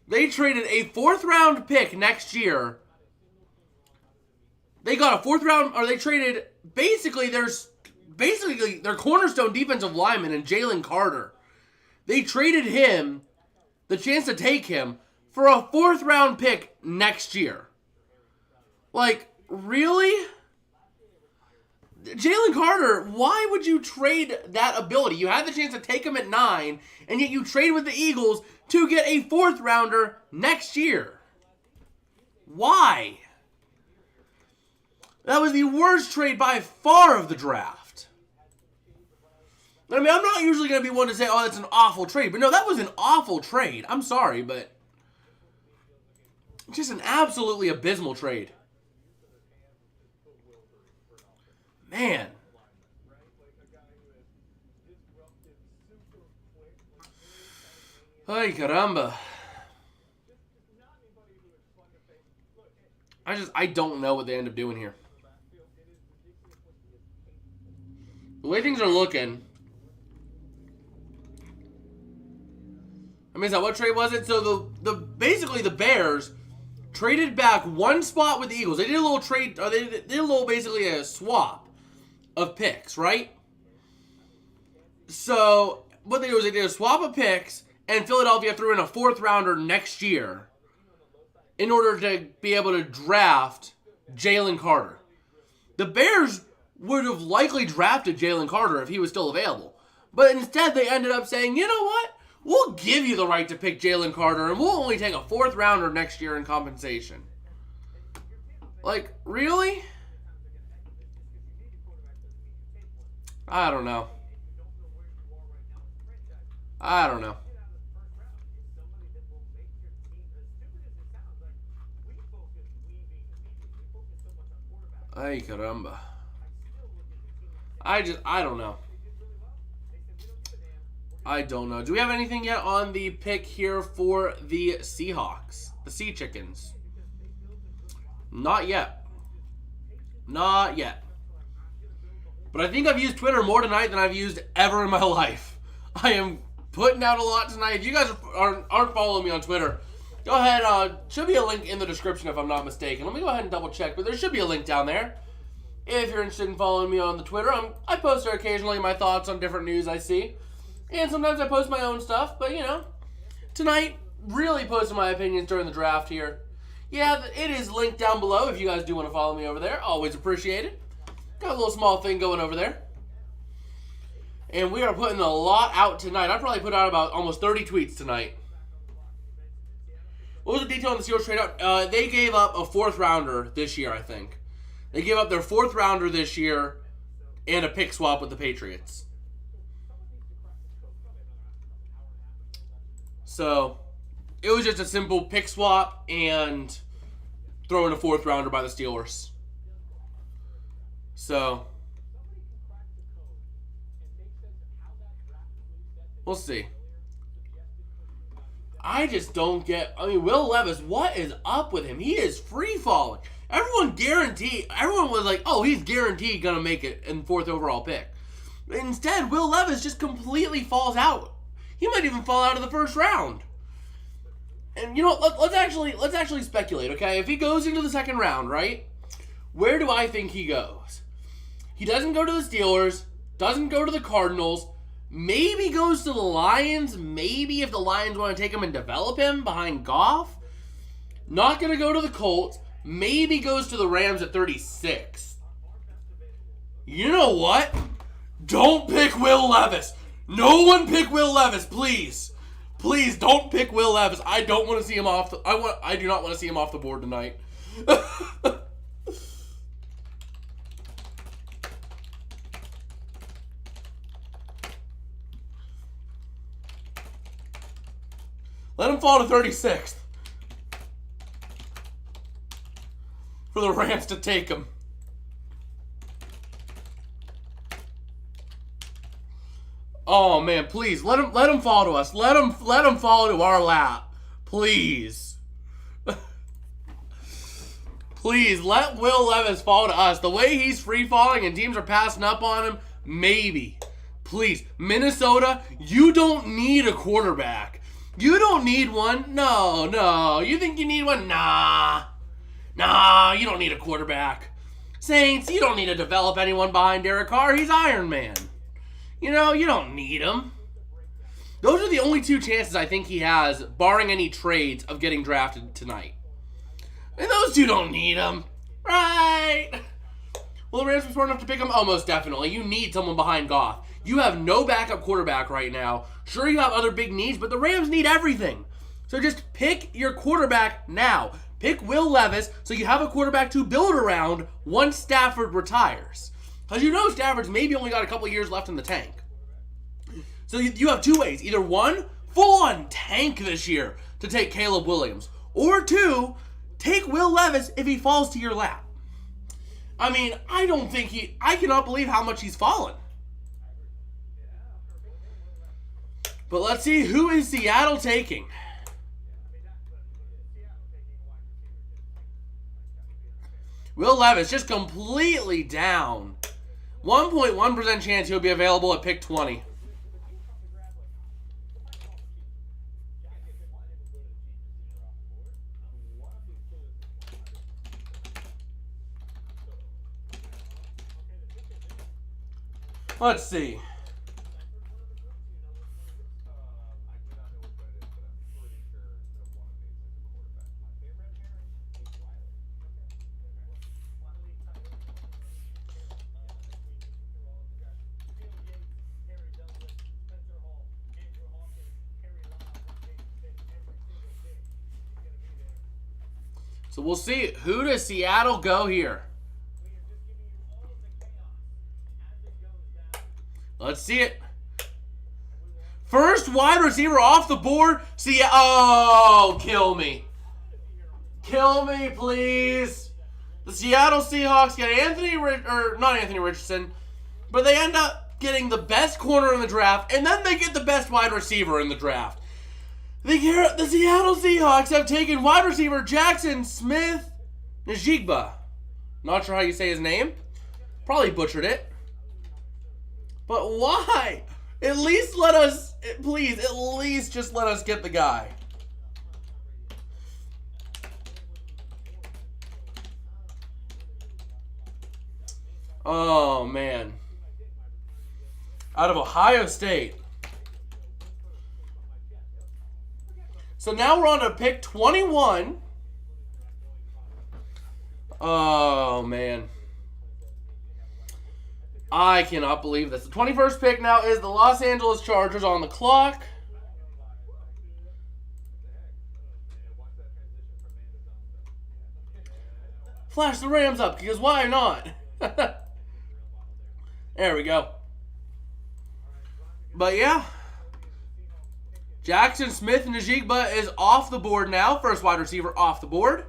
They traded a 4th-round pick next year. They got a 4th round, or they traded basically their cornerstone defensive lineman in Jalen Carter. They traded him, the chance to take him, for a 4th-round pick next year. Like, really? Jalen Carter, why would you trade that ability? You had the chance to take him at 9, and yet you trade with the Eagles to get a 4th-rounder next year. Why? That was the worst trade by far of the draft. I mean, I'm not usually going to be one to say, oh, that's an awful trade. But no, that was an awful trade. I'm sorry, but just an absolutely abysmal trade. Man. Ay, caramba. I don't know what they end up doing here. The way things are looking. I mean, is that what trade was it? So basically the Bears traded back one spot with the Eagles. They did a little trade, or they did a little basically a swap of picks, right? So what they did was they did a swap of picks, and Philadelphia threw in a 4th-rounder next year in order to be able to draft Jalen Carter. The Bears would have likely drafted Jalen Carter if he was still available. But instead, they ended up saying, you know what? We'll give you the right to pick Jalen Carter, and we'll only take a 4th-rounder next year in compensation. Like, really? I don't know. I don't know. Ay, caramba. I don't know. I don't know. Do we have anything yet on the pick here for the Seahawks? The Sea Chickens? Not yet. Not yet. But I think I've used Twitter more tonight than I've used ever in my life. I am putting out a lot tonight. If you guys aren't following me on Twitter, go ahead. Should be a link in the description if I'm not mistaken. Let me go ahead and double check, but there should be a link down there. If you're interested in following me on the Twitter, I post there occasionally my thoughts on different news I see. And sometimes I post my own stuff, but you know, tonight, really posting my opinions during the draft here. Yeah, it is linked down below if you guys do want to follow me over there. Always appreciate it. Got a little small thing going over there. And we are putting a lot out tonight. I probably put out about almost 30 tweets tonight. What was the detail on the Steelers trade out? They gave up a 4th-rounder this year, I think. They gave up their 4th-rounder this year and a pick swap with the Patriots. So, it was just a simple pick swap and throw in a 4th-rounder by the Steelers. So, we'll see. I just don't get... I mean, Will Levis, what is up with him? He is free-falling. Everyone was like, oh, he's guaranteed going to make it in 4th overall pick. Instead, Will Levis just completely falls out. He might even fall out of the 1st round. And you know, let's actually speculate, okay? If he goes into the 2nd round, right? Where do I think he goes? He doesn't go to the Steelers, doesn't go to the Cardinals, maybe goes to the Lions, maybe if the Lions want to take him and develop him behind Goff. Not going to go to the Colts, maybe goes to the Rams at 36. You know what? Don't pick Will Levis. No one pick Will Levis, please. Please don't pick Will Levis. I don't want to see him off I do not want to see him off the board tonight. Let him fall to 36th. For the Rams to take him. Oh man, please let him fall to us. Let him fall to our lap. Please. Please let Will Levis fall to us. The way he's free falling and teams are passing up on him, maybe. Please, Minnesota, you don't need a quarterback. You don't need one. No. You think you need one? Nah, you don't need a quarterback. Saints, you don't need to develop anyone behind Derek Carr. He's Iron Man. You know, you don't need him. Those are the only two chances I think he has, barring any trades, of getting drafted tonight. And those two don't need him. Right? Will the Rams be smart enough to pick him? Oh, most definitely. You need someone behind Goff. You have no backup quarterback right now. Sure, you have other big needs, but the Rams need everything. So just pick your quarterback now. Pick Will Levis so you have a quarterback to build around once Stafford retires. Because you know Stafford's maybe only got a couple years left in the tank. So you have two ways. Either one, full-on tank this year to take Caleb Williams. Or two, take Will Levis if he falls to your lap. I mean, I cannot believe how much he's fallen. But let's see, who is Seattle taking? Will Levis just completely down. 1.1% chance he'll be available at pick 20. Let's see. So we'll see. Who does Seattle go here? Let's see it. First wide receiver off the board. Oh, kill me. Kill me, please. The Seattle Seahawks get not Anthony Richardson, but they end up getting the best corner in the draft, and then they get the best wide receiver in the draft. The Seattle Seahawks have taken wide receiver Jackson Smith-Njigba. Not sure how you say his name. Probably butchered it. But why? At least let us just let us get the guy. Oh, man. Out of Ohio State. So now we're on to pick 21. Oh, man. I cannot believe this. The 21st pick now is the Los Angeles Chargers on the clock. Flash the Rams up, because why not? There we go. But yeah. Jackson Smith-Njigba is off the board now. First wide receiver off the board.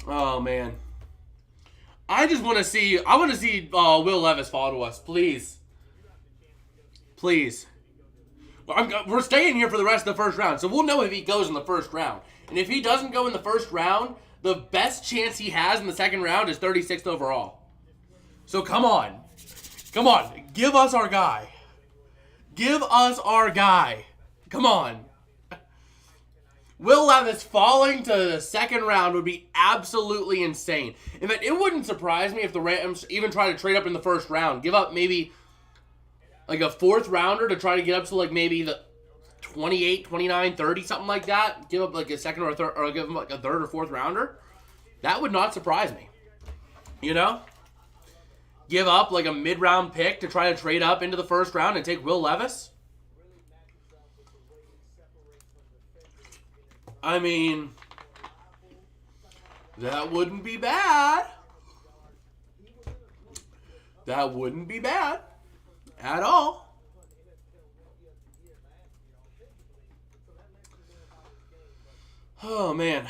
Oh, man. I want to see Will Levis fall to us. Please. Please. We're staying here for the rest of the first round, so we'll know if he goes in the first round. And if he doesn't go in the first round, the best chance he has in the second round is 36th overall. So come on. Come on. Give us our guy. Give us our guy. Come on. Will Levis falling to the second round would be absolutely insane. In fact, it wouldn't surprise me if the Rams even try to trade up in the first round. Give up maybe like a fourth rounder to try to get up to like maybe the 28, 29, 30, something like that. Give up like a second or a third, or give them like a third or fourth rounder. That would not surprise me. You know? Give up like a mid-round pick to try to trade up into the first round and take Will Levis. I mean, that wouldn't be bad. That wouldn't be bad. at all. Oh, man.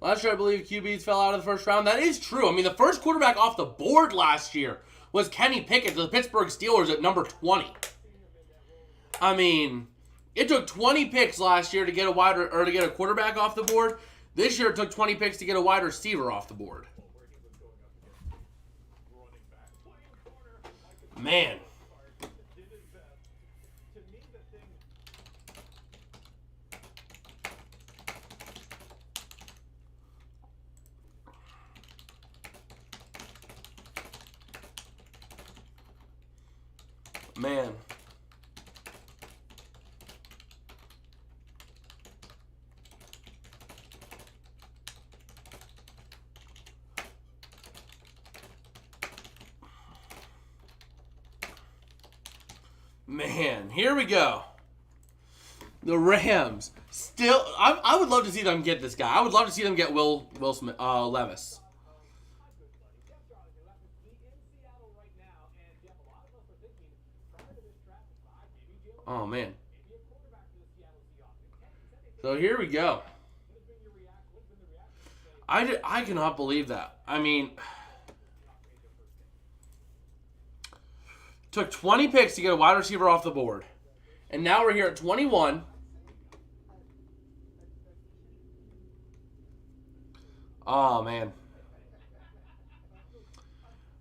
Last year, I believe QBs fell out of the first round. That is true. I mean, the first quarterback off the board last year was Kenny Pickett to the Pittsburgh Steelers at number 20. I mean, it took 20 picks last year to get a quarterback off the board. This year, it took 20 picks to get a wide receiver off the board. Man. Man. Man, here we go. The Rams. Still, I would love to see them get this guy. I would love to see them get Will Smith, Levis. Oh, man. So here we go. I cannot believe that. I mean, took 20 picks to get a wide receiver off the board. And now we're here at 21. Oh, man.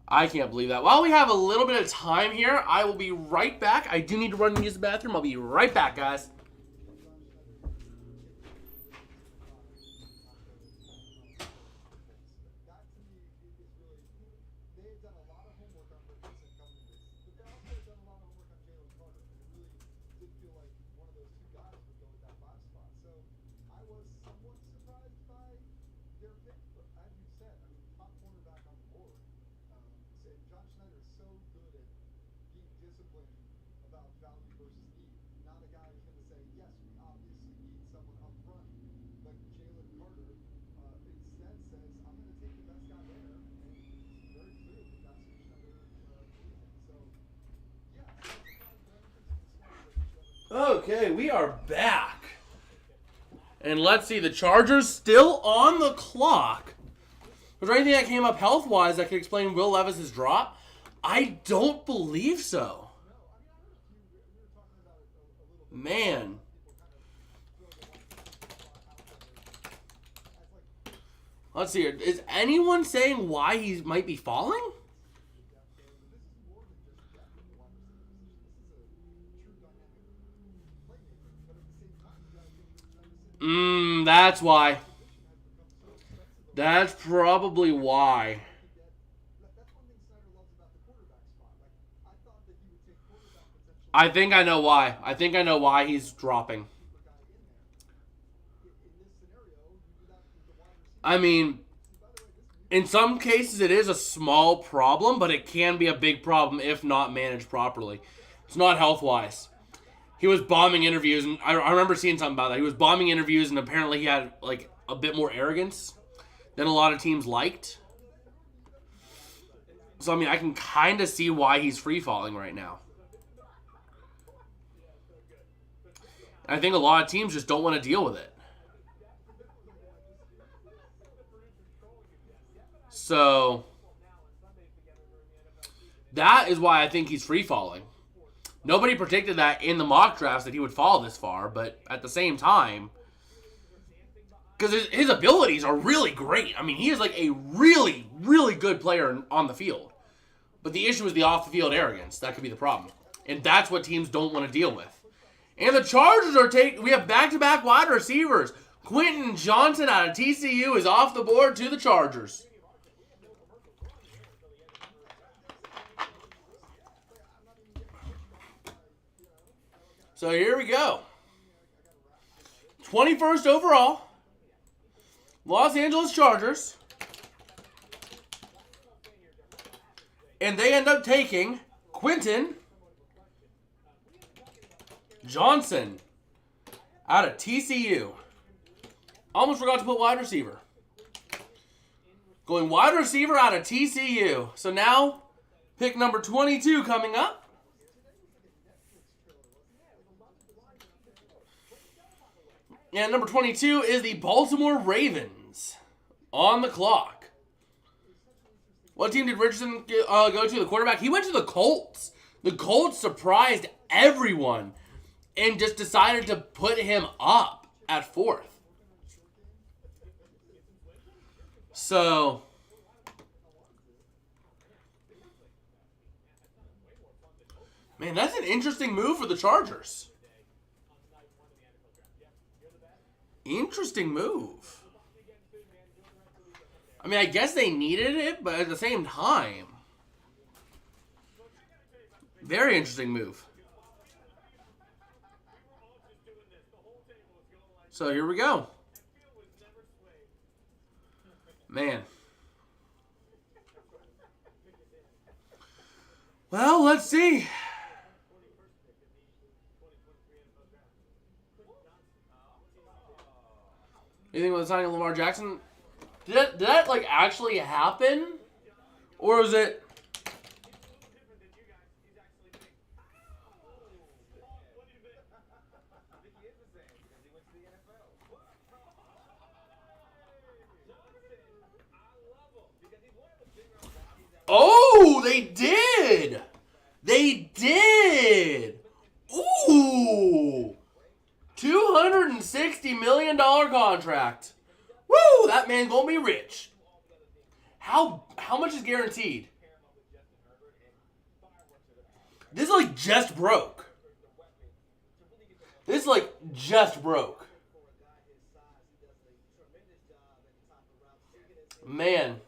I can't believe that. While we have a little bit of time here, I will be right back. I do need to run and use the bathroom. I'll be right back, guys. Okay, we are back. And let's see, the Chargers still on the clock. Was there anything that came up health-wise that could explain Will Levis' drop? I don't believe so. Man. Let's see here. Is anyone saying why he might be falling? That's why. That's probably why. I think I know why. I think I know why he's dropping. I mean, in some cases it is a small problem, but it can be a big problem if not managed properly. It's not health-wise. He was bombing interviews, and I remember seeing something about that. He was bombing interviews, and apparently he had like a bit more arrogance than a lot of teams liked. So, I mean, I can kind of see why he's free-falling right now. I think a lot of teams just don't want to deal with it. So, that is why I think he's free-falling. Nobody predicted that in the mock drafts that he would fall this far, but at the same time, because his abilities are really great. I mean, he is like a really, really good player on the field. But the issue is the off-the-field arrogance. That could be the problem. And that's what teams don't want to deal with. And the Chargers are we have back-to-back wide receivers. Quentin Johnson out of TCU is off the board to the Chargers. So here we go. 21st overall, Los Angeles Chargers. And they end up taking Quentin Johnson out of TCU. Almost forgot to put wide receiver. Going wide receiver out of TCU. So now Pick number 22 coming up. And number 22 is the Baltimore Ravens on the clock. What team did Richardson go to? The quarterback? He went to the Colts. The Colts surprised everyone and just decided to put him up at 4th. So, man, that's an interesting move for the Chargers. Interesting move. I mean, I guess they needed it, but at the same time, very interesting move. So here we go. Man. Well, let's see. You think with the signing of Lamar Jackson, did that like actually happen? Or was it... Oh, they did! They did! Ooh! $260 million contract. Woo! That man gonna be rich. How much is guaranteed? This is like just broke. This is like just broke. Man.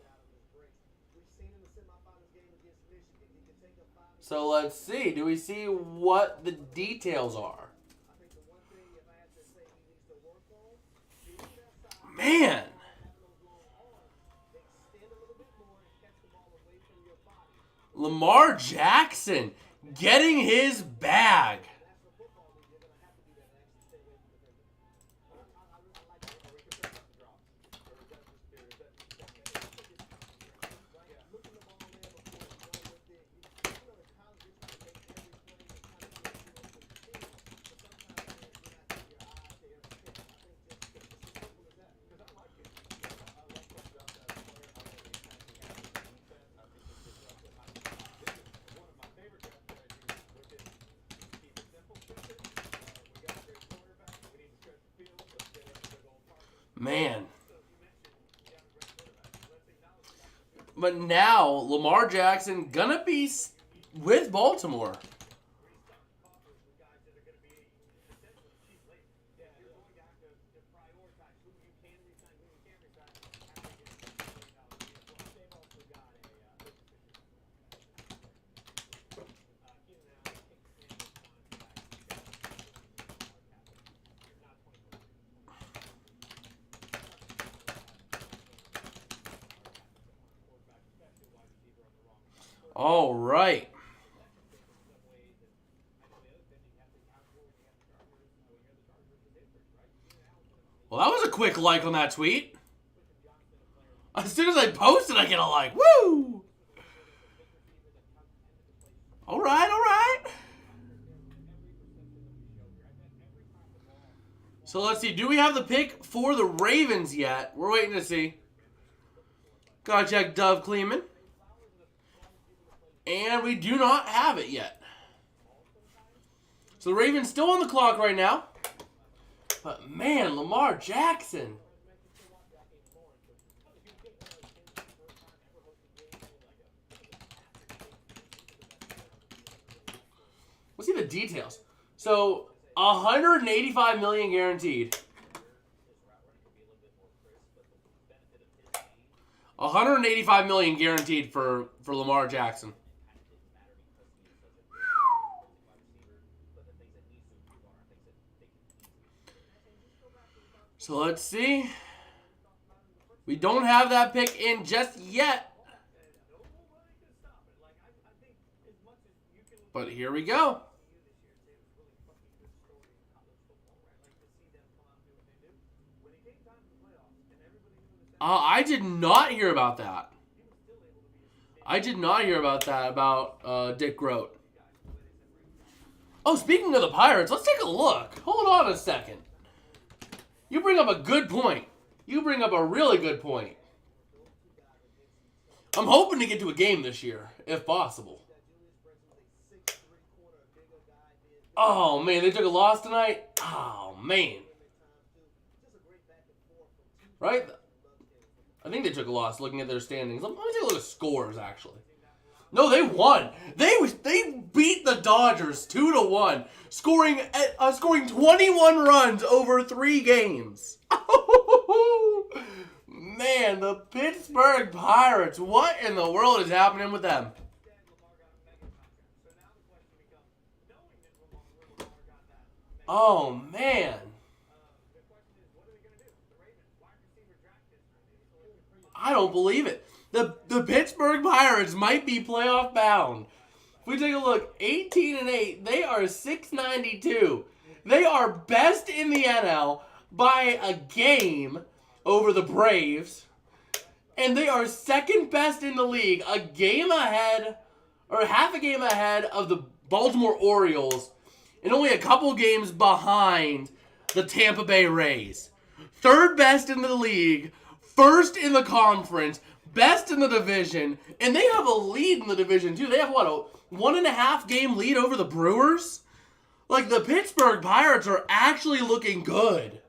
So let's see. Do we see what the details are? Man. Lamar Jackson getting his bag. Man. But now, Lamar Jackson gonna be with Baltimore. All right. Well, that was a quick like on that tweet. As soon as I post it, I get a like. Woo! All right, all right. So let's see. Do we have the pick for the Ravens yet? We're waiting to see. Gotta check Dove Kleeman. And we do not have it yet. So the Ravens still on the clock right now. But man, Lamar Jackson. Let's see the details. So $185 million guaranteed. $185 million guaranteed for Lamar Jackson. So let's see. We don't have that pick in just yet. But here we go. I did not hear about that. I did not hear about that, about Dick Groat. Oh, speaking of the Pirates, let's take a look. Hold on a second. You bring up a good point. You bring up a really good point. I'm hoping to get to a game this year, if possible. Oh, man, they took a loss tonight? Oh, man. Right? I think they took a loss looking at their standings. Let me take a look at scores, actually. No, they won. They beat the Dodgers 2-1, scoring 21 runs over 3 games. Man, the Pittsburgh Pirates. What in the world is happening with them? Oh, man. I don't believe it. The Pittsburgh Pirates might be playoff bound. If we take a look, 18-8, they are 692. They are best in the NL by a game over the Braves. And they are second best in the league, a game ahead, or half a game ahead of the Baltimore Orioles, and only a couple games behind the Tampa Bay Rays. Third best in the league, first in the conference, best in the division, and they have a lead in the division too. They have what, a 1.5 game lead over the Brewers? Like, the Pittsburgh Pirates are actually looking good.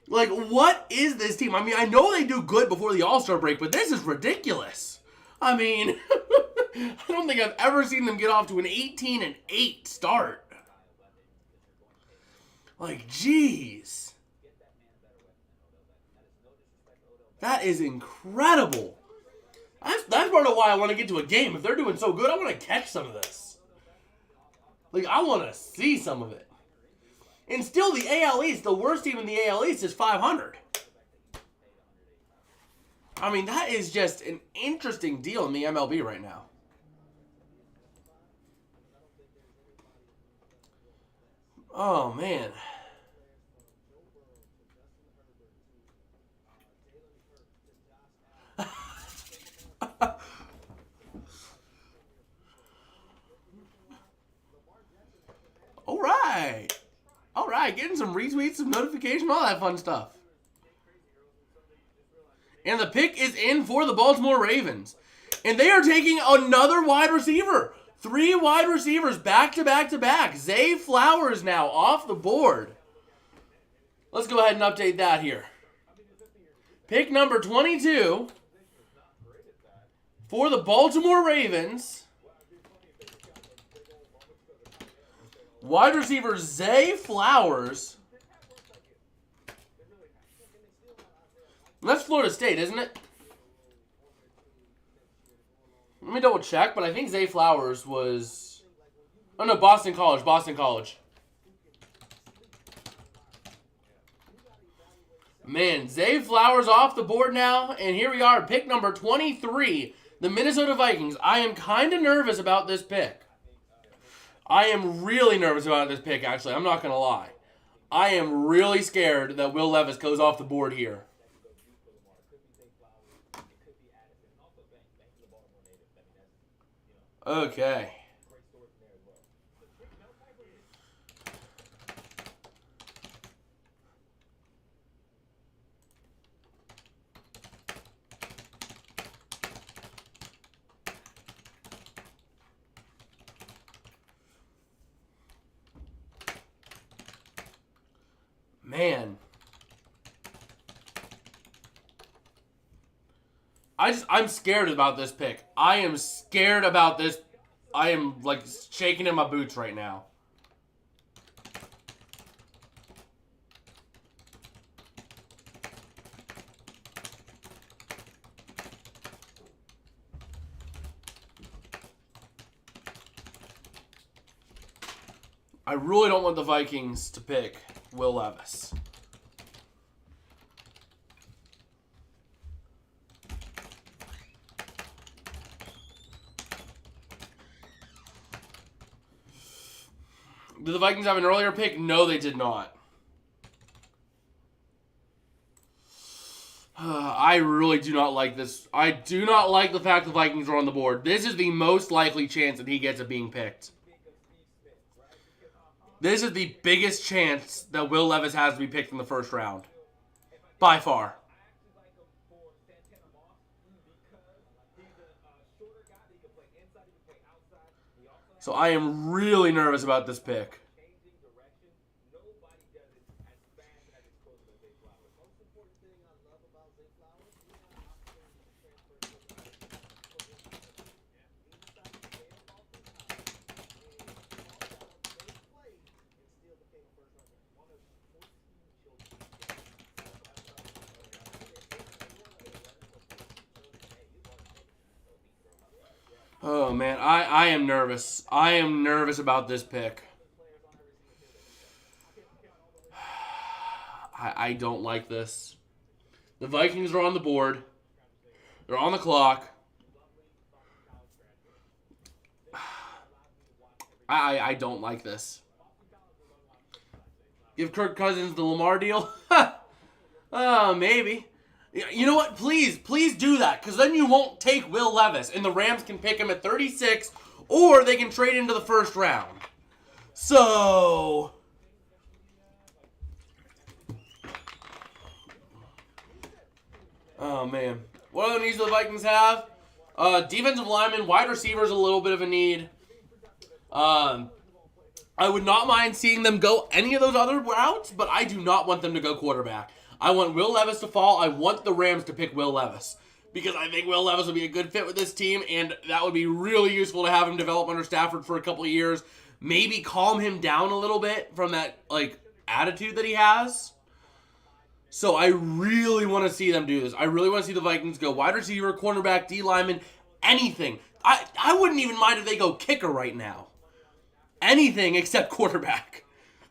Like, what is this team? I mean, I know they do good before the All-Star break, but this is ridiculous. I mean, I don't think I've ever seen them get off to an 18-8 start. Like, jeez. That is incredible. That's part of why I want to get to a game. If they're doing so good, I want to catch some of this. Like, I want to see some of it. And still, the AL East, the worst team in the AL East is 500. I mean, that is just an interesting deal in the MLB right now. Oh, man. All right. All right, getting some retweets, some notifications, all that fun stuff. And the pick is in for the Baltimore Ravens. And they are taking another wide receiver. 3 wide receivers back to back to back. Zay Flowers now off the board. Let's go ahead and update that here. Pick number 22 for the Baltimore Ravens. Wide receiver Zay Flowers. That's Florida State, isn't it? Let me double check, but I think Zay Flowers was... Oh, no, Boston College. Boston College. Man, Zay Flowers off the board now, and here we are, pick number 23, the Minnesota Vikings. I am kind of nervous about this pick. I am really nervous about this pick, actually. I'm not going to lie. I am really scared that Will Levis goes off the board here. Okay. Man. I'm scared about this pick. I am scared about this. I am, like, shaking in my boots right now. I really don't want the Vikings to pick Will Levis. Did the Vikings have an earlier pick? No, they did not. I really do not like this. I do not like the fact the Vikings are on the board. This is the most likely chance that he gets of being picked. This is the biggest chance that Will Levis has to be picked in the first round. By far. So I am really nervous about this pick. Oh, man, I am nervous. I am nervous about this pick. I don't like this. The Vikings are on the board. They're on the clock. I don't like this. Give Kirk Cousins the Lamar deal? Maybe. You know what? Please do that, because then you won't take Will Levis, and the Rams can pick him at 36, or they can trade into the first round. So, oh man, what other needs do the Vikings have? Defensive lineman, wide receivers, a little bit of a need. I would not mind seeing them go any of those other routes, but I do not want them to go quarterback. I want Will Levis to fall. I want the Rams to pick Will Levis because I think Will Levis will be a good fit with this team, and that would be really useful to have him develop under Stafford for a couple of years. Maybe calm him down a little bit from that attitude that he has. So I really want to see them do this. I really want to see the Vikings go wide receiver, cornerback, D lineman, anything. I wouldn't even mind if they go kicker right now. Anything except quarterback.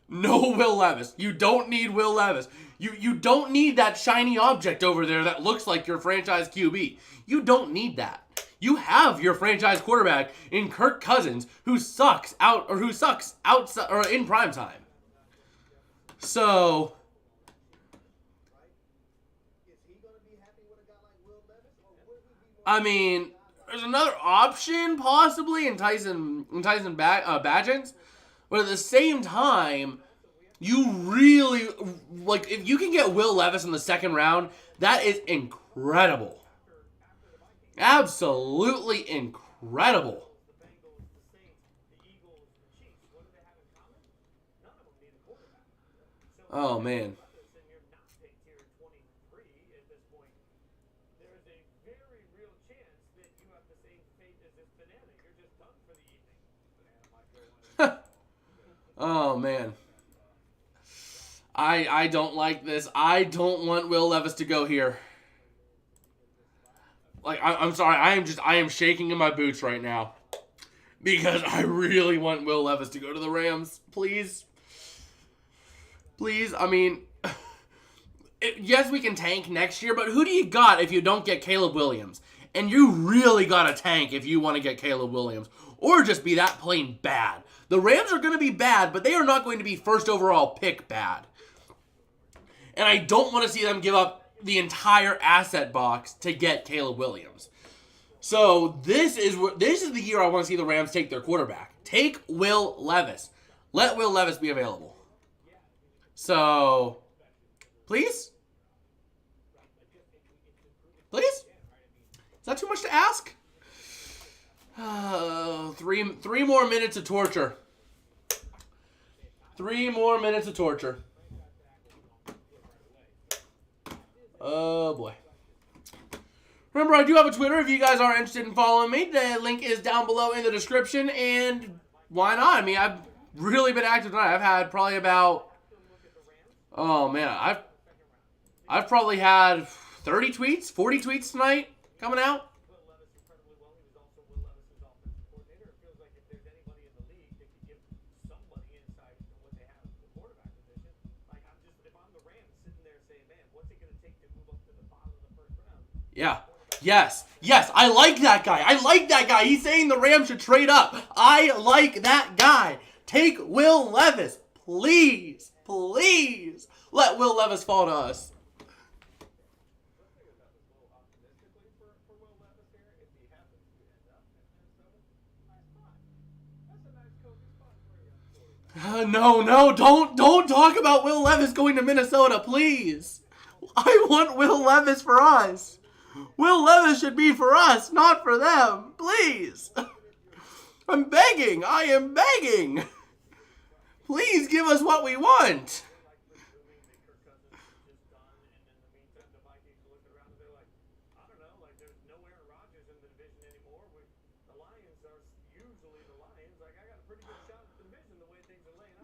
No Will Levis. You don't need Will Levis. You don't need that shiny object over there that looks like your franchise QB. You don't need that. You have your franchise quarterback in Kirk Cousins, who sucks outside or in prime time. So, I mean, there's another option possibly in Tyson Bagent, but at the same time, you really, if you can get Will Levis in the second round, that is incredible. Absolutely incredible. Oh, man. Oh, man. I don't like this. I don't want Will Levis to go here. I'm sorry. I am shaking in my boots right now. Because I really want Will Levis to go to the Rams. Please. Please. I mean, yes, we can tank next year, but who do you got if you don't get Caleb Williams? And you really got to tank if you want to get Caleb Williams. Or just be that plain bad. The Rams are going to be bad, but they are not going to be first overall pick bad. And I don't want to see them give up the entire asset box to get Caleb Williams. So this is the year I want to see the Rams take their quarterback. Take Will Levis. Let Will Levis be available. So, please? Please? Is that too much to ask? 3 more minutes of torture. 3 more minutes of torture. Oh, boy. Remember, I do have a Twitter if you guys are interested in following me. The link is down below in the description, and why not? I mean, I've really been active tonight. I've had probably about, oh, man, I've probably had 30 tweets, 40 tweets tonight coming out. Yeah. Yes. I like that guy. He's saying the Rams should trade up. I like that guy. Take Will Levis. Please. Let Will Levis fall to us. No, don't talk about Will Levis going to Minnesota, please. I want Will Levis for us. Will Levis should be for us, not for them. Please. I'm begging. I am begging. Please give us what we want.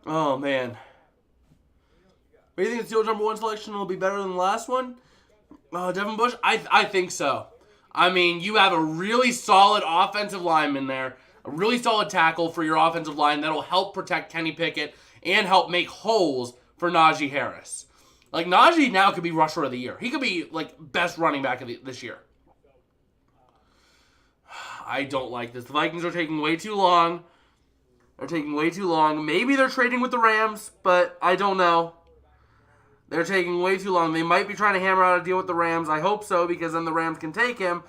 Oh, man. What do you think the Steelers' #1 selection will be better than the last one? Devin Bush? I think so. I mean, you have a really solid offensive lineman there, a really solid tackle for your offensive line that'll help protect Kenny Pickett and help make holes for Najee Harris. Like, Najee now could be rusher of the year. He could be, like, best running back of this year. I don't like this. The Vikings are taking way too long. They're taking way too long. Maybe they're trading with the Rams, but I don't know. They're taking way too long. They might be trying to hammer out a deal with the Rams. I hope so, because then the Rams can take him.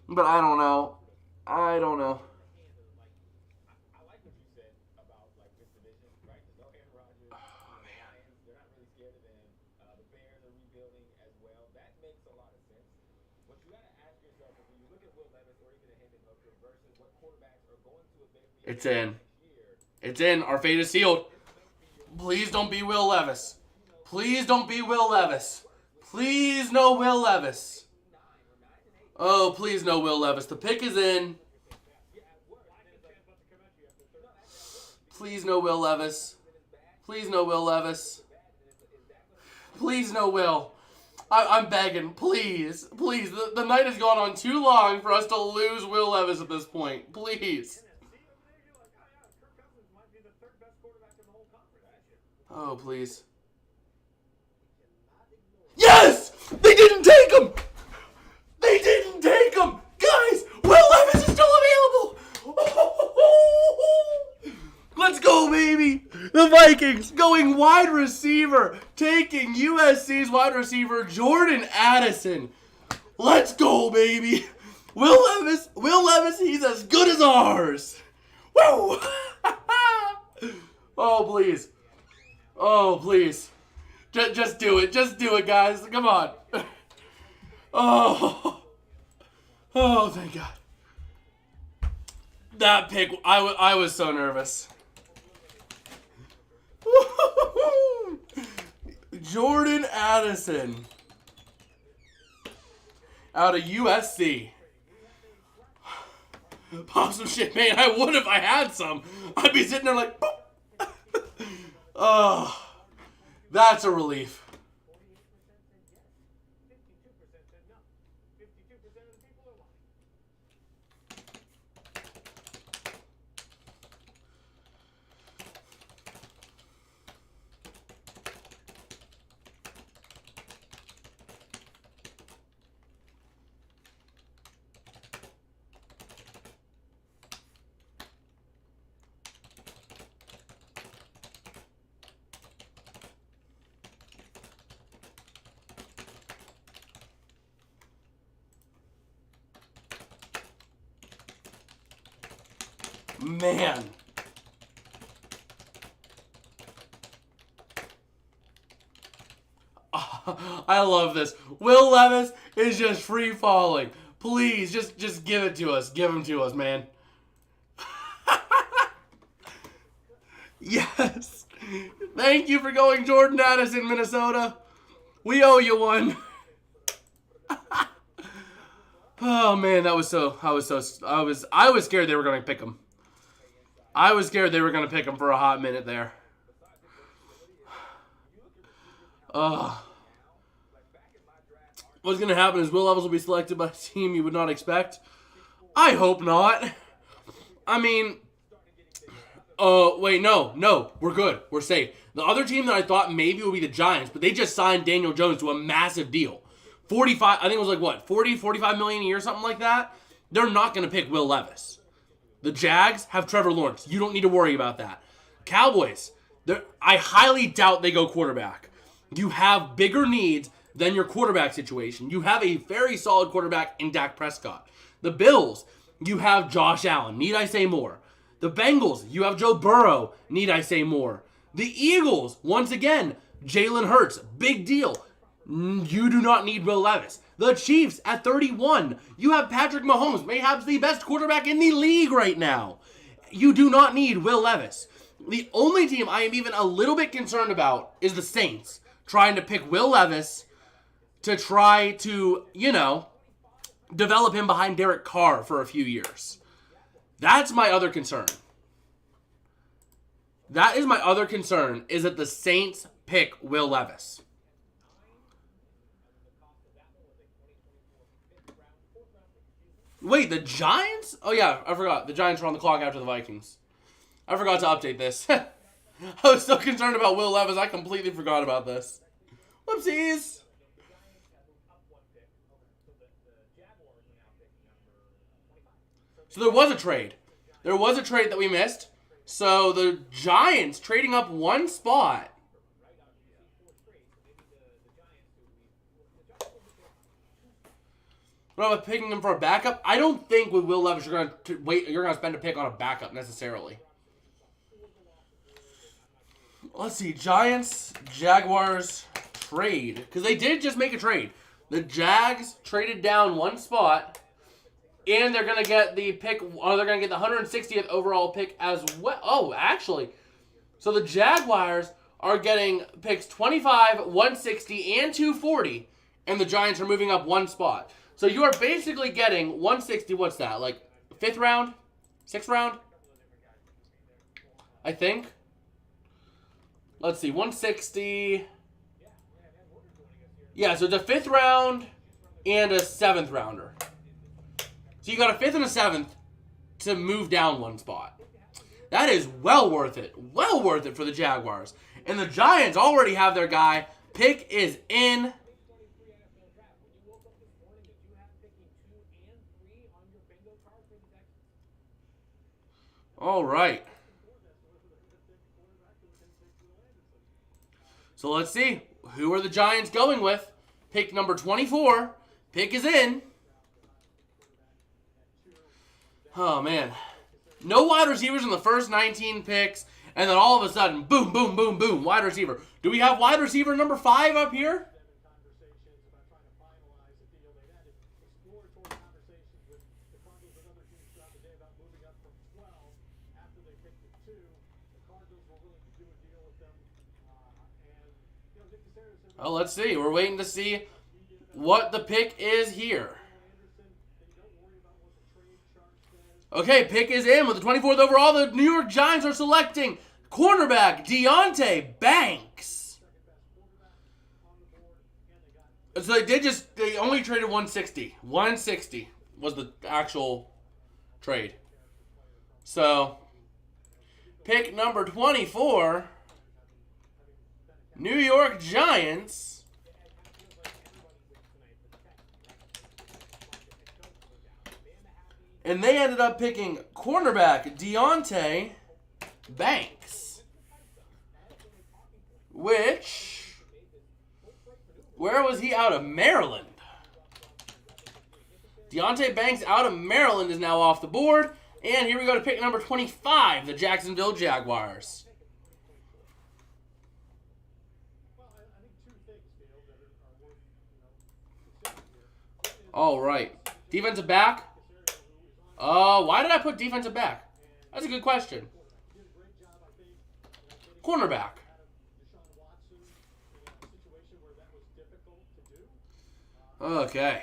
But I don't know. I don't know. It's in. It's in. Our fate is sealed. Please don't be Will Levis. Please don't be Will Levis. Please no Will Levis. Oh, please no Will Levis. The pick is in. Please no Will Levis. Please no Will Levis. Please no Will. I'm begging. Please. Please. The night has gone on too long for us to lose Will Levis at this point. Please. Oh, please. Yes! They didn't take him! They didn't take him! Guys, Will Levis is still available! Let's go, baby! The Vikings going wide receiver, taking USC's wide receiver, Jordan Addison. Let's go, baby! Will Levis, he's as good as ours! Woo! Oh, please. Oh, please. Just do it. Just do it, guys. Come on. Oh, thank God. That pick, I was so nervous. Jordan Addison. Out of USC. Pop some shit, man. I would if I had some. I'd be sitting there like, boop. Oh, that's a relief. Man. I love this. Will Levis is just free falling. Please, just give it to us. Give him to us, man. Yes. Thank you for going Jordan Addison, Minnesota. We owe you one. Oh man, I was scared they were going to pick him. I was scared they were going to pick him for a hot minute there. What's going to happen is Will Levis will be selected by a team you would not expect. I hope not. I mean, wait, no, we're good. We're safe. The other team that I thought maybe would be the Giants, but they just signed Daniel Jones to a massive deal. 45, I think it was like what, 40, 45 million a year, something like that. They're not going to pick Will Levis. The Jags have Trevor Lawrence. You don't need to worry about that. Cowboys, I highly doubt they go quarterback. You have bigger needs than your quarterback situation. You have a very solid quarterback in Dak Prescott. The Bills, you have Josh Allen. Need I say more? The Bengals, you have Joe Burrow. Need I say more? The Eagles, once again, Jalen Hurts, big deal. You do not need Will Levis. The Chiefs at 31. You have Patrick Mahomes, mayhaps the best quarterback in the league right now. You do not need Will Levis. The only team I am even a little bit concerned about is the Saints, trying to pick Will Levis to try to, develop him behind Derek Carr for a few years. That's my other concern. That is my other concern, is that the Saints pick Will Levis. Wait, the Giants? Oh yeah, I forgot. The Giants were on the clock after the Vikings. I forgot to update this. I was so concerned about Will Levis, I completely forgot about this. Whoopsies. So there was a trade. There was a trade that we missed. So the Giants trading up one spot. What about picking him for a backup? I don't think with Will Levis you're gonna spend a pick on a backup necessarily. Let's see, Giants, Jaguars trade, because they did just make a trade. The Jags traded down one spot, and they're gonna get the pick. Or they're gonna get the 160th overall pick as well. Oh, actually, so the Jaguars are getting picks 25, 160, and 240, and the Giants are moving up one spot. So you are basically getting 160, what's that, like 5th round? 6th round? I think. Let's see, 160. Yeah, so it's a 5th round and a 7th rounder. So you got a 5th and a 7th to move down one spot. That is well worth it. Well worth it for the Jaguars. And the Giants already have their guy. Pick is in. All right. So let's see. Who are the Giants going with? Pick number 24. Pick is in. Oh, man. No wide receivers in the first 19 picks. And then all of a sudden, boom, boom, boom, boom, wide receiver. Do we have wide receiver number 5 up here? Oh, let's see. We're waiting to see what the pick is here. Okay, pick is in with the 24th overall. The New York Giants are selecting cornerback Deonte Banks. So they only traded 160. 160 was the actual trade. So, pick number 24, New York Giants. And they ended up picking cornerback Deonte Banks. Where was he out of Maryland? Deonte Banks out of Maryland is now off the board. And here we go to pick number 25, the Jacksonville Jaguars. All right. Defensive back. Why did I put defensive back? That's a good question. Cornerback. Okay.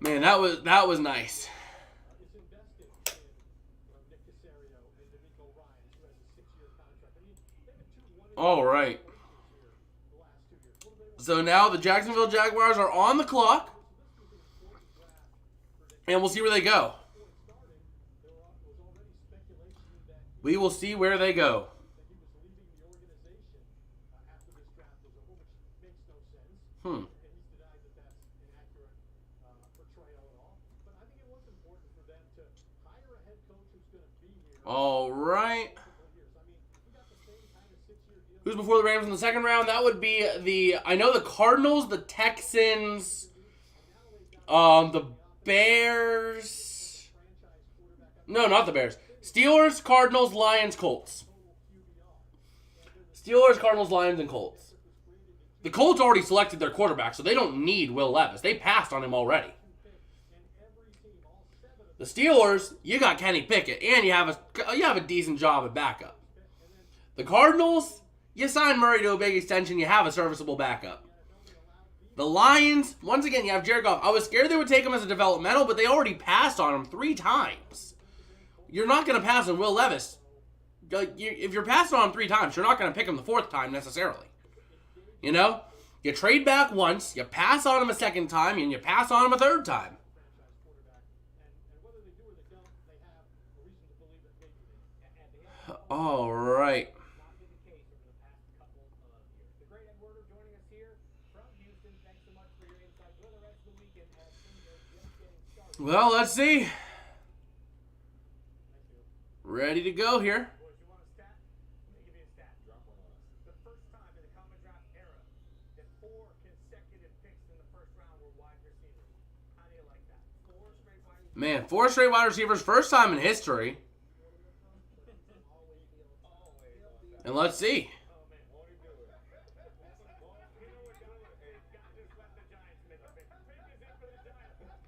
Man, that was nice. All right. So now the Jacksonville Jaguars are on the clock. And we'll see where they go. We will see where they go. All right. Who's before the Rams in the second round? That would be I know the Cardinals, the Texans, the Bears. No, not the Bears. Steelers, Cardinals, Lions, Colts. Steelers, Cardinals, Lions, and Colts. The Colts already selected their quarterback, so they don't need Will Levis. They passed on him already. The Steelers, you got Kenny Pickett, and you have a decent job at backup. The Cardinals, you signed Murray to a big extension. You have a serviceable backup. The Lions, once again, you have Jared Goff. I was scared they would take him as a developmental, but they already passed on him 3 times. You're not going to pass on Will Levis. If you're passing on him 3 times, you're not going to pick him the 4th time necessarily. You know? You trade back once, you pass on him a 2nd time, and you pass on him a 3rd time. All right. Well, let's see. Ready to go here. Man, 4 straight wide receivers, first time in history. And let's see.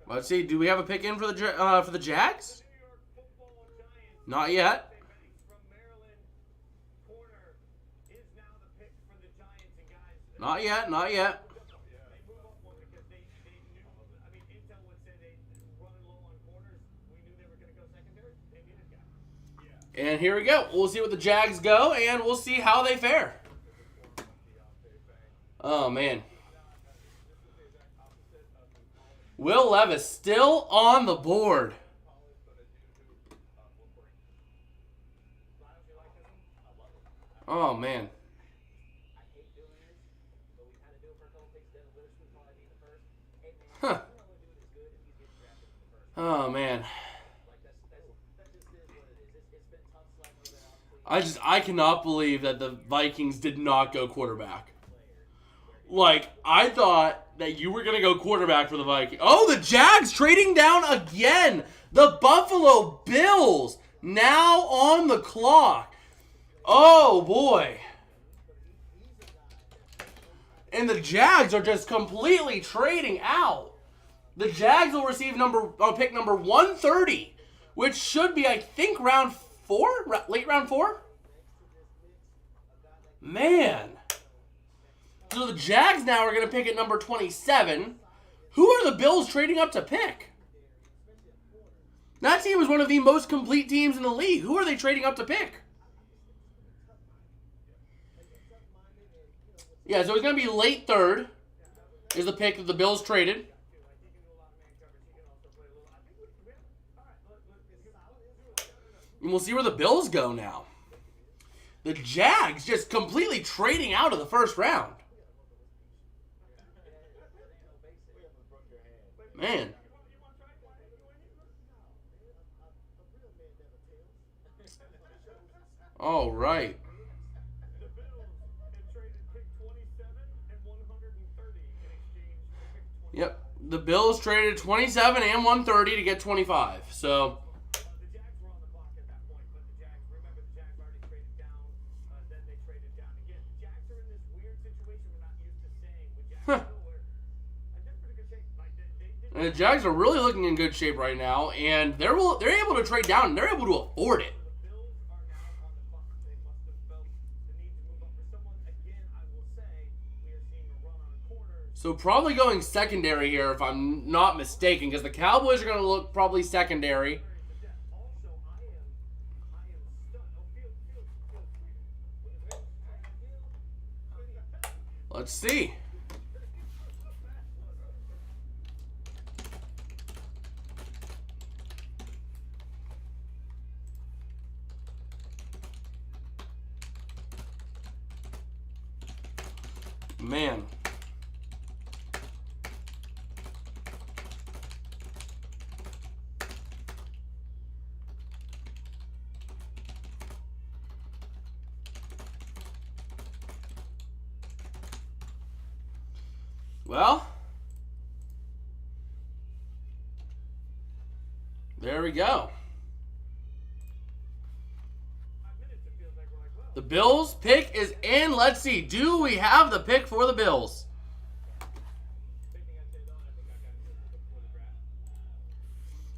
Let's see. Do we have a pick in for the Jags? Not yet. Not yet. Not yet. And here we go. We'll see what the Jags go, and we'll see how they fare. Oh, man. Will Levis still on the board. Oh, man. Huh. Oh, man. I cannot believe that the Vikings did not go quarterback. Like, I thought that you were going to go quarterback for the Vikings. Oh, the Jags trading down again. The Buffalo Bills now on the clock. Oh, boy. And the Jags are just completely trading out. The Jags will receive pick number 130, which should be, I think, round 4? Late round 4? Man. So the Jags now are going to pick at number 27. Who are the Bills trading up to pick? That team is one of the most complete teams in the league. Who are they trading up to pick? Yeah, so it's going to be late 3rd is the pick that the Bills traded. And we'll see where the Bills go now. The Jags just completely trading out of the 1st round. Man. All right. Yep. The Bills traded 27 and 130 to get 25. So... And the Jags are really looking in good shape right now, and they're able to trade down, and they're able to afford it. So probably going secondary here, if I'm not mistaken, because the Cowboys are going to look probably secondary. Let's see. Man. Well, there we go. Bills pick is in. Let's see. Do we have the pick for the Bills?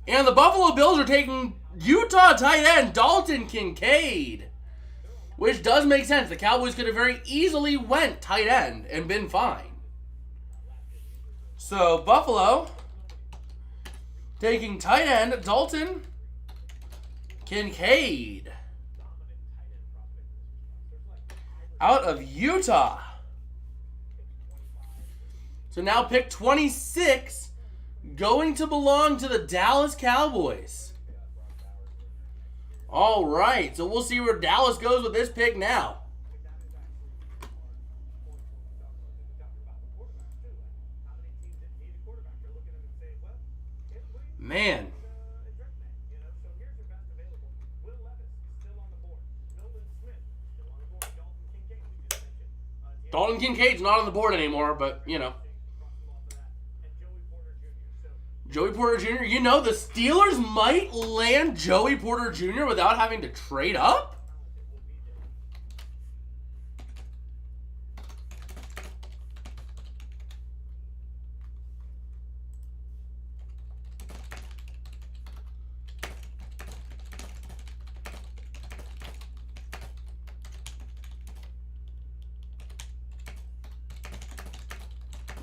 And the Buffalo Bills are taking Utah tight end Dalton Kincaid. Which does make sense. The Cowboys could have very easily went tight end and been fine. So, Buffalo taking tight end Dalton Kincaid out of Utah. So now pick 26 going to belong to the Dallas Cowboys. All right, so we'll see where Dallas goes with this pick now. Man. Dalton Kincaid's not on the board anymore, but, you know. Joey Porter Jr. You know, the Steelers might land Joey Porter Jr. without having to trade up?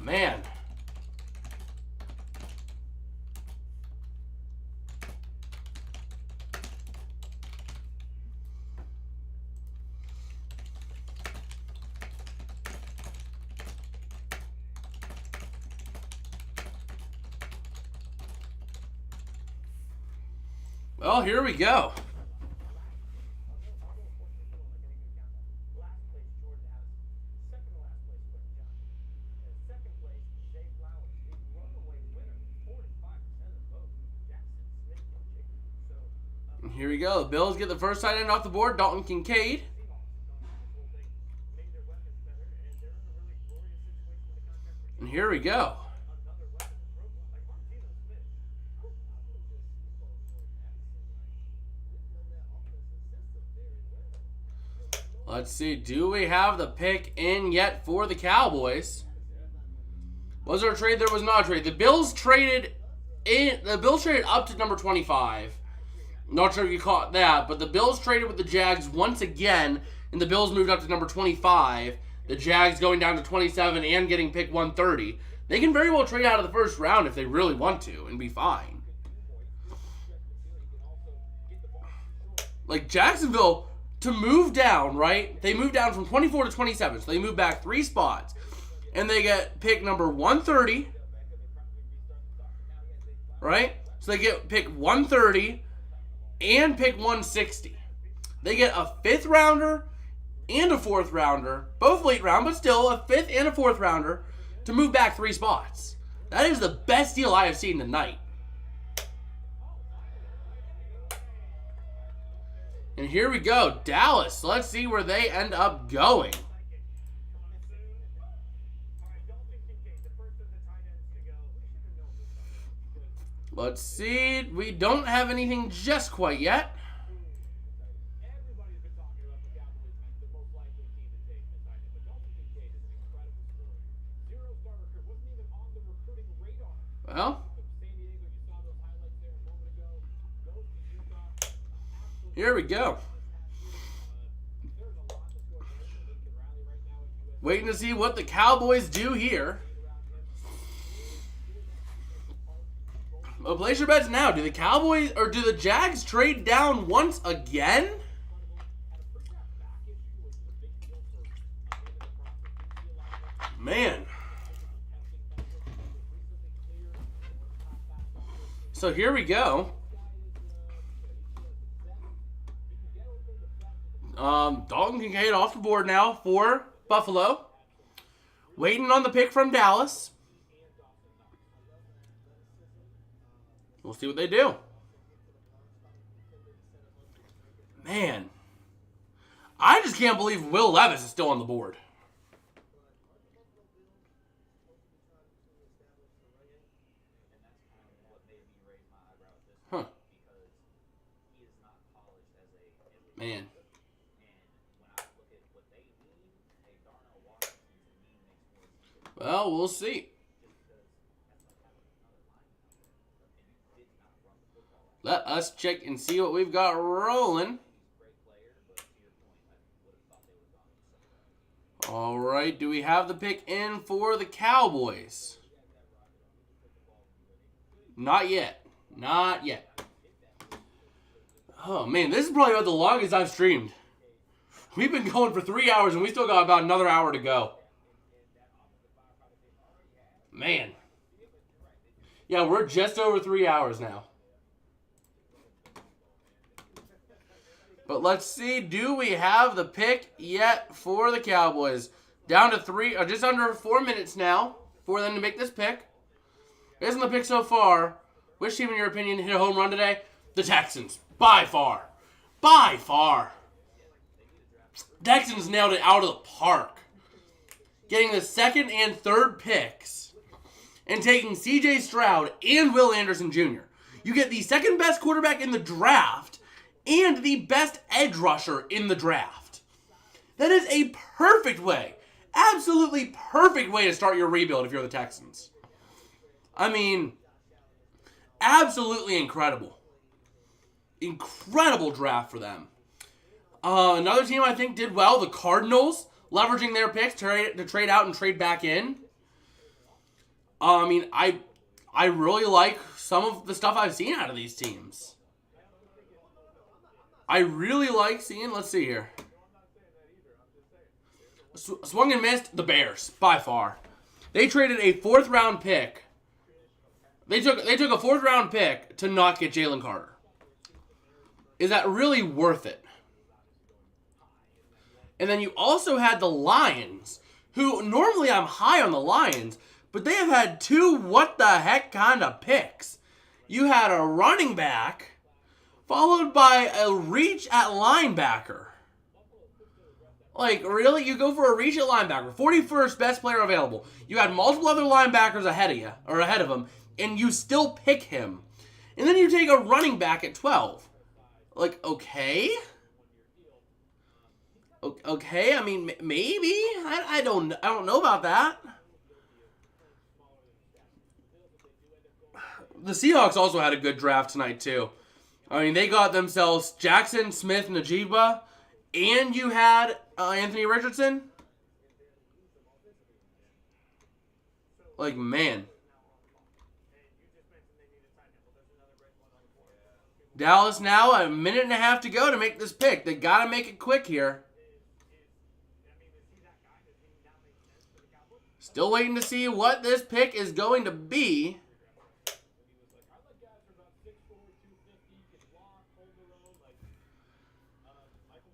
Man. Well, here we go. And here we go. The Bills get the first tight end off the board, Dalton Kincaid. And here we go. Let's see. Do we have the pick in yet for the Cowboys? Was there a trade? There was not a trade. The Bills traded up to number 25. Not sure if you caught that, but the Bills traded with the Jags once again, and the Bills moved up to number 25. The Jags going down to 27 and getting pick 130. They can very well trade out of the first round if they really want to and be fine. Like Jacksonville, to move down, right? They move down from 24 to 27, so they move back 3 spots. And they get pick number 130, right? So they get pick 130 and pick 160. They get a 5th rounder and a 4th rounder, both late round, but still a 5th and a 4th rounder to move back 3 spots. That is the best deal I have seen tonight. And here we go, Dallas. Let's see where they end up going. Let's see. We don't have anything just quite yet. Well, here we go. Waiting to see what the Cowboys do here. Well, place your bets now. Do the Cowboys or do the Jags trade down once again? Man. So here we go. Dalton Kincaid off the board now for Buffalo. Waiting on the pick from Dallas. We'll see what they do. Man. I just can't believe Will Levis is still on the board. Huh. Man. Well, we'll see. Let us check and see what we've got rolling. All right, do we have the pick in for the Cowboys? Not yet. Not yet. Oh, man, this is probably about the longest I've streamed. We've been going for 3 hours, and we still got about another hour to go. Man. Yeah, we're just over 3 hours now. But let's see, do we have the pick yet for the Cowboys? Down to just under 4 minutes now for them to make this pick. Isn't the pick so far? Which team, in your opinion, hit a home run today? The Texans. By far. By far. Texans nailed it out of the park. Getting the second and third picks and taking C.J. Stroud and Will Anderson Jr. You get the second best quarterback in the draft and the best edge rusher in the draft. That is a perfect way, absolutely perfect way to start your rebuild if you're the Texans. I mean, absolutely incredible. Incredible draft for them. Another team I think did well, the Cardinals, leveraging their picks to trade out and trade back in. I mean, I really like some of the stuff I've seen out of these teams. I really like seeing, let's see here. Swung and missed, the Bears, by far. They traded a 4th round pick. They took a 4th round pick to not get Jalen Carter. Is that really worth it? And then you also had the Lions, who normally I'm high on the Lions, but they have had 2 what the heck kind of picks. You had a running back followed by a reach at linebacker. Like, really? You go for a reach at linebacker. 41st best player available. You had multiple other linebackers ahead of him, and you still pick him. And then you take a running back at 12. Like, okay? Okay, I mean, maybe. I don't know about that. The Seahawks also had a good draft tonight, too. I mean, they got themselves Jackson Smith-Njigba, and you had Anthony Richardson. Like, man. Dallas now, a minute and a half to go to make this pick. They got to make it quick here. Still waiting to see what this pick is going to be.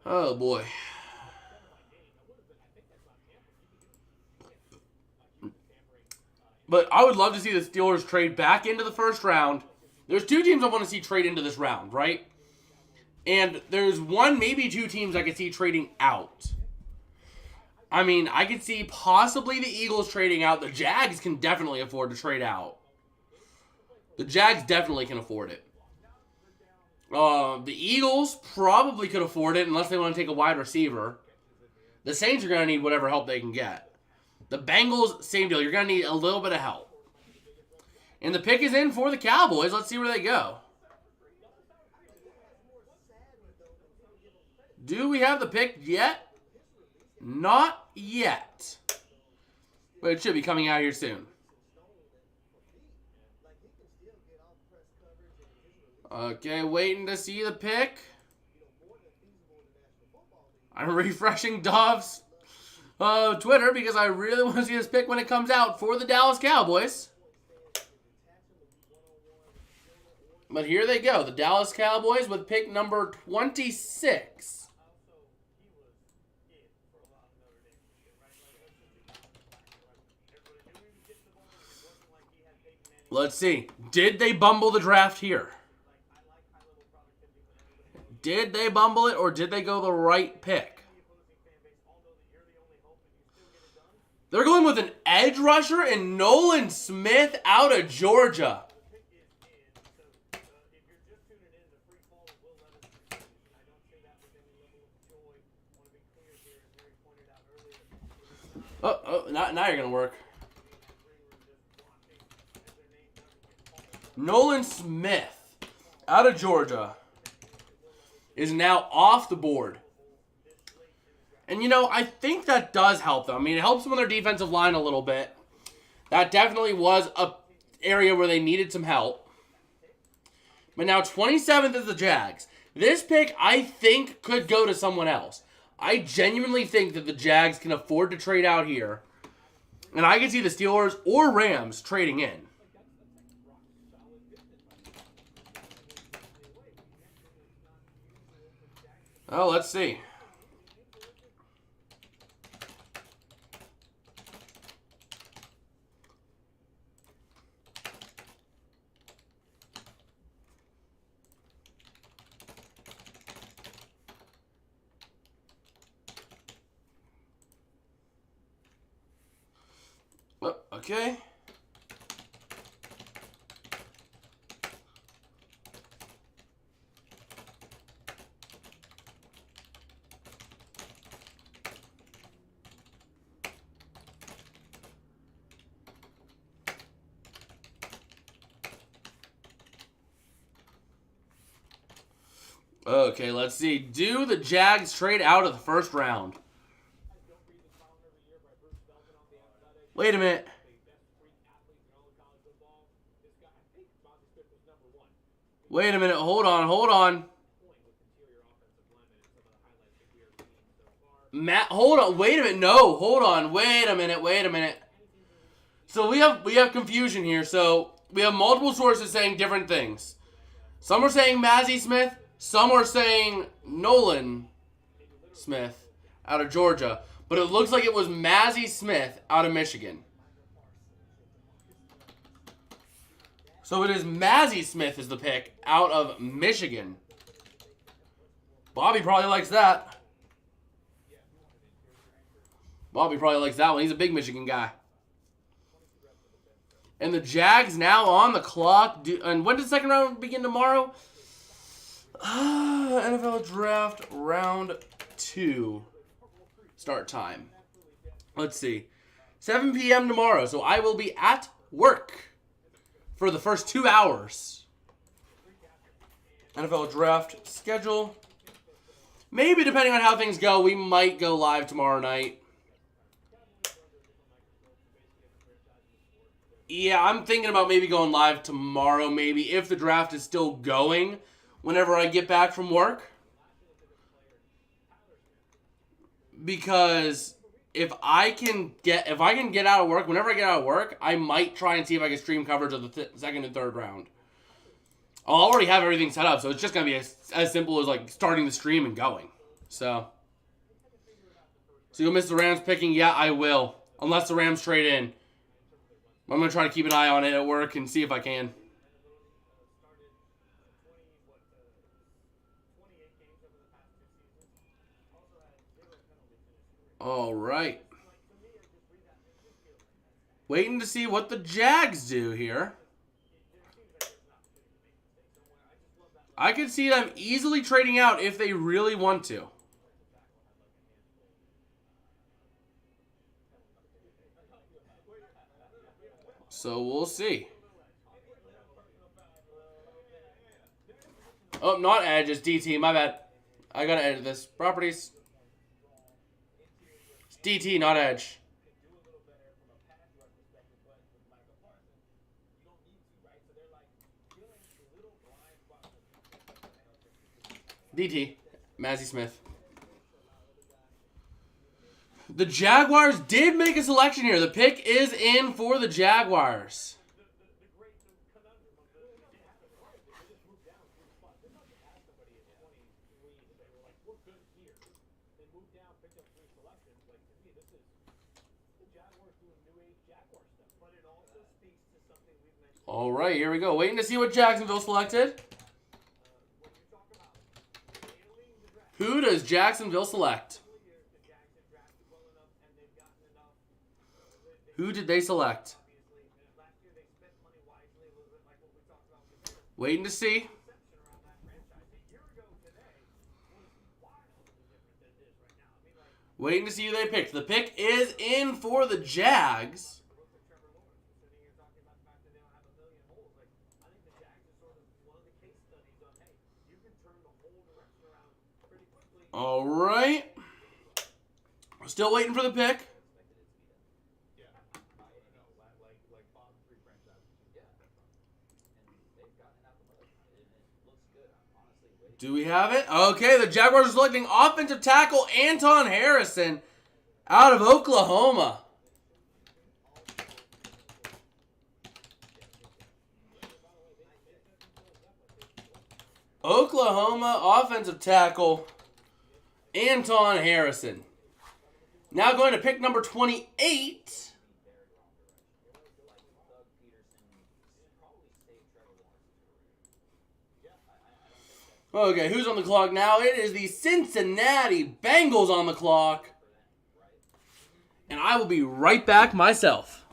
Oh, boy. But I would love to see the Steelers trade back into the first round. There's 2 teams I want to see trade into this round, right? And there's 1, maybe 2 teams I could see trading out. I mean, I could see possibly the Eagles trading out. The Jags can definitely afford to trade out. The Jags definitely can afford it. The Eagles probably could afford it unless they want to take a wide receiver. The Saints are going to need whatever help they can get. The Bengals, same deal. You're going to need a little bit of help. And the pick is in for the Cowboys. Let's see where they go. Do we have the pick yet? Not yet. But it should be coming out here soon. Okay, waiting to see the pick. I'm refreshing Dove's Twitter because I really want to see this pick when it comes out for the Dallas Cowboys. But here they go. The Dallas Cowboys with pick number 26. Let's see. Did they bumble the draft here? Did they bumble it, or did they go the right pick? They're going with an edge rusher and Nolan Smith out of Georgia. Now you're going to work. Nolan Smith out of Georgia is now off the board. And, you know, I think that does help them. I mean, it helps them on their defensive line a little bit. That definitely was a area where they needed some help. But now 27th is the Jags. This pick, I think, could go to someone else. I genuinely think that the Jags can afford to trade out here. And I can see the Steelers or Rams trading in. Oh, let's see. Oh, okay. Okay, let's see. Do the Jags trade out of the first round? Wait a minute. Wait a minute. Hold on. Matt, hold on. Wait a minute. No, hold on. Wait a minute. So we have confusion here. So we have multiple sources saying different things. Some are saying Mazi Smith. Some are saying Nolan Smith out of Georgia. But it looks like it was Mazi Smith out of Michigan. So it is Mazi Smith is the pick out of Michigan. Bobby probably likes that. Bobby probably likes that one. He's a big Michigan guy. And the Jags now on the clock. And when does the second round begin tomorrow? NFL Draft Round 2. Start time. Let's see. 7 p.m. tomorrow. So I will be at work for the first 2 hours. NFL Draft schedule. Maybe depending on how things go, we might go live tomorrow night. Yeah, I'm thinking about maybe going live tomorrow, maybe, if the draft is still going whenever I get back from work. Because if I can get out of work, whenever I get out of work, I might try and see if I can stream coverage of the second and third round. I'll already have everything set up, so it's just going to be as simple as like starting the stream and going. So you'll miss the Rams picking? Yeah, I will. Unless the Rams trade in. I'm going to try to keep an eye on it at work and see if I can. All right. Waiting to see what the Jags do here. I could see them easily trading out if they really want to. So we'll see. Oh, not Edge, it's DT. My bad. I gotta edit this. Properties. It's DT, not Edge. DT. Mazi Smith. The Jaguars did make a selection here. The pick is in for the Jaguars. All right, here we go. Waiting to see what Jacksonville selected. Who does Jacksonville select? Who did they select? Waiting to see. Waiting to see who they picked. The pick is in for the Jags. All right. Still waiting for the pick. Do we have it? Okay, the Jaguars are selecting offensive tackle Anton Harrison out of Oklahoma. Oklahoma offensive tackle Anton Harrison. Now going to pick number 28. Okay, who's on the clock now? It is the Cincinnati Bengals on the clock. And I will be right back myself.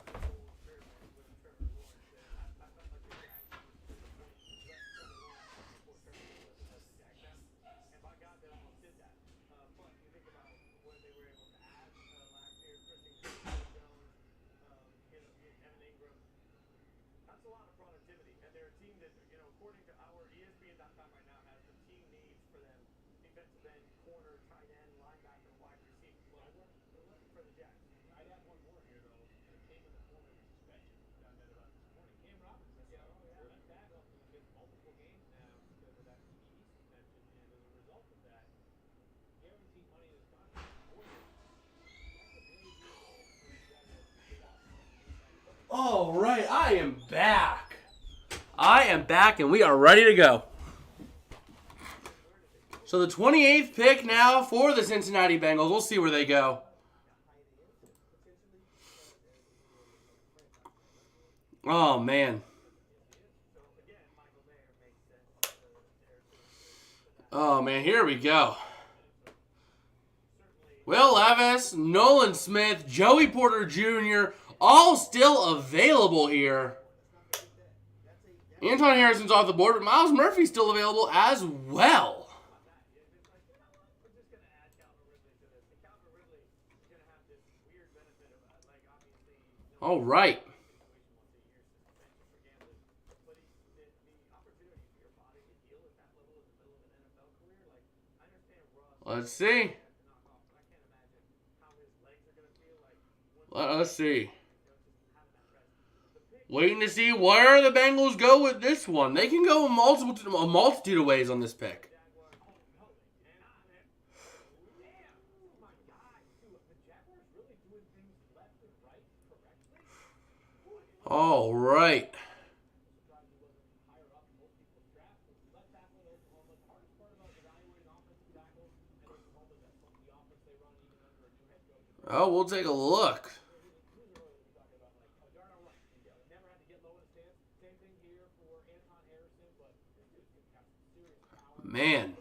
All right, I am back. I am back, and we are ready to go. So the 28th pick now for the Cincinnati Bengals. We'll see where they go. Oh, man. Oh, man, here we go. Will Levis, Nolan Smith, Joey Porter Jr., all still available here. Anton Harrison's off the board, but Myles Murphy's still available as well. All right. Let's see. Let us see. Waiting to see where the Bengals go with this one. They can go a multitude of ways on this pick. All right. Oh, we'll take a look. Man.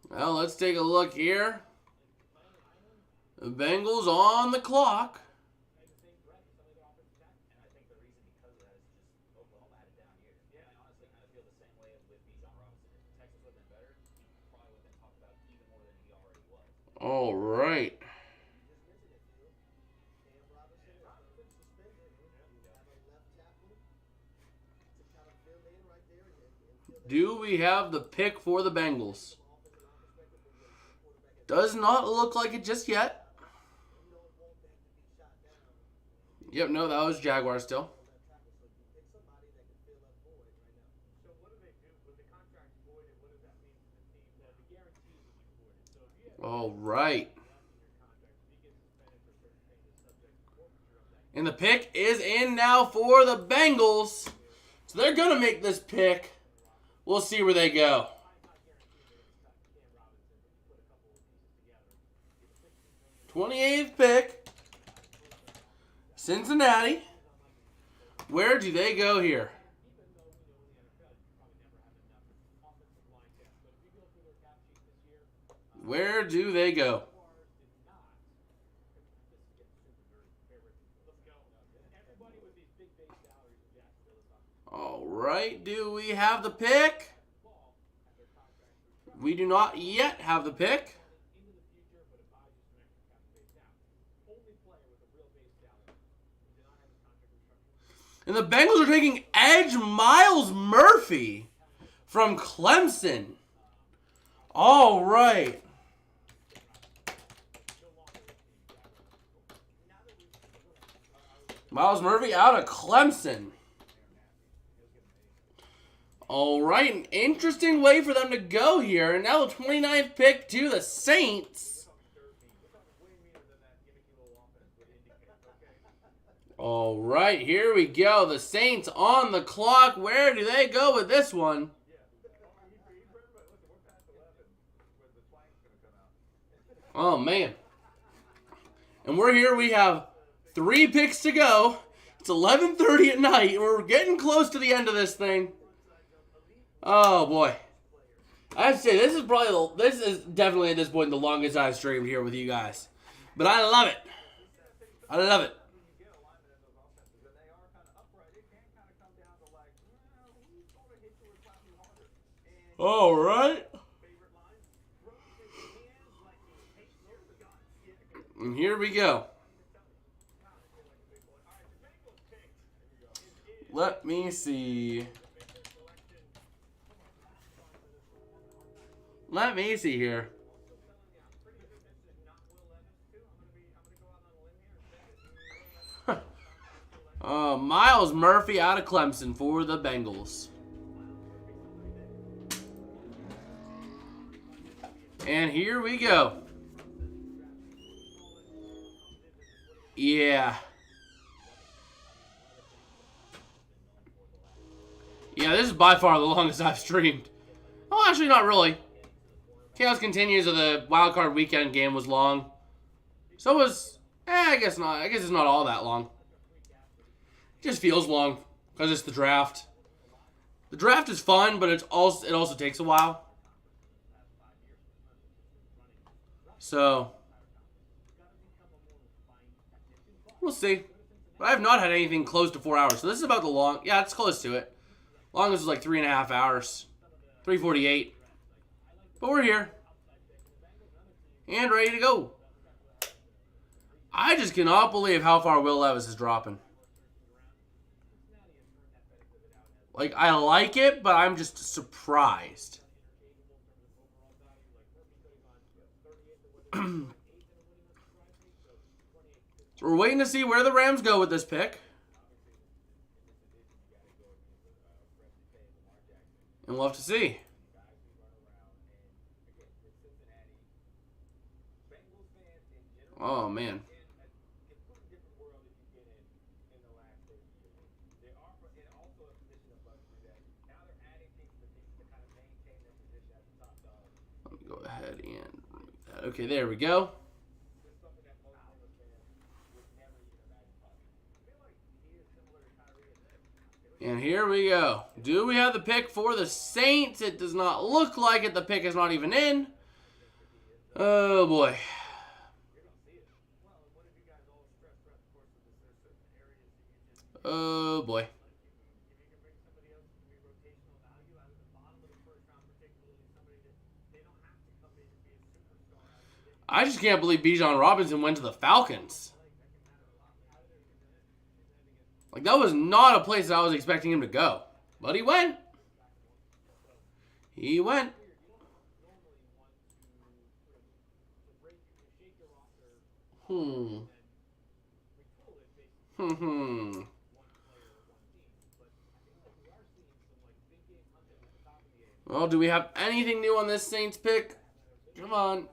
Well, let's take a look here. The Bengals on the clock. All right. Do we have the pick for the Bengals? Does not look like it just yet. Yep, no, that was Jaguar still. All right. And the pick is in now for the Bengals. So they're going to make this pick. We'll see where they go. '28th pick. Cincinnati. Where do they go here? Where do they go? All right, do we have the pick? We do not yet have the pick. And the Bengals are taking edge Myles Murphy from Clemson. All right. Myles Murphy out of Clemson. All right, an interesting way for them to go here. And now the 29th pick to the Saints. All right, here we go. The Saints on the clock. Where do they go with this one? Oh, man. And we're here. We have 3 picks to go. It's 11:30 at night. We're getting close to the end of this thing. Oh, boy. I have to say, this is definitely at this point the longest I've streamed here with you guys. But I love it. I love it. All right. And here we go. Let me see. Let me see here. Myles Murphy out of Clemson for the Bengals. And here we go. Yeah. Yeah, this is by far the longest I've streamed. Oh, actually, not really. Chaos Continues of the Wildcard Weekend game was long. So was, I guess not. I guess it's not all that long. It just feels long because it's the draft. The draft is fun, but it also takes a while. So we'll see. But I have not had anything close to 4 hours. So this is about the long. Yeah, it's close to it. Longest is like 3.5 hours. 3:48. But we're here. And ready to go. I just cannot believe how far Will Levis is dropping. Like, I like it, but I'm just surprised. So we're waiting to see where the Rams go with this pick. And we'll have to see. Oh, man. Let me go ahead and remove that. Okay, there we go. And here we go. Do we have the pick for the Saints? It does not look like it. The pick is not even in. Oh, boy. Oh, boy. I just can't believe Bijan Robinson went to the Falcons. Like, that was not a place that I was expecting him to go. But he went. He went. Well, do we have anything new on this Saints pick? Come on.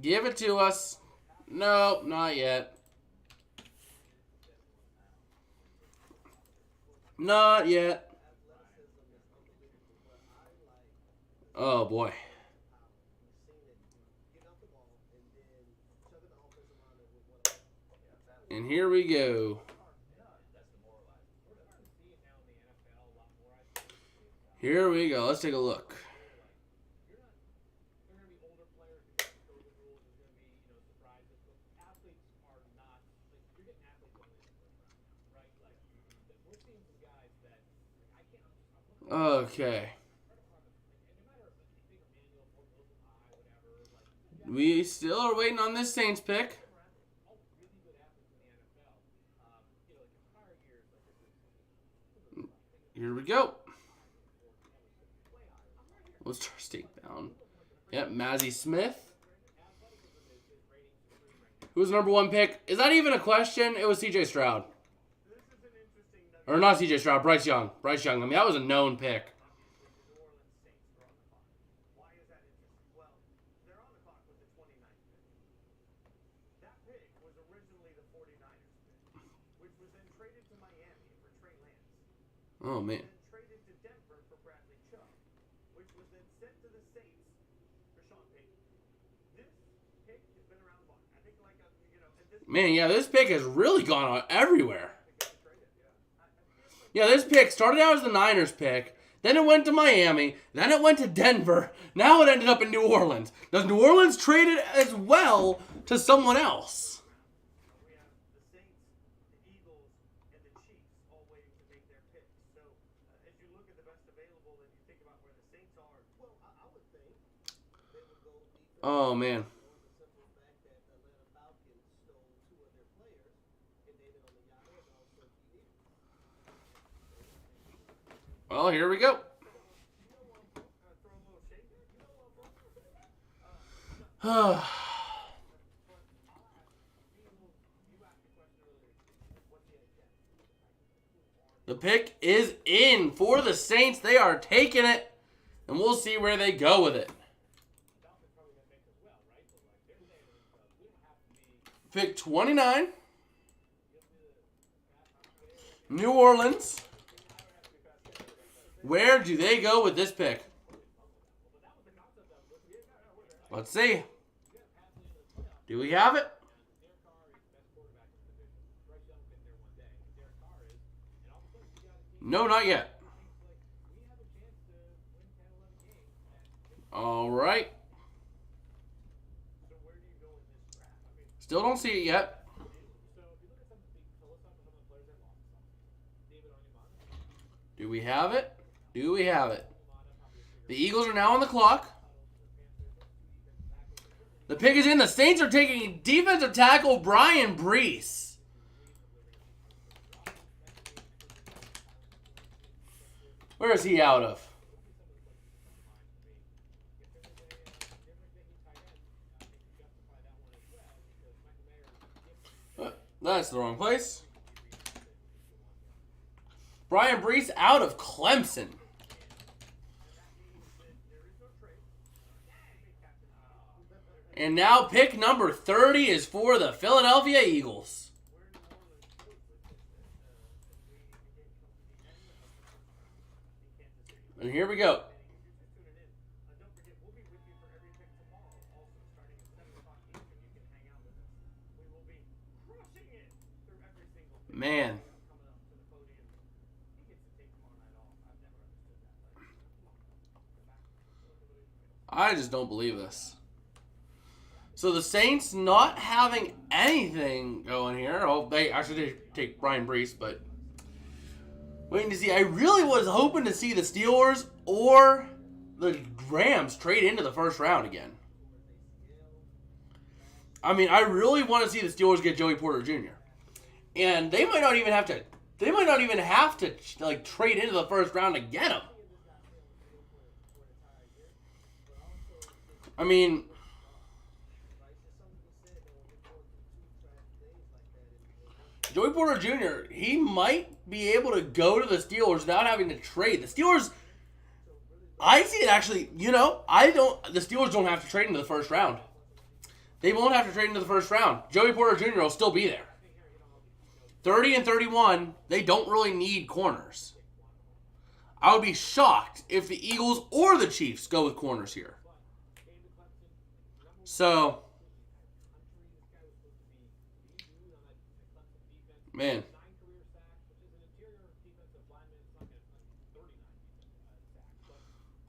Give it to us. No, not yet. Not yet. Oh, boy. And here we go. Here we go. Let's take a look. Okay. We still are waiting on this Saints pick. Here we go. Was State bound? Yep, Mazzie Smith. Who was the #1 pick? Is that even a question? It was C.J. Stroud. Or not C.J. Stroud, Bryce Young. Bryce Young. I mean, that was a known pick. Oh, man. Man, yeah, this pick has really gone on everywhere. Yeah, this pick started out as the Niners pick, then it went to Miami, then it went to Denver, now it ended up in New Orleans. Does New Orleans trade it as well to someone else? Oh, man. Well, here we go. The pick is in for the Saints. They are taking it, and we'll see where they go with it. Pick 29. New Orleans. Where do they go with this pick? Let's see. Do we have it? No, not yet. All right. Still don't see it yet. Do we have it? Do we have it? The Eagles are now on the clock. The pick is in. The Saints are taking defensive tackle Brian Brees. Where is he out of? That's the wrong place. Brian Brees out of Clemson. And now pick number 30 is for the Philadelphia Eagles. And here we go. Man. I just don't believe this. So the Saints not having anything going here. Oh, they actually did take Brian Brees, but waiting to see. I really was hoping to see the Steelers or the Rams trade into the first round again. I mean, I really want to see the Steelers get Joey Porter Jr. And they might not even have to. They might not even have to like trade into the first round to get him. I mean, Joey Porter Jr., he might be able to go to the Steelers without having to trade. The Steelers, I see it actually, the Steelers don't have to trade into the first round. They won't have to trade into the first round. Joey Porter Jr. will still be there. 30 and 31, they don't really need corners. I would be shocked if the Eagles or the Chiefs go with corners here. So, man.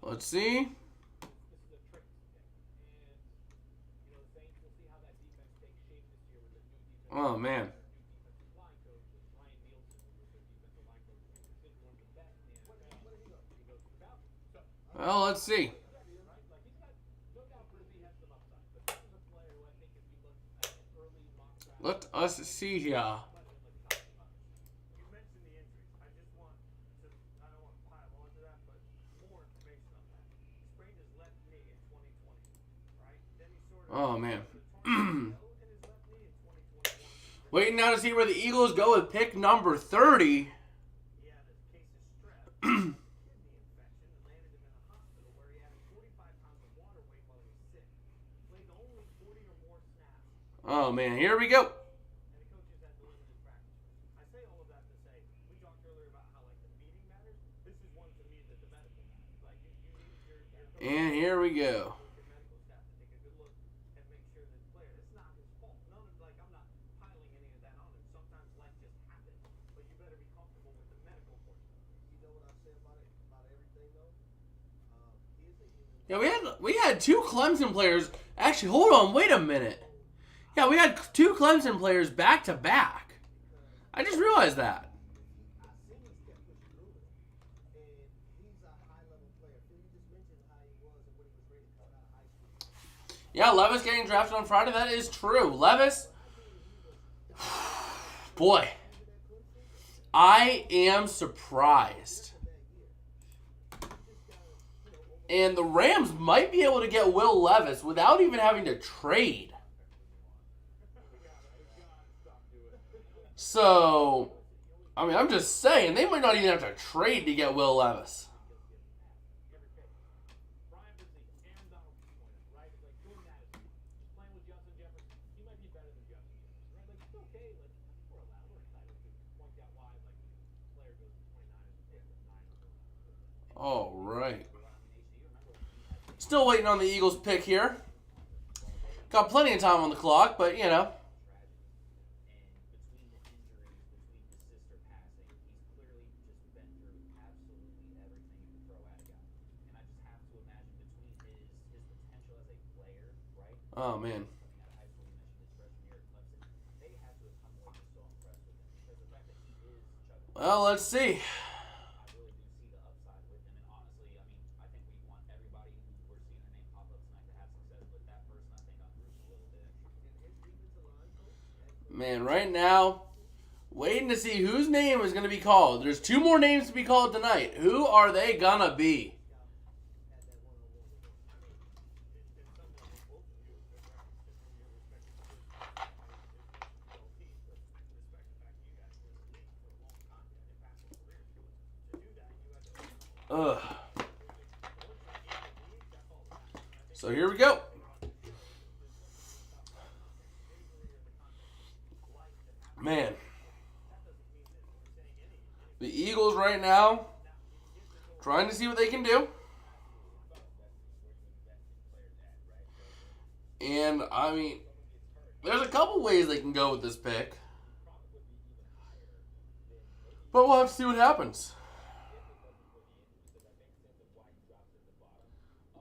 Let's see. Oh, man. Well, let's see. Let us see here. Oh, man. Waiting now to see where the Eagles go with pick number 30. Oh, man. Here we go. And here we go. Yeah, we had two Clemson players. Actually, hold on, wait a minute. Yeah, we had two Clemson players back to back. I just realized that. Yeah, Levis getting drafted on Friday. That is true. Levis, boy, I am surprised. And the Rams might be able to get Will Levis without even having to trade. So, I mean, I'm just saying, they might not even have to trade to get Will Levis. All right. Still waiting on the Eagles pick here. Got plenty of time on the clock, but, you know. Oh, man. Well, let's see. Man, right now, waiting to see whose name is going to be called. There's two more names to be called tonight. Who are they going to be? Ugh. So here we go. Man, the Eagles right now trying to see what they can do. And, I mean, there's a couple ways they can go with this pick. But we'll have to see what happens.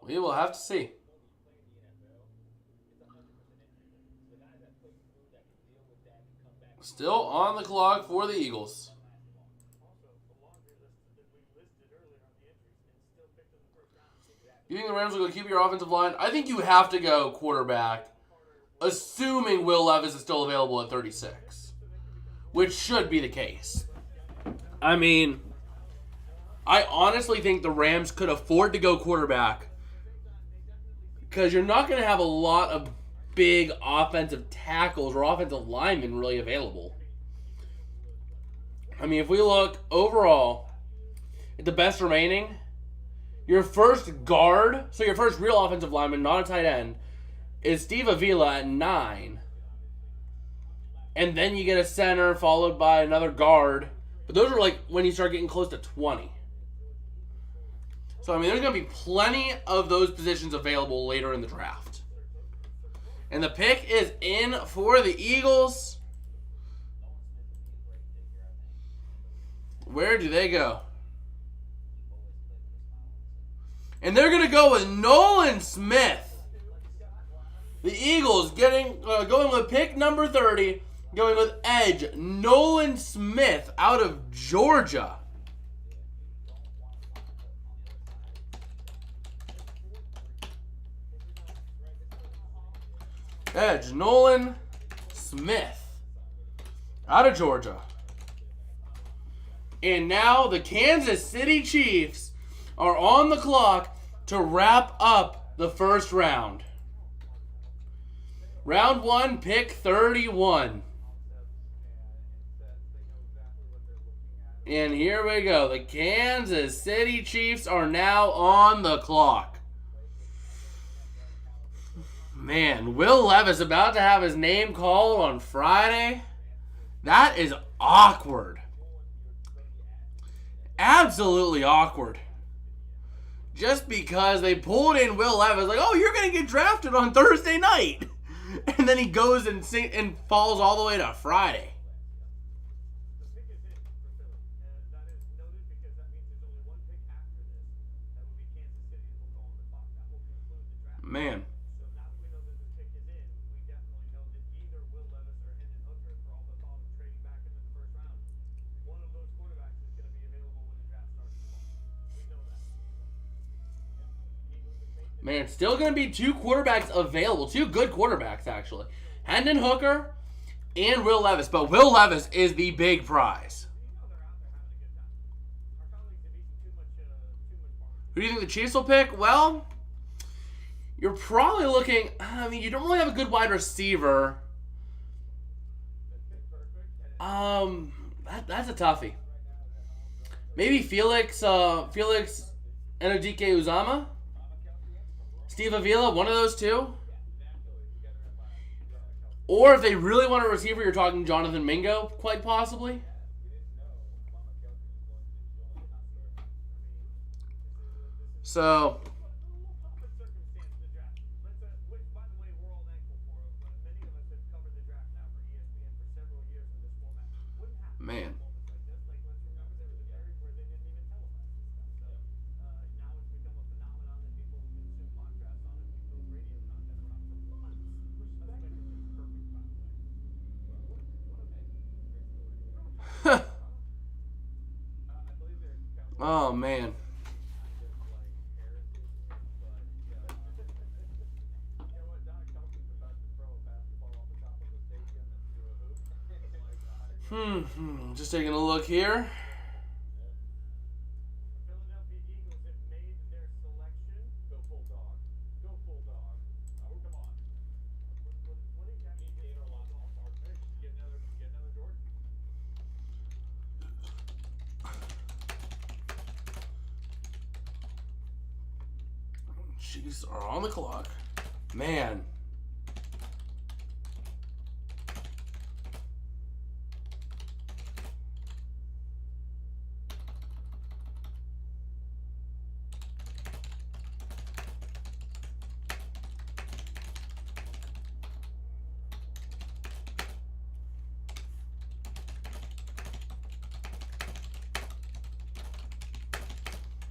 We will have to see. Still on the clock for the Eagles. You think the Rams will go keep your offensive line? I think you have to go quarterback, assuming Will Levis is still available at 36, which should be the case. I mean, I honestly think the Rams could afford to go quarterback because you're not going to have a lot of big offensive tackles or offensive linemen really available. I mean, if we look overall at the best remaining, your first guard, so your first real offensive lineman, not a tight end, is Steve Avila at 9. And then you get a center followed by another guard. But those are like when you start getting close to 20. So, I mean, there's going to be plenty of those positions available later in the draft. And the pick is in for the Eagles. Where do they go? And they're going to go with Nolan Smith. The Eagles going with pick number 30, going with edge Nolan Smith out of Georgia. Edge Nolan Smith out of Georgia. And now the Kansas City Chiefs are on the clock to wrap up the first round. Round 1, pick 31. And here we go. The Kansas City Chiefs are now on the clock. Man, Will Levis about to have his name called on Friday. That is awkward. Absolutely awkward. Just because they pulled in Will Levis, like, oh, you're going to get drafted on Thursday night. And then he goes and falls all the way to Friday. Man. Man, still going to be 2 quarterbacks available. 2 good quarterbacks, actually. Hendon Hooker and Will Levis. But Will Levis is the big prize. Who do you think the Chiefs will pick? Well, you're probably looking... I mean, you don't really have a good wide receiver. That's a toughie. Maybe Felix Anudike-Uzomah? Steve Avila, one of those two. Or if they really want a receiver, you're talking Jonathan Mingo, quite possibly. So, man. Oh, man. Just taking a look here. Chiefs are on the clock. Man.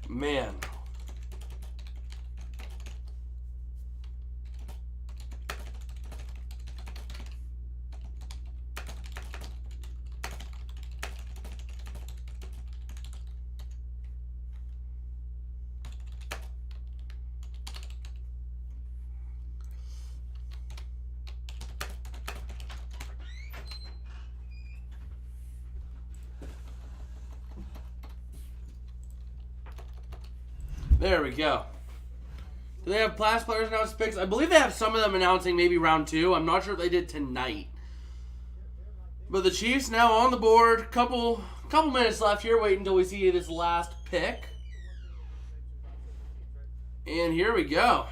Man. There we go. Do they have past players announce picks? I believe they have some of them announcing maybe round 2. I'm not sure if they did tonight. But the Chiefs now on the board. Couple minutes left here. Wait until we see this last pick. And here we go.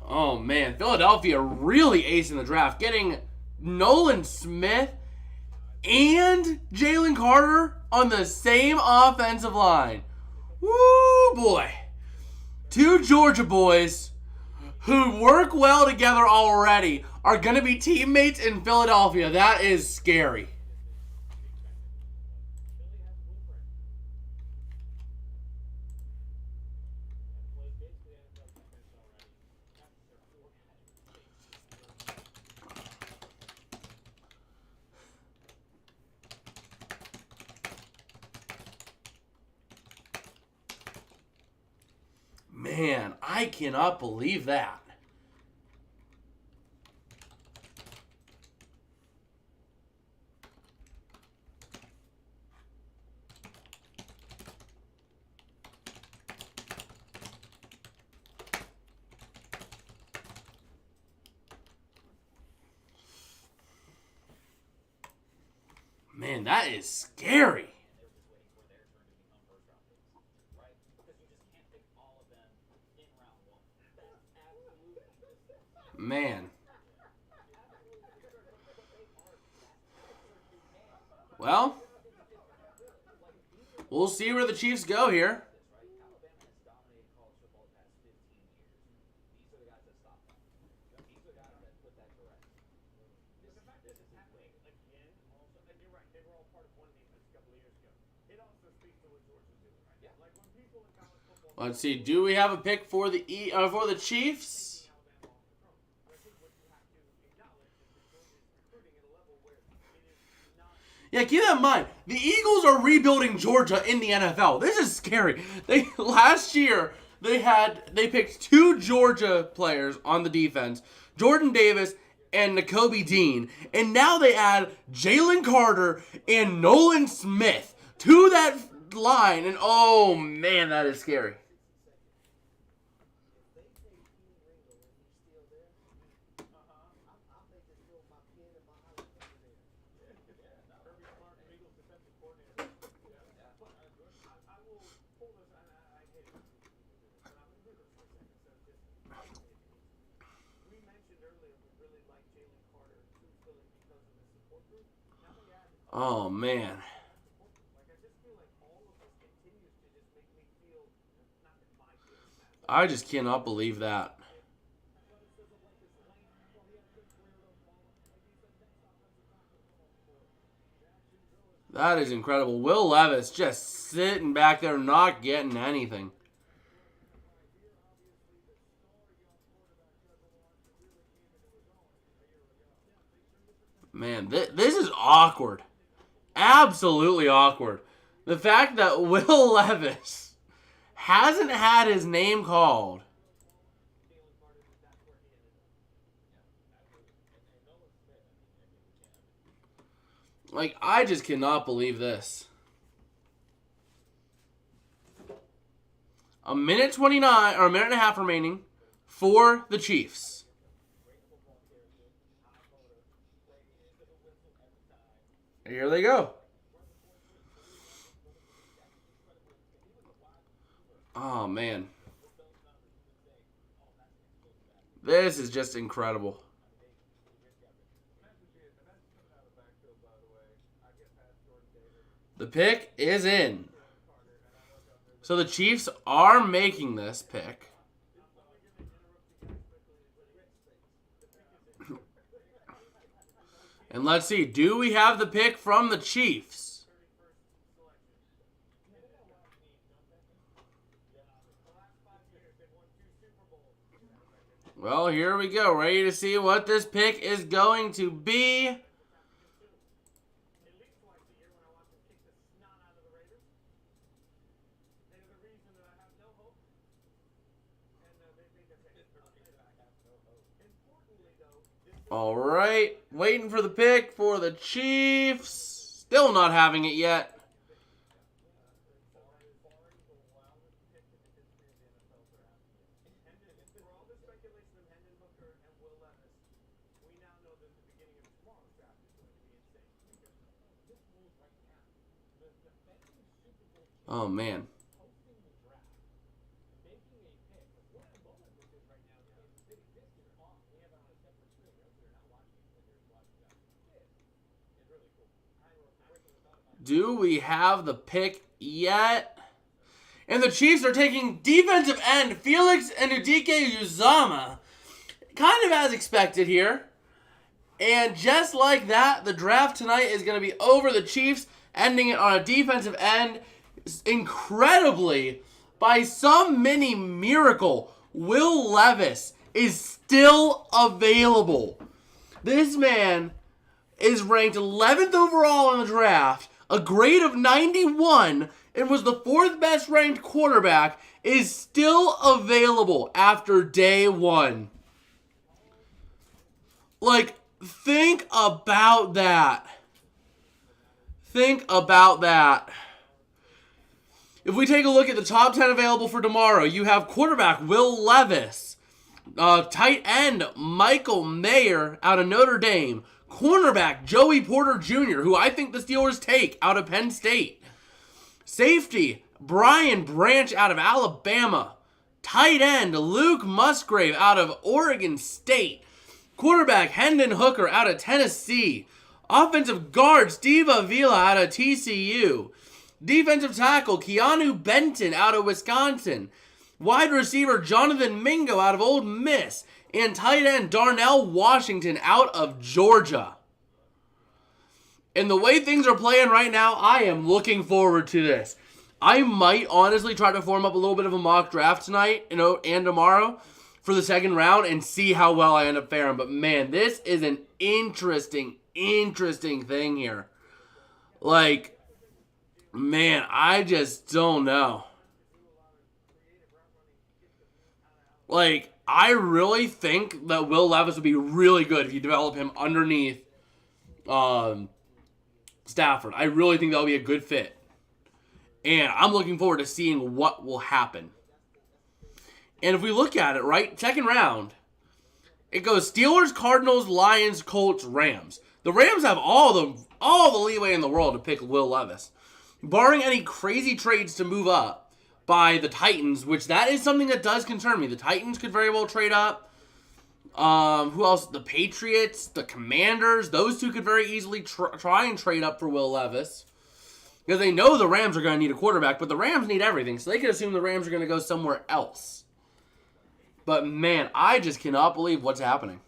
Oh, man. Philadelphia really acing the draft. Getting Nolan Smith and Jalen Carter on the same offensive line. Woo, boy. 2 Georgia boys who work well together already are going to be teammates in Philadelphia. That is scary. Man, I cannot believe that. Man, that is scary. Man. Well, we'll see where the Chiefs go here. Let's see. Do we have a pick for the Chiefs? Yeah, keep that in mind. The Eagles are rebuilding Georgia in the NFL. This is scary. Last year they picked 2 Georgia players on the defense, Jordan Davis and Nakobe Dean, and now they add Jalen Carter and Nolan Smith to that line, and oh man, that is scary. Oh man. I just cannot believe that. That is incredible. Will Levis just sitting back there not getting anything. Man, this is awkward. Absolutely awkward. The fact that Will Levis hasn't had his name called. Like, I just cannot believe this. A minute 29, or a minute and a half remaining for the Chiefs. Here they go. Oh, man. This is just incredible. The pick is in. So the Chiefs are making this pick. And let's see, do we have the pick from the Chiefs? Well, here we go. Ready to see what this pick is going to be. All right, waiting for the pick for the Chiefs. Still not having it yet. Oh, man. Do we have the pick yet? And the Chiefs are taking defensive end Felix Anudike-Uzomah. Kind of as expected here. And just like that, the draft tonight is going to be over. The Chiefs ending it on a defensive end. Incredibly, by some mini miracle, Will Levis is still available. This man is ranked 11th overall in the draft, a grade of 91, and was the 4th best ranked quarterback, is still available after day 1. Like, think about that. Think about that. If we take a look at the top 10 available for tomorrow, you have quarterback Will Levis, tight end Michael Mayer out of Notre Dame, Cornerback, Joey Porter Jr., who I think the Steelers take out of Penn State. Safety, Brian Branch out of Alabama. Tight end, Luke Musgrave out of Oregon State. Quarterback, Hendon Hooker out of Tennessee. Offensive guard, Steve Avila out of TCU. Defensive tackle, Keanu Benton out of Wisconsin. Wide receiver, Jonathan Mingo out of Ole Miss. And tight end, Darnell Washington out of Georgia. And the way things are playing right now, I am looking forward to this. I might honestly try to form up a little bit of a mock draft tonight, and tomorrow for the second round and see how well I end up faring. But man, this is an interesting thing here. Like, man, I just don't know. Like, I really think that Will Levis would be really good if you develop him underneath Stafford. I really think that would be a good fit. And I'm looking forward to seeing what will happen. And if we look at it, right, second round, it goes Steelers, Cardinals, Lions, Colts, Rams. The Rams have all the leeway in the world to pick Will Levis. Barring any crazy trades to move up by the Titans, which that is something that does concern me. The Titans could very well trade up. Who else? The Patriots, the Commanders. Those two could very easily try and trade up for Will Levis. Because they know the Rams are going to need a quarterback, but the Rams need everything. So they could assume the Rams are going to go somewhere else. But man, I just cannot believe what's happening.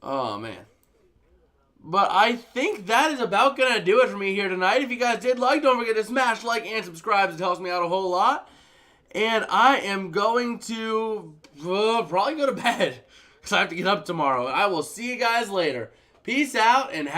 Oh, man. But I think that is about going to do it for me here tonight. If you guys did like, don't forget to smash like and subscribe. It helps me out a whole lot. And I am going to probably go to bed because I have to get up tomorrow. I will see you guys later. Peace out and have